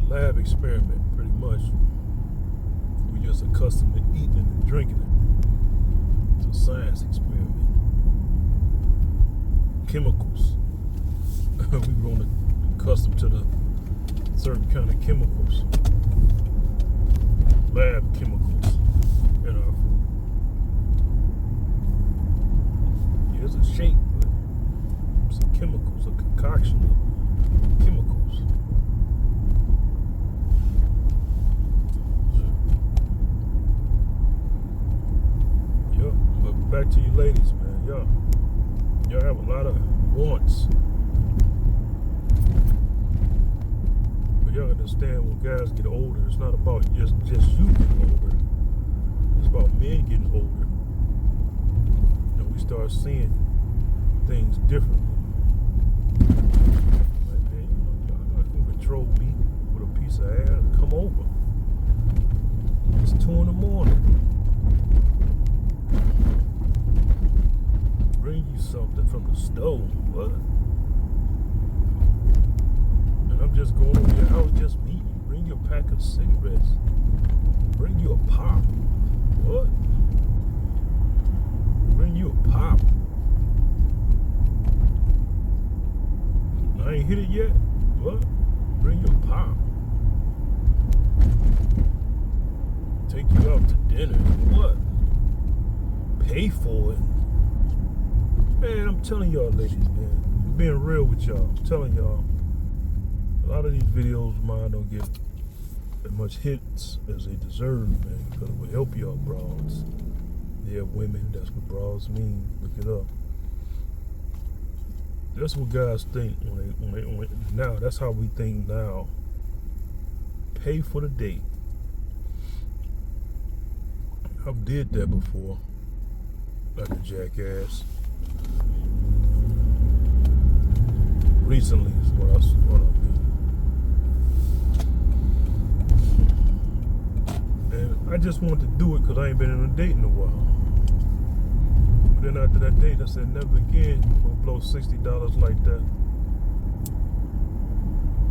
Lab experiment, pretty much. We're just accustomed to eating and drinking it. It's a science experiment. Chemicals. We were only accustomed to the certain kind of chemicals. Lab chemicals in our food. Yeah, it's a shake, but some chemicals, a concoction of chemicals. Back to you ladies, man. Y'all have a lot of wants. But y'all understand when guys get older, it's not about just you getting older. It's about men getting older. And we start seeing things differently. Like, man, y'all not gonna control me with a piece of ass. Come over. It's 2 in the morning. Bring you something from the stove. What? And I'm just going over your house, just meeting you. Bring you a pack of cigarettes. Bring you a pop. What? Bring you a pop. I ain't hit it yet. What? Bring you a pop. Take you out to dinner. What? Pay for it. Man, I'm telling y'all ladies, man, I'm being real with y'all. I'm telling y'all, a lot of these videos of mine don't get as much hits as they deserve, man, because it will help y'all broads. Yeah, women, that's what broads mean. Look it up. That's what guys think when they now, that's how we think now. Pay for the date. I've did that before, like a jackass. Recently is what I mean. And I just wanted to do it because I ain't been in a date in a while. But then after that date, I said, never again. I'm gonna blow $60 like that.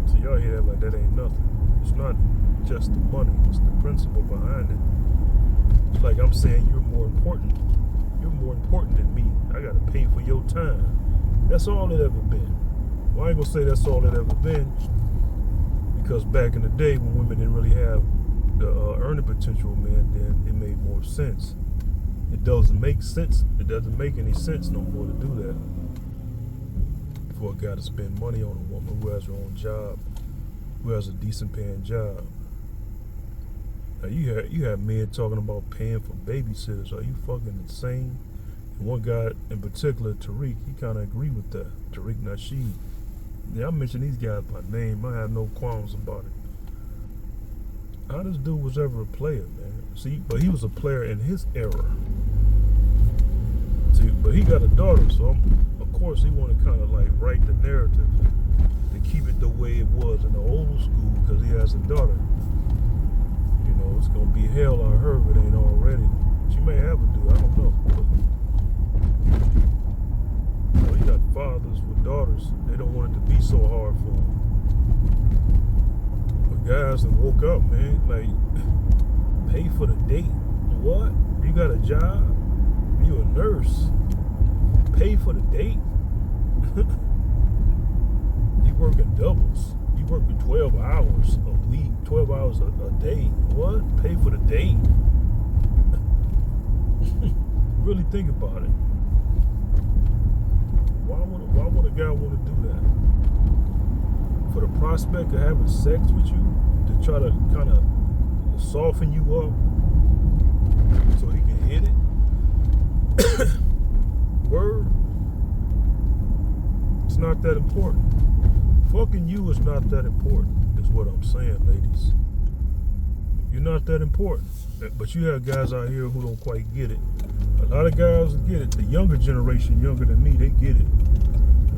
So y'all hear that like that ain't nothing. It's not just the money, it's the principle behind it. It's like I'm saying you're more important. You're more important than me. I gotta pay for your time. That's all it ever been. Well, I ain't gonna say that's all it ever been, because back in the day when women didn't really have the earning potential, man, then it made more sense. It doesn't make sense. It doesn't make any sense no more to do that. For a guy to spend money on a woman who has her own job, who has a decent paying job. Now you have men talking about paying for babysitters. Are you fucking insane? And one guy in particular, Tariq, he kind of agreed with that. Tariq Nasheed. Yeah, I mention these guys by name. I have no qualms about it. How this dude was ever a player, man. See, but he was a player in his era. See, but he got a daughter, so of course he want to kind of like write the narrative to keep it the way it was in the old school because he has a daughter. You know, it's gonna be hell on her if it ain't already. She may have a dude, I don't know. But you got fathers with daughters, they don't want it to be so hard for them. But guys that woke up, man, like Pay for the date. What? You got a job? You a nurse? Pay for the date? You working doubles. You working 12 hours a week, 12 hours a day. What? Pay for the date? Really think about it. Why would a guy want to do that? For the prospect of having sex with you, to try to kind of soften you up so he can hit it? Word? It's not that important. Fucking you is not that important, is what I'm saying, ladies. You're not that important. But you have guys out here who don't quite get it. A lot of guys get it. The younger generation, younger than me, they get it.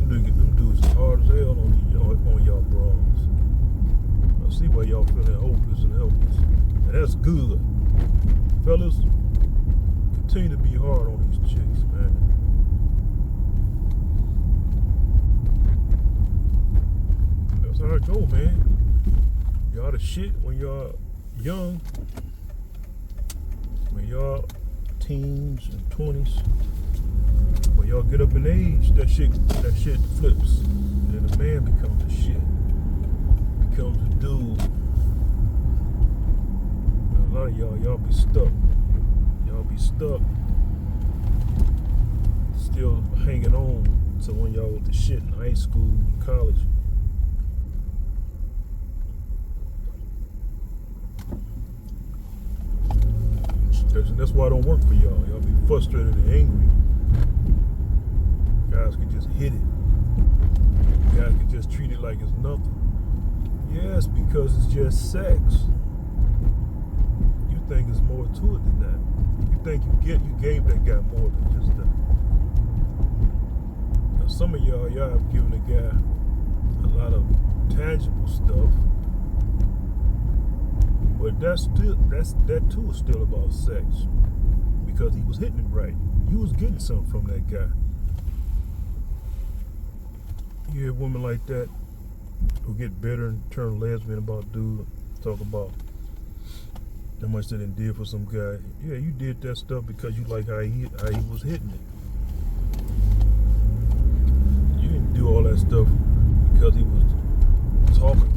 Them dudes is hard as hell on y'all bras. I see why y'all feeling hopeless and helpless. And that's good. Fellas, continue to be hard on these chicks, man. That's how it go, man. Y'all the shit when y'all young. When y'all teens and 20s. When y'all get up in age, that shit flips. And then a man becomes a shit. Becomes a dude. And a lot of y'all be stuck. Y'all be stuck. Still hanging on to when y'all was the shit in high school and college. And that's why it don't work for y'all. Y'all be frustrated and angry. Guys can just hit it. Guys can just treat it like it's nothing. Yes, because it's just sex. You think it's more to it than that. You think you gave that guy more than just that. Now some of y'all have given a guy a lot of tangible stuff. But that too is still about sex. Because he was hitting it right. You was getting something from that guy. You hear women like that who get bitter and turn lesbian about dude, talk about how much they done did for some guy. Yeah, you did that stuff because you like how he was hitting it. You didn't do all that stuff because he was talking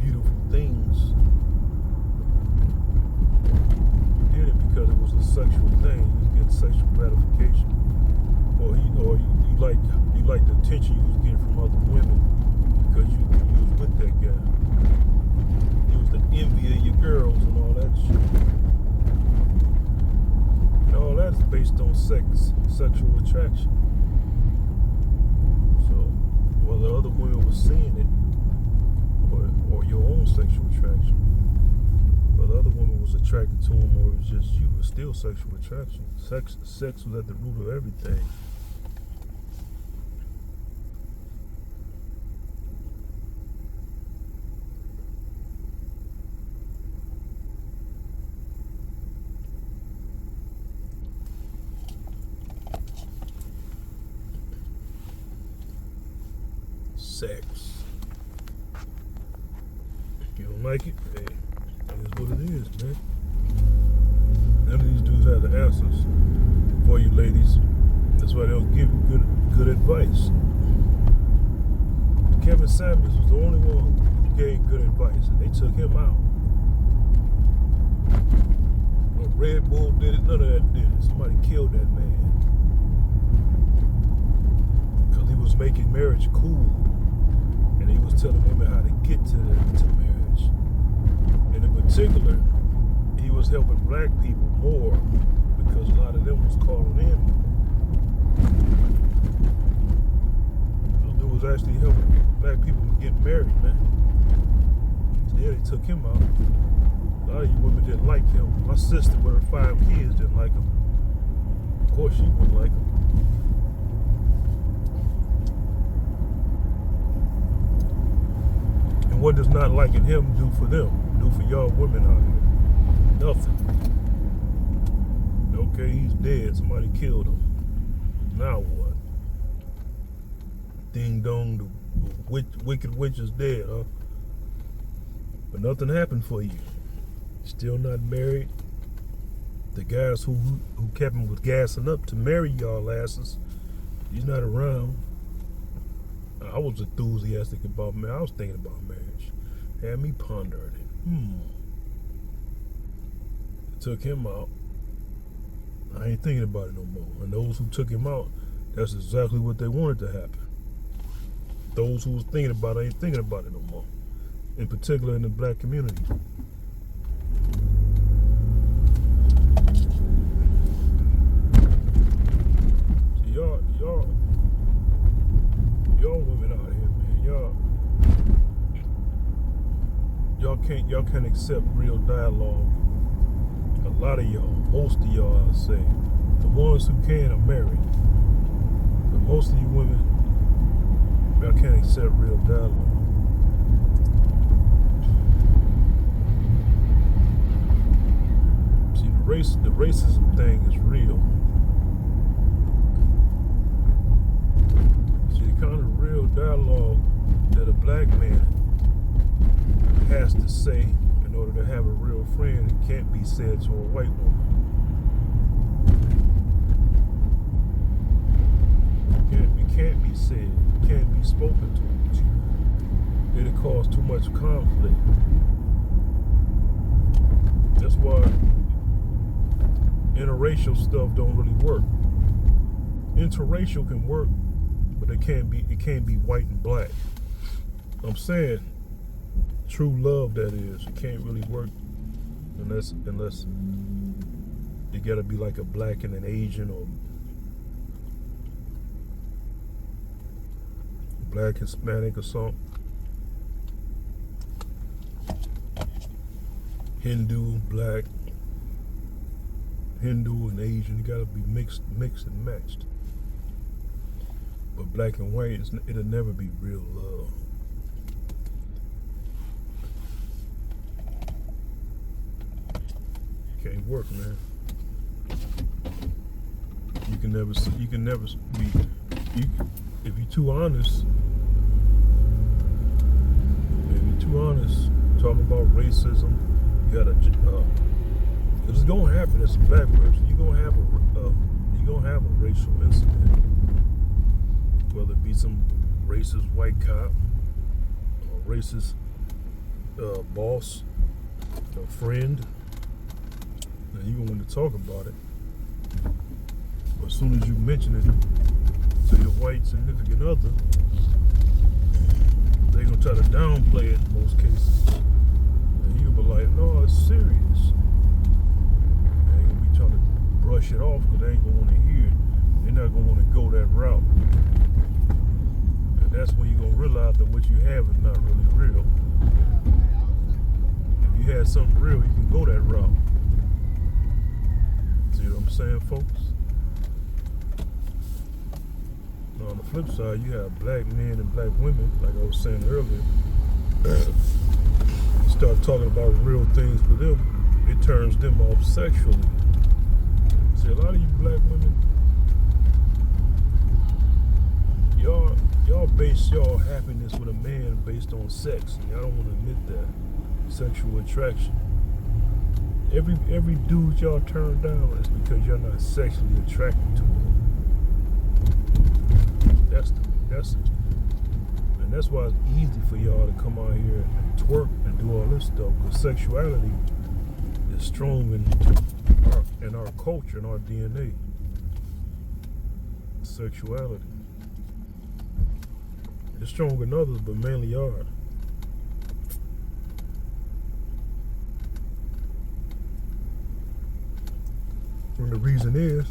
beautiful things. You did it because it was a sexual thing. You was getting sexual gratification, or you liked the attention you was getting from other women because you was with that guy. You was the envy of your girls and all that shit. And all that's based on sexual attraction. So whether other women were seeing it or your own sexual attraction, whether other women was attracted to him or it was just you, was still sexual attraction. Sex was at the root of everything. Sex. You don't like it? Hey, that's what it is, man. None of these dudes have the answers for you, ladies. That's why they don't give you good advice. Kevin Samuels was the only one who gave good advice, and they took him out. When Red Bull did it, none of that did it. Somebody killed that man because he was making marriage cool. And he was telling women how to get to marriage. And in particular, he was helping black people more because a lot of them was calling in. This dude was actually helping black people get married, man. So yeah, they took him out. A lot of you women didn't like him. My sister with her 5 kids didn't like him. Of course she wouldn't like him. What does not liking him do for them? Do for y'all women out here? Nothing. Okay, he's dead. Somebody killed him. Now what? Ding dong, the wicked witch is dead, huh? But nothing happened for you. Still not married. The guys who kept him with gassing up to marry y'all asses, he's not around. I was enthusiastic about marriage. I was thinking about marriage. Had me pondering it. Took him out. I ain't thinking about it no more. And those who took him out, that's exactly what they wanted to happen. Those who was thinking about it ain't thinking about it no more. In particular in the black community. Y'all women out here, man. Y'all can't accept real dialogue. A lot of y'all, most of y'all, I say, the ones who can are married. But most of you women, y'all can't accept real dialogue. See, the racism thing is real. See, the kind of real dialogue that a black man has to say in order to have a real friend, it can't be said to a white woman. It can't be said. It can't be spoken to. It'll cause too much conflict. That's why interracial stuff don't really work. Interracial can work, but it can't be white and black. I'm saying true love, that is, it can't really work unless it gotta be like a black and an Asian, or black Hispanic or something. Hindu, black, Hindu and Asian, it gotta be mixed and matched. But black and white, it'll never be real love. Can't work, man. You can never be. If you're too honest, talking about racism, you gotta. Cause it's gonna happen as a black person. You're gonna have a racial incident, whether it be some racist white cop, or racist boss, a friend. And you gonna want to talk about it. But as soon as you mention it to your white significant other, they gonna try to downplay it in most cases. And you'll be like, no, it's serious. They gonna be trying to brush it off because they ain't gonna want to hear it. They're not gonna want to go that route. And that's when you're gonna realize that what you have is not really real. If you had something real, you can go that route. See what I'm saying, folks? Now, on the flip side, you have black men and black women, like I was saying earlier. You start talking about real things with them, it turns them off sexually. See, a lot of you black women, y'all base y'all happiness with a man based on sex, and y'all don't want to admit that. Sexual attraction. Every dude y'all turn down is because you're not sexually attracted to him. That's why it's easy for y'all to come out here and twerk and do all this stuff, because sexuality is strong in our culture, in our DNA. Sexuality. It's strong in others, but mainly ours. And the reason is,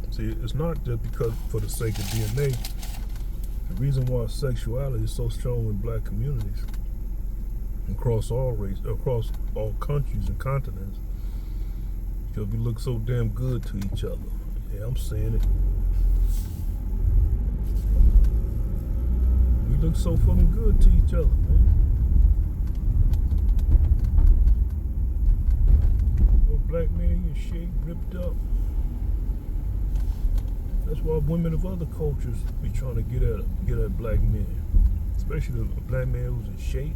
see, it's not just because for the sake of DNA. The reason why sexuality is so strong in black communities, across all races, across all countries and continents, because we look so damn good to each other. Yeah, I'm saying it. We look so fucking good to each other, man. Black man in shape, ripped up. That's why women of other cultures be trying to get at black men, especially a black man who's in shape.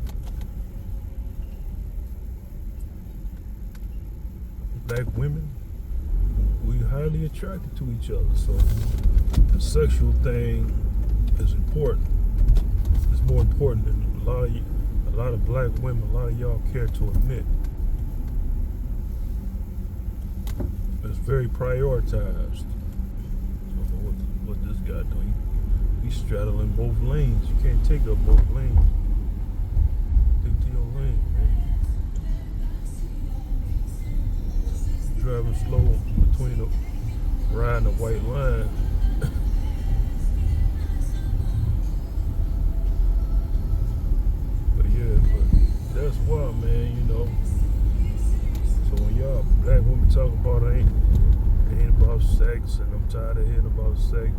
black women, we highly attracted to each other. So the sexual thing is important. It's more important than a lot of black women, a lot of y'all care to admit. It's very prioritized. So what this guy doing? He's straddling both lanes. You can't take up both lanes. Stick to your lane, man. Driving slow between the riding the white line. But that's why, man, you know. So when y'all black women talk about it ain't about sex, and I'm tired of hearing about sex,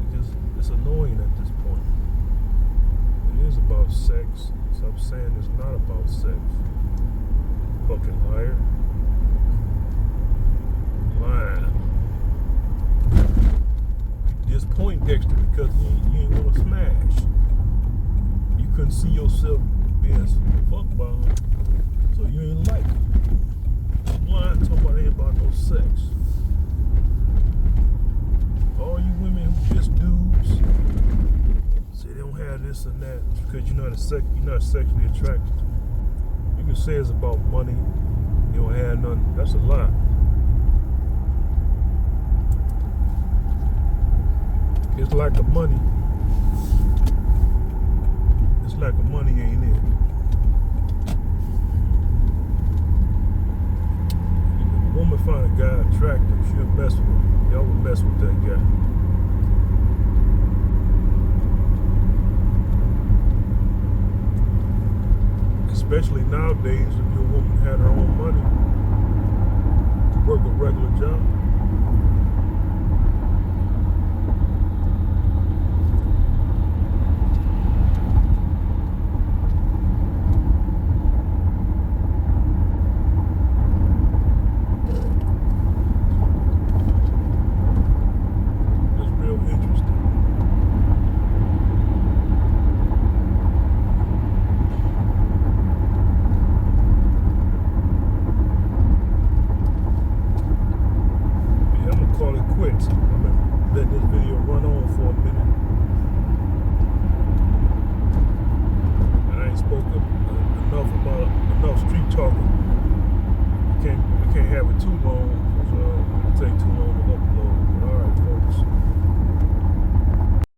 it's annoying at this point. It is about sex. Stop saying it's not about sex. Fucking liar. Lying. Disappoint Dexter because you ain't want to smash. You couldn't see yourself being fucked by him, so you ain't like it. Lying, talking about ain't about no sex. All you women who just dudes say they don't have this and that because you're not sexually attracted. You can say it's about money, you don't have nothing. That's a lie. It's like the money. It's like the money ain't it. If a woman find a guy attractive, she'll mess with him. Y'all would mess with that guy. Especially nowadays, if your woman had her own money, work a regular